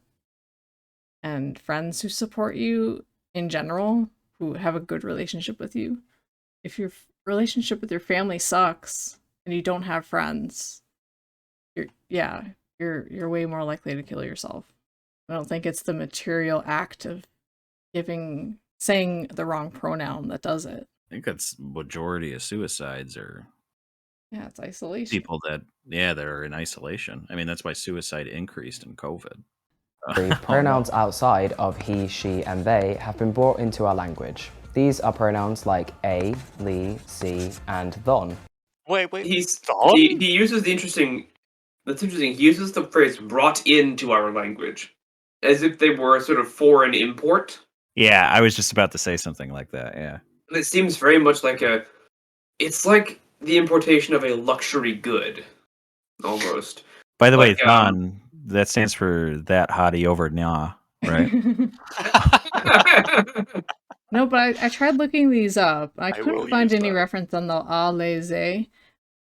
and friends who support you in general, who have a good relationship with you. If your relationship with your family sucks and you don't have friends, you're way more likely to kill yourself. I don't think it's the material act of saying the wrong pronoun that does it. I think that's majority of suicides are it's isolation. people that are in isolation. I mean, that's why suicide increased in COVID. Pronouns outside of he, she, and they have been brought into our language. These are pronouns like a, li, si, and thon. Wait. He uses the interesting. That's interesting. He uses the phrase "brought into our language," as if they were a sort of foreign import. Yeah, I was just about to say something like that. Yeah, it seems very much like it's like the importation of a luxury good, almost. By the way, thon, that stands for that hottie over nah, right? No, but I tried looking these up. I couldn't find any reference on the a-les-a.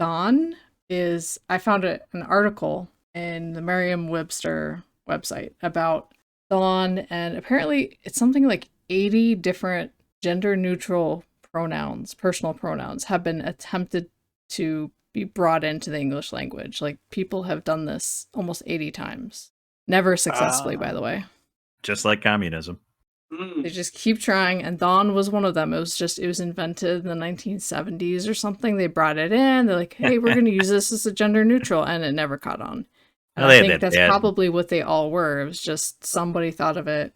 Thon is, I found an article in the Merriam-Webster website about Dawn, and apparently it's something like 80 different gender neutral pronouns, personal pronouns, have been attempted to be brought into the English language. Like, people have done this almost 80 times. Never successfully, by the way. Just like communism. They just keep trying, and Dawn was one of them. It was invented in the 1970s or something. They brought it in. They're like, hey, we're going to use this as a gender neutral, and it never caught on. And Well, I they had think that that's bad- probably what they all were. It was just somebody thought of it,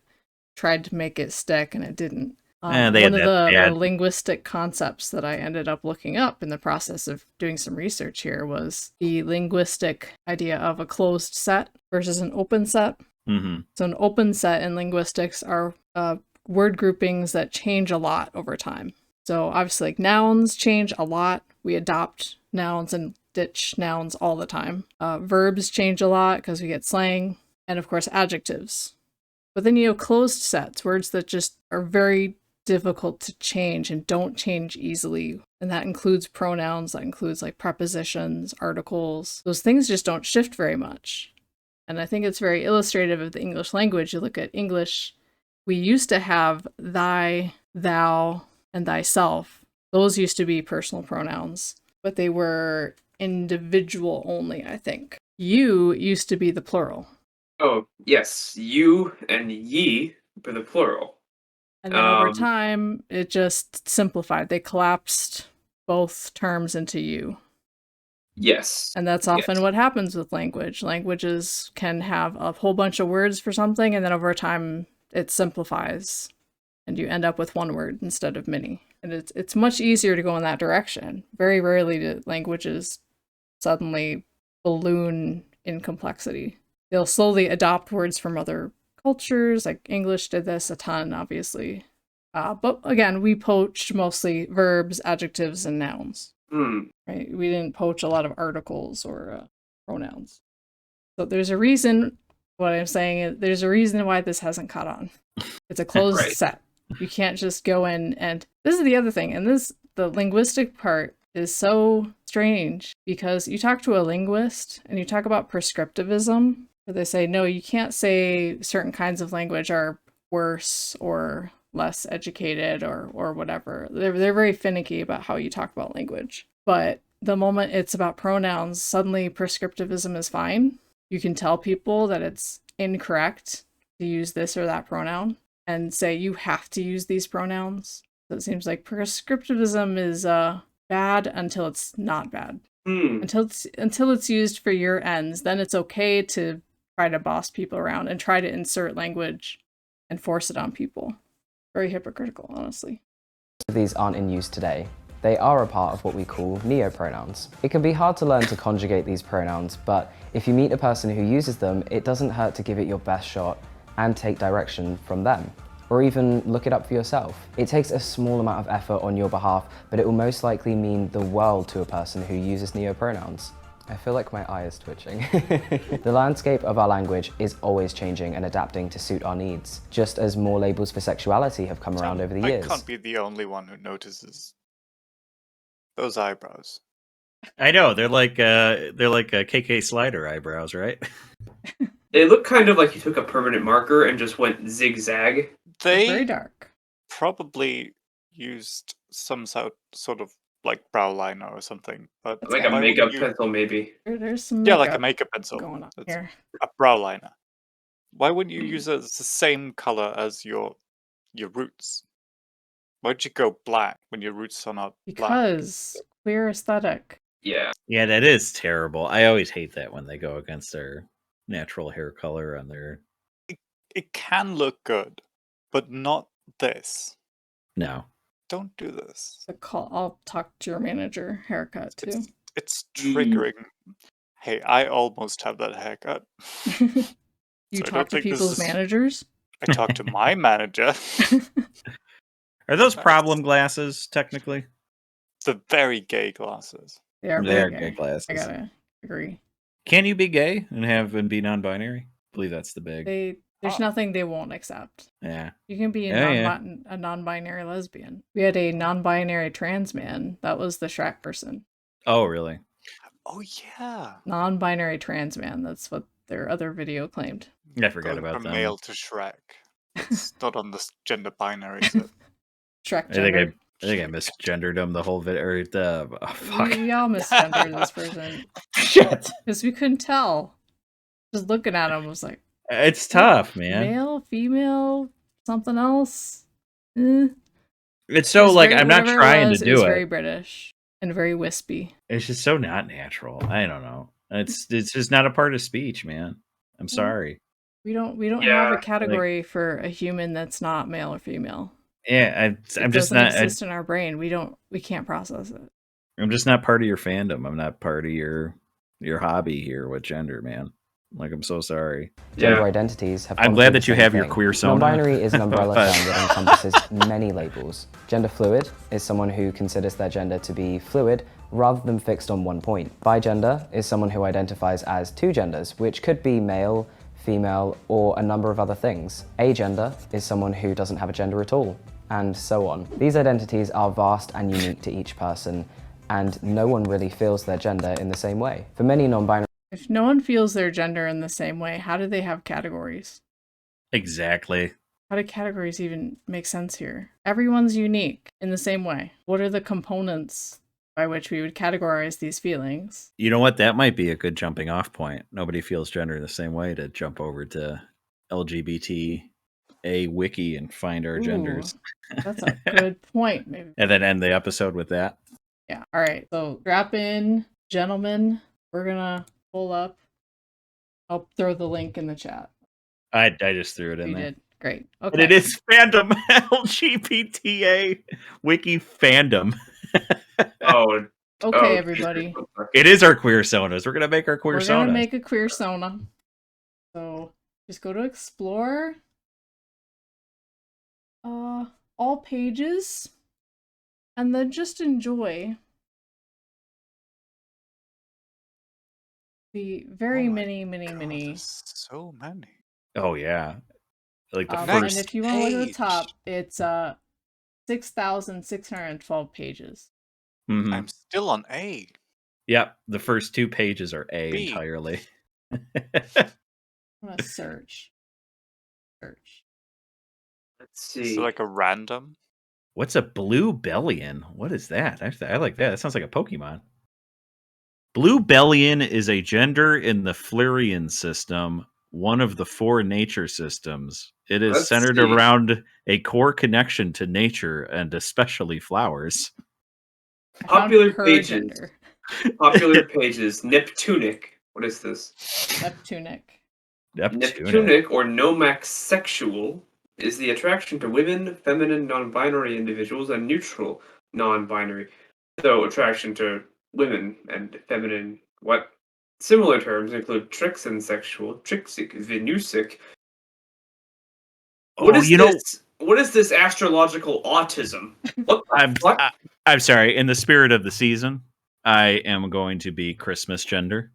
tried to make it stick, and it didn't. They had One of that the bad- linguistic concepts that I ended up looking up in the process of doing some research here was the linguistic idea of a closed set versus an open set. Mm-hmm. So an open set in linguistics are word groupings that change a lot over time. So obviously, like, nouns change a lot. We adopt nouns and ditch nouns all the time. Verbs change a lot because we get slang, and of course adjectives. But then you have closed sets, words that just are very difficult to change and don't change easily. And that includes pronouns, that includes like prepositions, articles. Those things just don't shift very much. And I think it's very illustrative of the English language. You look at English, we used to have thy, thou, and thyself. Those used to be personal pronouns, but they were individual only, I think. You used to be the plural. Oh, yes. You and ye for the plural. And then over time, it just simplified. They collapsed both terms into you. Yes. And that's often what happens with language. Languages can have a whole bunch of words for something, and then over time, it simplifies. And you end up with one word instead of many. And it's much easier to go in that direction. Very rarely do languages suddenly balloon in complexity. They'll slowly adopt words from other cultures, like English did this a ton, obviously. But again, we poached mostly verbs, adjectives, and nouns. Right? We didn't poach a lot of articles or pronouns. So there's a reason, what I'm saying is, there's a reason why this hasn't caught on. It's a closed set. You can't just go in and, this is the other thing, and the linguistic part is so strange, because you talk to a linguist and you talk about prescriptivism, where they say, no, you can't say certain kinds of language are worse or less educated or whatever. They're very finicky about how you talk about language. But the moment it's about pronouns, suddenly prescriptivism is fine. You can tell people that it's incorrect to use this or that pronoun and say you have to use these pronouns. So it seems like prescriptivism is bad until it's not bad. Until it's used for your ends, then it's okay to try to boss people around and try to insert language and force it on people. Very hypocritical, honestly. Most of these aren't in use today. They are a part of what we call neopronouns. It can be hard to learn to conjugate these pronouns, but if you meet a person who uses them, it doesn't hurt to give it your best shot and take direction from them, or even look it up for yourself. It takes a small amount of effort on your behalf, but it will most likely mean the world to a person who uses neopronouns. I feel like my eye is twitching. The landscape of our language is always changing and adapting to suit our needs, just as more labels for sexuality have come around over the years. I can't be the only one who notices those eyebrows. I know, they're like KK Slider eyebrows, right? They look kind of like you took a permanent marker and just went zigzag. They very dark. Probably used some sort of like brow liner or something, but Like a makeup pencil, maybe. There's some yeah, like a makeup makeup pencil going on That's here. a brow liner. Why wouldn't you use it as the same color as your roots? Why'd you go black when your roots are not black? Because queer aesthetic. Yeah. Yeah, that is terrible. I always hate that when they go against their natural hair color on their... It can look good, but not this. No. Don't do this. I'll talk to your manager. Haircut too. It's triggering. Hey, I almost have that haircut. You So I talk don't to think this people's is- managers? I talked to my manager. Are those problem glasses, technically? The very gay glasses. They are They're very gay gay. glasses. I gotta agree. Can you be gay and be non-binary? I believe that's the big... There's nothing they won't accept. Yeah. You can be a non-binary lesbian. We had a non-binary trans man. That was the Shrek person. Oh, really? Oh, yeah. Non-binary trans man. That's what their other video claimed. I forgot Going about from them. male to Shrek. It's not on this gender binary, so. Shrek I gender. think I misgendered him the whole video. Or the fuck. We all misgendered this person. Shit. Because we couldn't tell. Just looking at him was like, It's tough, man. male, female, something else. It's so like I'm not trying to It do was it. very British and very wispy. It's just so not natural. I don't know. It's just not a part of speech, man. I'm sorry. We don't Yeah, have a category for a human that's not male or female. Yeah, I'm It just doesn't not. exist in our brain. We can't process it. I'm just not part of your fandom. I'm not part of your hobby here with gender, man. Like, I'm so sorry. Gender identities have. I'm gone glad through that the you same have your thing. queer sona. Non-binary is an umbrella But- term that encompasses many labels. Gender fluid is someone who considers their gender to be fluid rather than fixed on one point. Bigender is someone who identifies as two genders, which could be male, female, or a number of other things. Agender is someone who doesn't have a gender at all, and so on. These identities are vast and unique to each person, and no one really feels their gender in the same way. For many non-binary If no one feels their gender in the same way, how do they have categories? Exactly. How do categories even make sense here? Everyone's unique in the same way. What are the components by which we would categorize these feelings? You know what? That might be a good jumping off point. Nobody feels gender the same way to jump over to LGBT a wiki and find our genders. That's a good point, maybe. And then end the episode with that. Yeah. All right. So strap in, gentlemen. We're gonna pull up. I'll throw the link in the chat. I just threw it in You there. did. Great. And Okay. it is fandom LGBTA wiki fandom. Oh. Okay, everybody. It is our queer sonas. We're gonna make our queer We're gonna sonas. make a queer sona. So just go to explore. All pages. And then just enjoy the very many. So many. Oh yeah. Like the And first if you want to look at the top, it's 6,612 pages. Mhm. I'm still on A. Yep, the first 2 pages are A B. entirely. I'm gonna search. Let's see. Is it like a random? What's a blue bellion? What is that? I like that. That sounds like a Pokemon. Blue bellion is a gender in the Flyrian system, one of the 4 nature systems. It is Let's centered see. around a core connection to nature and especially flowers. Popular her pages. gender. Popular pages. Neptunic. What is this? Neptunic. Neptunic or nomax sexual is the attraction to women, feminine, non-binary individuals, and neutral non-binary. So attraction to women and feminine. What similar terms include trixensexual, trixic, venusic. What is this? What is this astrological autism? What the fuck? I'm sorry. In the spirit of the season, I am going to be Christmas gender.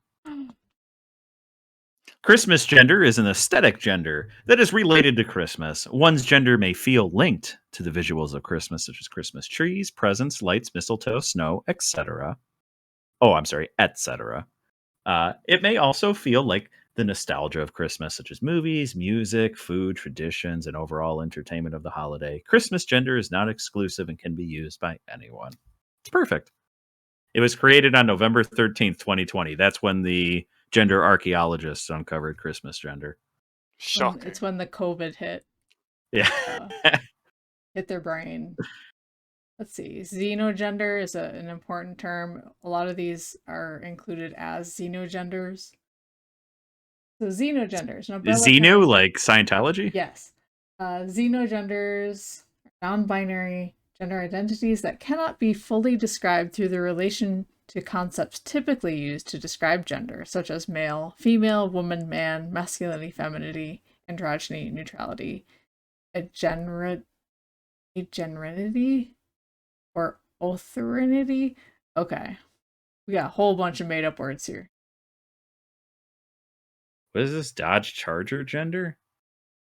Christmas gender is an aesthetic gender that is related to Christmas. One's gender may feel linked to the visuals of Christmas, such as Christmas trees, presents, lights, mistletoe, snow, etc. Oh, I'm sorry, etc. It may also feel like the nostalgia of Christmas, such as movies, music, food, traditions, and overall entertainment of the holiday. Christmas gender is not exclusive and can be used by anyone. It's perfect. It was created on November 13th, 2020. That's when the gender archaeologists uncovered Christmas gender. Shocking. It's when the COVID hit. Yeah. Hit their brain. Let's see. Xenogender is an important term. A lot of these are included as xenogenders. So xenogenders. Xeno, like Scientology? Yes. Xenogenders, non-binary gender identities that cannot be fully described through the relation to concepts typically used to describe gender, such as male, female, woman, man, masculinity, femininity, androgyny, neutrality, agenrinity, or authority. Okay. We got a whole bunch of made-up words here. What is this? Dodge Charger gender?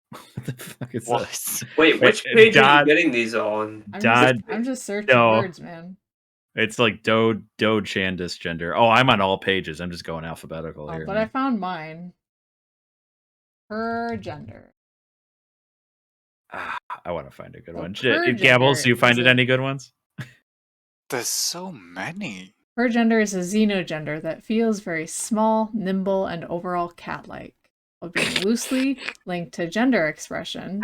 What the fuck is this? Wait, which page are you getting these on? I'm just searching words, man. It's like Doge Shandis gender. Oh, I'm on all pages. I'm just going alphabetical here. But I found mine. Per gender. I want to find a good Well, one. per Gabbles, gender you find is it any good ones? There's so many. Per gender is a xenogender that feels very small, nimble, and overall cat-like. While being loosely linked to gender expression,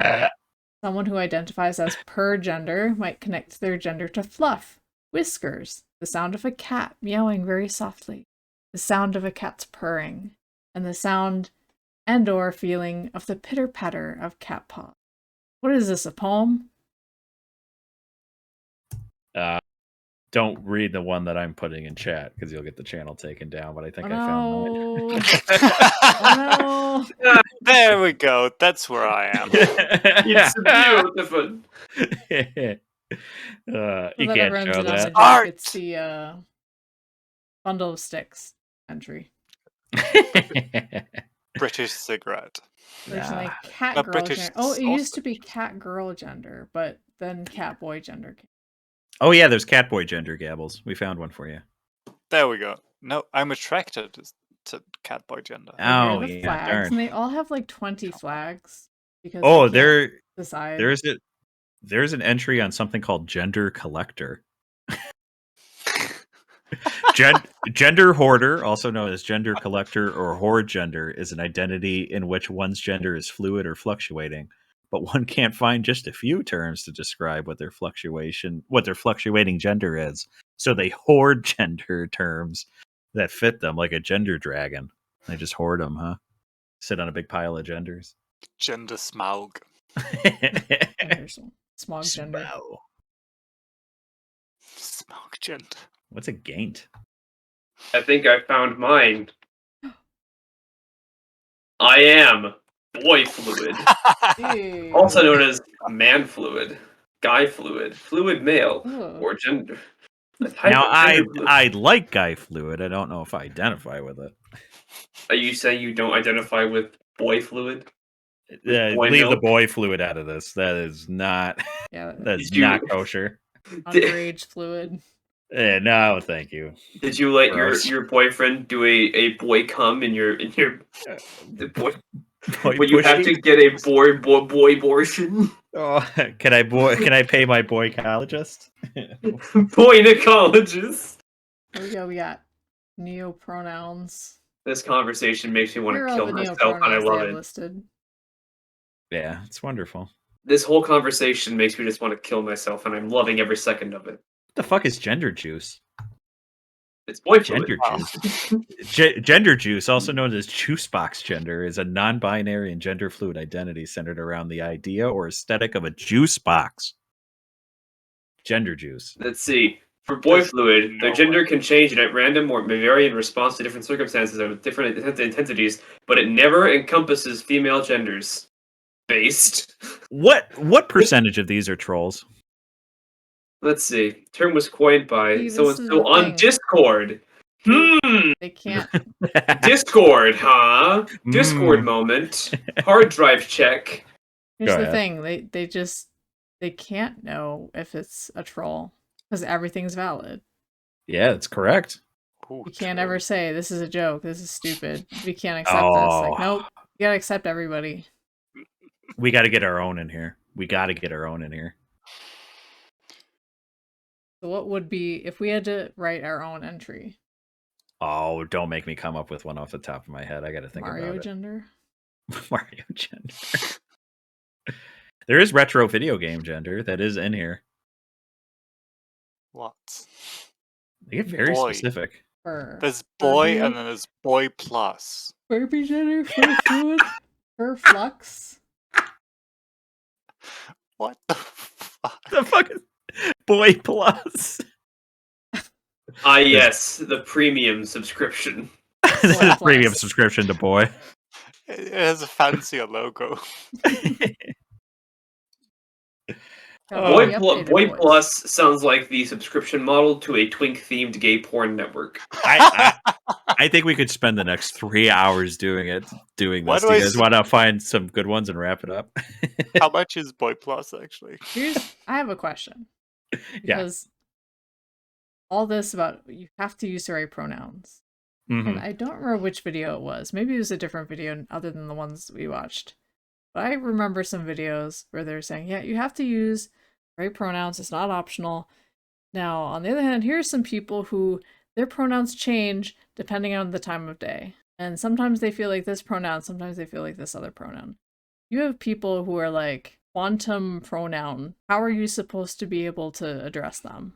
someone who identifies as per gender might connect their gender to fluff, whiskers, the sound of a cat meowing very softly, the sound of a cat's purring, and the sound and/or feeling of the pitter-patter of cat paws. What is this, a poem? Don't read the one that I'm putting in chat because you'll get the channel taken down. But I think Oh, I found mine. Oh no! There we go. That's where I am. It's beautiful. So You that can't everyone's show in on the that. joke, it's the bundle of sticks entry. British cigarette. Originally Nah. cat A girl British gender. Oh, it used to be cat girl gender, but then cat boy gender came. Oh yeah, there's Catboy gender, Gabbles. We found one for you. There we go. No, I'm attracted to catboy gender. Here Oh are the yeah, flags, darn. and they all have like 20 flags because Oh, they can't decide. there's an entry on something called Gender Collector. Gender hoarder, also known as gender collector or hoard gender, is an identity in which one's gender is fluid or fluctuating, but one can't find just a few terms to describe what their fluctuating gender is. So they hoard gender terms that fit them, like a gender dragon. They just hoard them, huh? Sit on a big pile of genders. Gender smaug. Smog gender. Smaug gender. What's a gaint? I think I found mine. I am boy fluid, also known as man fluid, guy fluid, fluid male, or gender. Now, I like guy fluid. I don't know if I identify with it. Are you saying you don't identify with boy fluid? With boy Leave the milk? boy fluid out of this. That is not. Yeah, That's not kosher. Underage fluid. No, thank you. Did you let Gross. your boyfriend do a boy cum in your the boy? Boy When you have pushing? to get a boy abortion? Oh, can I pay my boycologist? Boynecologist. Here we go. We got neopronouns. This conversation makes me want Here to are kill all the myself, and I neopronouns they love have it. listed. Yeah, it's wonderful. This whole conversation makes me just want to kill myself, and I'm loving every second of it. What the fuck is gender juice? It's boy Gender fluid. juice. Gender juice, also known as juice box gender, is a non-binary and gender fluid identity centered around the idea or aesthetic of a juice box. Gender juice. Let's see. For boy fluid, their gender can change at random or may vary in response to different circumstances and with different intensities, but it never encompasses female genders. Based. What percentage of these are trolls? Let's see. Term was coined by See, this so is and the so on thing. Discord. They can't. Discord, huh? Discord Mm. moment. Hard drive check. Here's Go the ahead. thing. They can't know if it's a troll because everything's valid. Yeah, that's correct. You can't ever say this is a joke. This is stupid. We can't accept this. Like, nope. You gotta accept everybody. We got to get our own in here. We got to get our own in here. So what would be if we had to write our own entry? Oh, don't make me come up with one off the top of my head. I got to think Mario about gender. it. Mario gender. There is retro video game gender that is in here. What? They get very Boy. specific. There's boy and then there's boy plus. Furby gender, fur fluid, fur flux. What the fuck? The fuck is boy plus? Ah, yes, the premium subscription. This is premium subscription to boy. It has a fancier logo. Boy Plus sounds like the subscription model to a twink-themed gay porn network. I think we could spend the next 3 hours doing this. Do you guys want to find some good ones and wrap it up? How much is boy plus actually? I have a question. Yeah. Because all this about you have to use the right pronouns. And I don't remember which video it was. Maybe it was a different video other than the ones we watched. But I remember some videos where they're saying, yeah, you have to use right pronouns. It's not optional. Now, on the other hand, here's some people who their pronouns change depending on the time of day. And sometimes they feel like this pronoun, sometimes they feel like this other pronoun. You have people who are like, quantum pronoun. How are you supposed to be able to address them?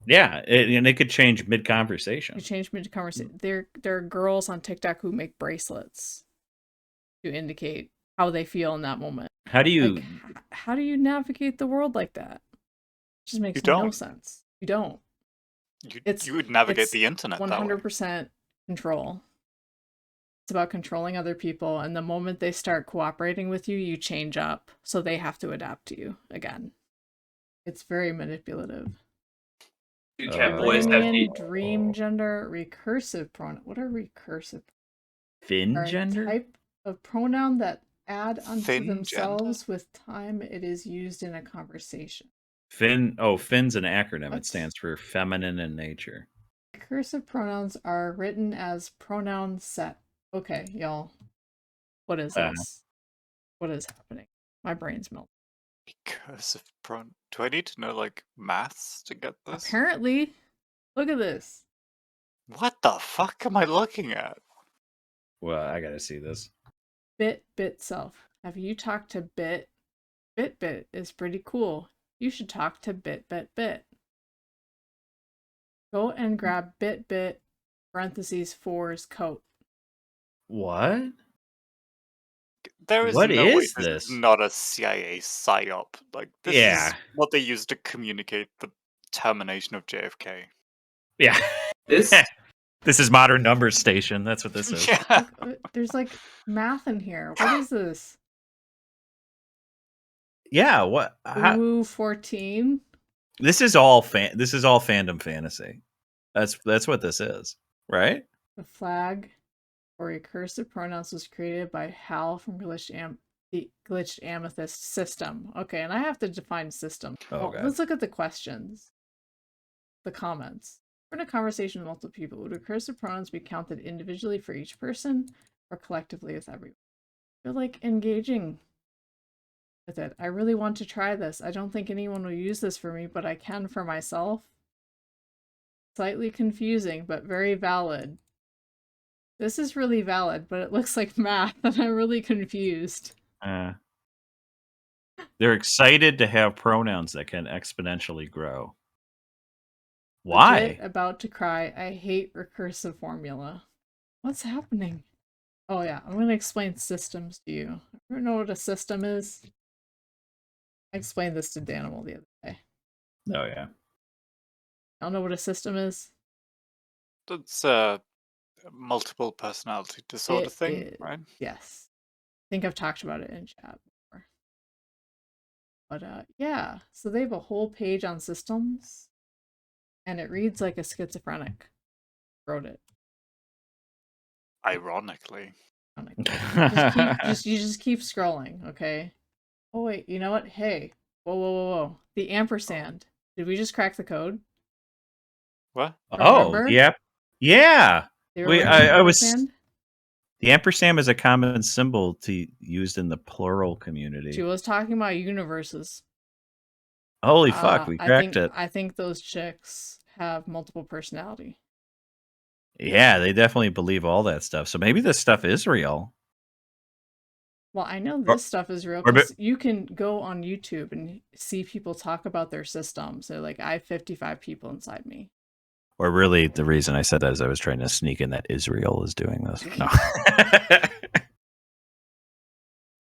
Yeah, and it could change mid-conversation. You change mid-conversation. There are girls on TikTok who make bracelets to indicate how they feel in that moment. How do you... Like, how do you navigate the world like that? It just makes no sense. You don't. You would navigate the internet 100% control. It's about controlling other people, and the moment they start cooperating with you, you change up, so they have to adapt to you again. It's very manipulative. Dream gender, recursive pronoun. What are recursive? Fin gender? Type of pronoun that add unto themselves with time it is used in a conversation. Fin's an acronym. It stands for feminine in nature. Recursive pronouns are written as pronoun set. Okay, y'all. What is this? What is happening? My brain's melting. Recursive pronoun. Do I need to know like maths to get this? Apparently. Look at this. What the fuck am I looking at? Well, I gotta see this. Bit self. Have you talked to Bit? Bit is pretty cool. You should talk to Bit. Go and grab Bit parentheses 4's coat. What? There is What no is way this this? is not a CIA psyop. Like this is what they used to communicate the termination of JFK. Yeah. This is Modern Numbers Station. That's what this is. Yeah. There's like math in here. What is this? Yeah, what? Woo 14. This is all fandom fantasy. That's what this is, right? The flag for recursive pronouns was created by Hal from the Glitched Amethyst system. Okay, and I have to define system. God. Let's look at the questions. The comments. In a conversation with multiple people, would recursive pronouns be counted individually for each person or collectively with everyone? You're like engaging with it. I really want to try this. I don't think anyone will use this for me, but I can for myself. Slightly confusing, but very valid. This is really valid, but it looks like math, and I'm really confused. They're excited to have pronouns that can exponentially grow. Why? Legit about to cry. I hate recursive formula. What's happening? Oh yeah, I'm going to explain systems to you. You know what a system is? I explained this to Danimal the other day. Oh yeah. I don't know what a system is. That's a multiple personality disorder thing, right? Yes. I think I've talked about it in chat before. But yeah, so they have a whole page on systems, and it reads like a schizophrenic wrote it. Ironically. You just keep scrolling, okay? Oh wait, you know what? Hey, whoa! The ampersand. Did we just crack the code? What? Oh, yep, yeah. I was. The ampersand is a common symbol used in the plural community. She was talking about universes. Holy fuck, we cracked it. I think those chicks have multiple personality. Yeah, they definitely believe all that stuff. So maybe this stuff is real. Well, I know this stuff is real because you can go on YouTube and see people talk about their systems. They're like, I have 55 people inside me. Or really, the reason I said that is I was trying to sneak in that Israel is doing this. No.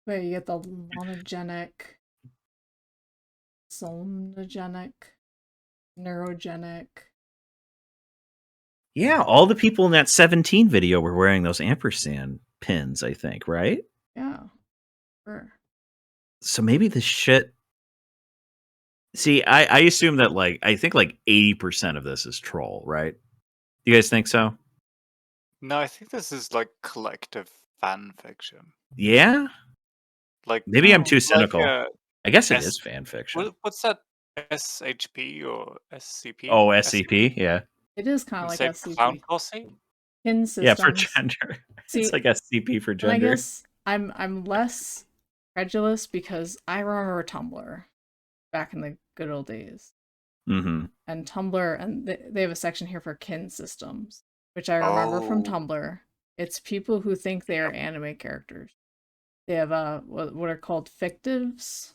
Wait, you get the monogenic, somnogenic, neurogenic. Yeah, all the people in that 17 video were wearing those ampersand pins, I think, right? Yeah, sure. So maybe this shit... See, I assume that, like, I think like 80% of this is troll, right? You guys think so? No, I think this is like collective fan fiction. Yeah? Like maybe I'm too cynical. Like, I guess it is fan fiction. What's that? SHP or SCP? Oh, SCP, yeah. It is kind of like SCP. Clown Posse? kin Yeah, for systems. gender. See, It's like SCP for and I gender. guess I'm less credulous because I remember Tumblr back in the good old days. Mm-hmm. And Tumblr, and they have a section here for kin systems, which I remember from Oh. Tumblr. It's people who think they are anime characters. They have what are called fictives.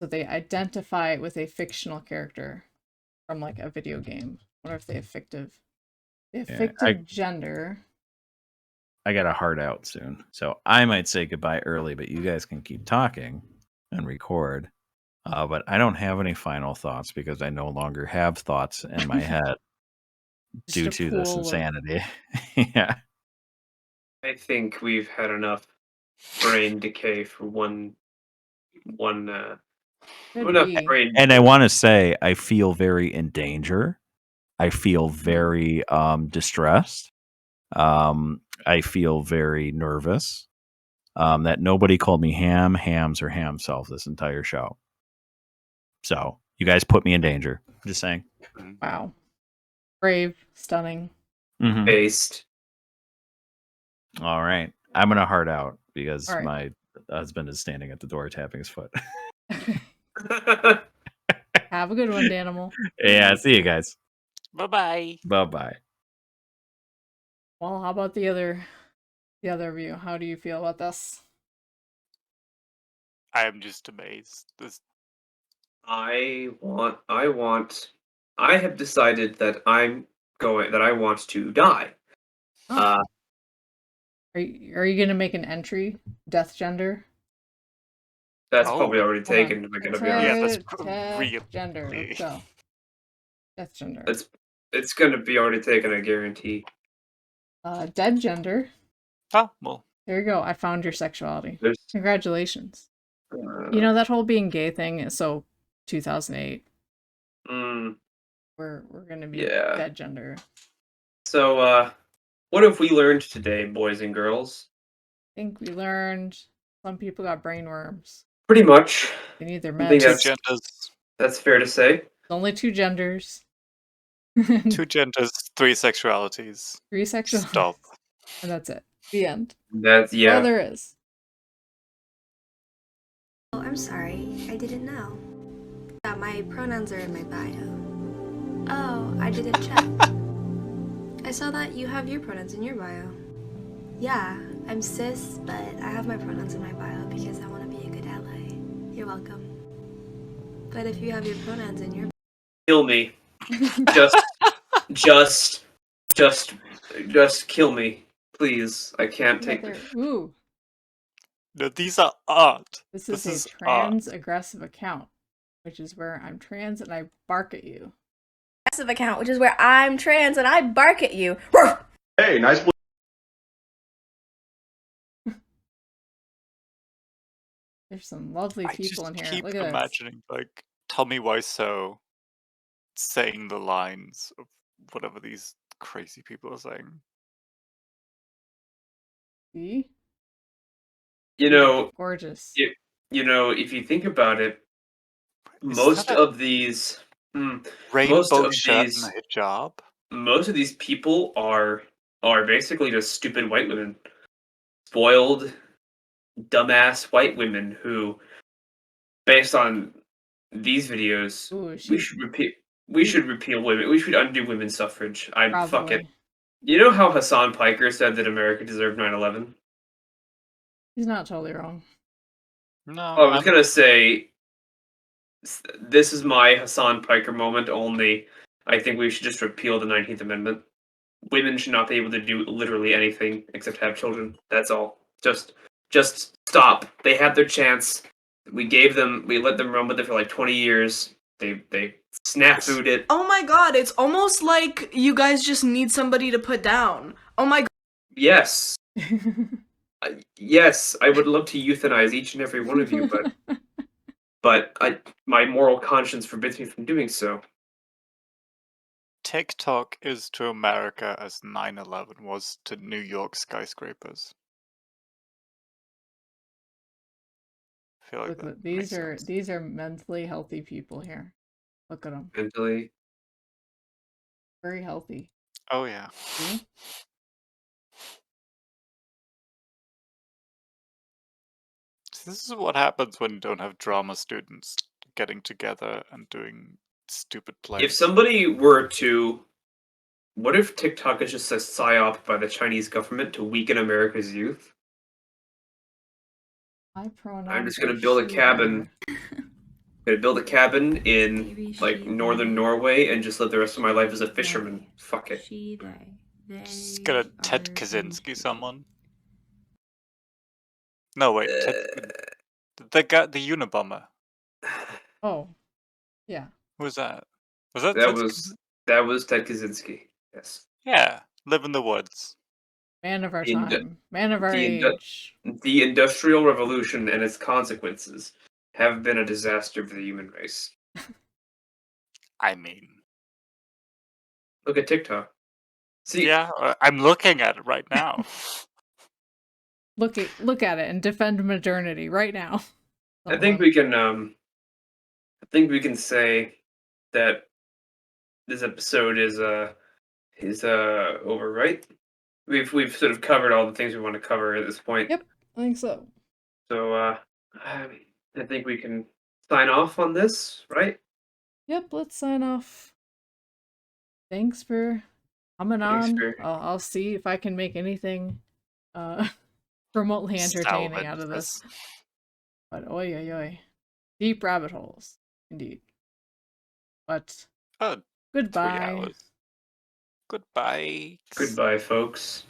So they identify with a fictional character from like a video game. I wonder if they have fictive. They have Yeah, fictive gender. I got a heart out soon, so I might say goodbye early, but you guys can keep talking and record. But I don't have any final thoughts because I no longer have thoughts in my head due a to this pool of- insanity. Yeah. I think we've had enough brain decay for one. Could Enough be. brain. And I want to say I feel very in danger. I feel very distressed. I feel very nervous. That nobody called me ham, hams, or ham self this entire show. So you guys put me in danger. Just saying. Wow. Brave, stunning. Mhm. Based. All right. I'm gonna heart out because All right. my husband is standing at the door tapping his foot. Have a good one, Danimal. Yeah, see you guys. Bye-bye. Bye-bye. Well, how about the other view? How do you feel about this? I am just amazed. I have decided that I want to die. Are you gonna make an entry? Death gender? That's probably already Hold on. taken, if I'm gonna be honest. Death gender. Let's go. Death gender. It's gonna be already taken, I guarantee. Dead gender. Oh, well. There you go. I found your sexuality. There's- Congratulations. You know that whole being gay thing. So, 2008. We're gonna be Yeah. dead gender. So, what have we learned today, boys and girls? I think we learned some people got brainworms. Pretty much. They need their I think meds. that's fair to say. Only 2 genders. 2 genders, 3 sexualities. 3 sexual. Stop. And that's it. The end. That's yeah. All there is. Oh, I'm sorry. I didn't know. Yeah, my pronouns are in my bio. Oh, I didn't check. I saw that you have your pronouns in your bio. Yeah, I'm cis, but I have my pronouns in my bio because I want to be a good ally. You're welcome. But if you have your pronouns in your Kill me. Just kill me. Please. I can't take Ooh. No, these are art. This is a art. trans aggressive account, which is where I'm trans and I bark at you. Aggressive account, which is where I'm trans and I bark at you. Hey, nice. There's some lovely people in here. Keep Look at this. imagining, like, Tommy Wiseau saying the lines of whatever these crazy people are saying. See? You know, gorgeous. You know, if you think about it, Rainbow most of these hijab. Most of these people are basically just stupid white women, spoiled, dumbass white women who, based on these videos, we should repeal. We should repeal women. We should undo women's suffrage. Fuck it. You know how Hassan Piker said that America deserved 9/11? He's not totally wrong. No, I was gonna say, this is my Hassan Piker moment. Only, I think we should just repeal the 19th Amendment. Women should not be able to do literally anything except have children. That's all. Just stop. They had their chance. We let them run with it for like 20 years. They snafooed it. Oh my god, it's almost like you guys just need somebody to put down. Oh my god. Yes. Yes, I would love to euthanize each and every one of you, but my moral conscience forbids me from doing so. TikTok is to America as 9/11 was to New York skyscrapers. I feel like Look, these are mentally healthy people here. Look at them. Mentally. Very healthy. Oh yeah. See? This is what happens when you don't have drama students getting together and doing stupid plays. If somebody were to, what if TikTok is just a psyop by the Chinese government to weaken America's youth? My pronouns I'm just are gonna build a she, cabin. her. Gonna build a cabin in like northern Norway and just live the rest of my life as a fisherman. Fuck it. She, they. They Just gonna Ted are Kaczynski someone. No wait, Uh, the guy, the Unabomber. Oh, yeah. Who was that? Was that That Ted? was Ted Kaczynski. Yes. Yeah, live in the woods. Man of our The indu- time. Man of our the indu- age. The Industrial Revolution and its consequences have been a disaster for the human race. I mean, Look at TikTok. See, yeah, I'm looking at it right now. Look at it and defend modernity right now. I think we can say that this episode is over, right? We've sort of covered all the things we want to cover at this point. Yep, I think so. So I think we can sign off on this, right? Yep, let's sign off. Thanks for coming on. I'll see if I can make anything remotely entertaining out of this. But oi oi oi. Deep rabbit holes, indeed. But goodbye. 3 hours. Goodbye. Goodbye, folks.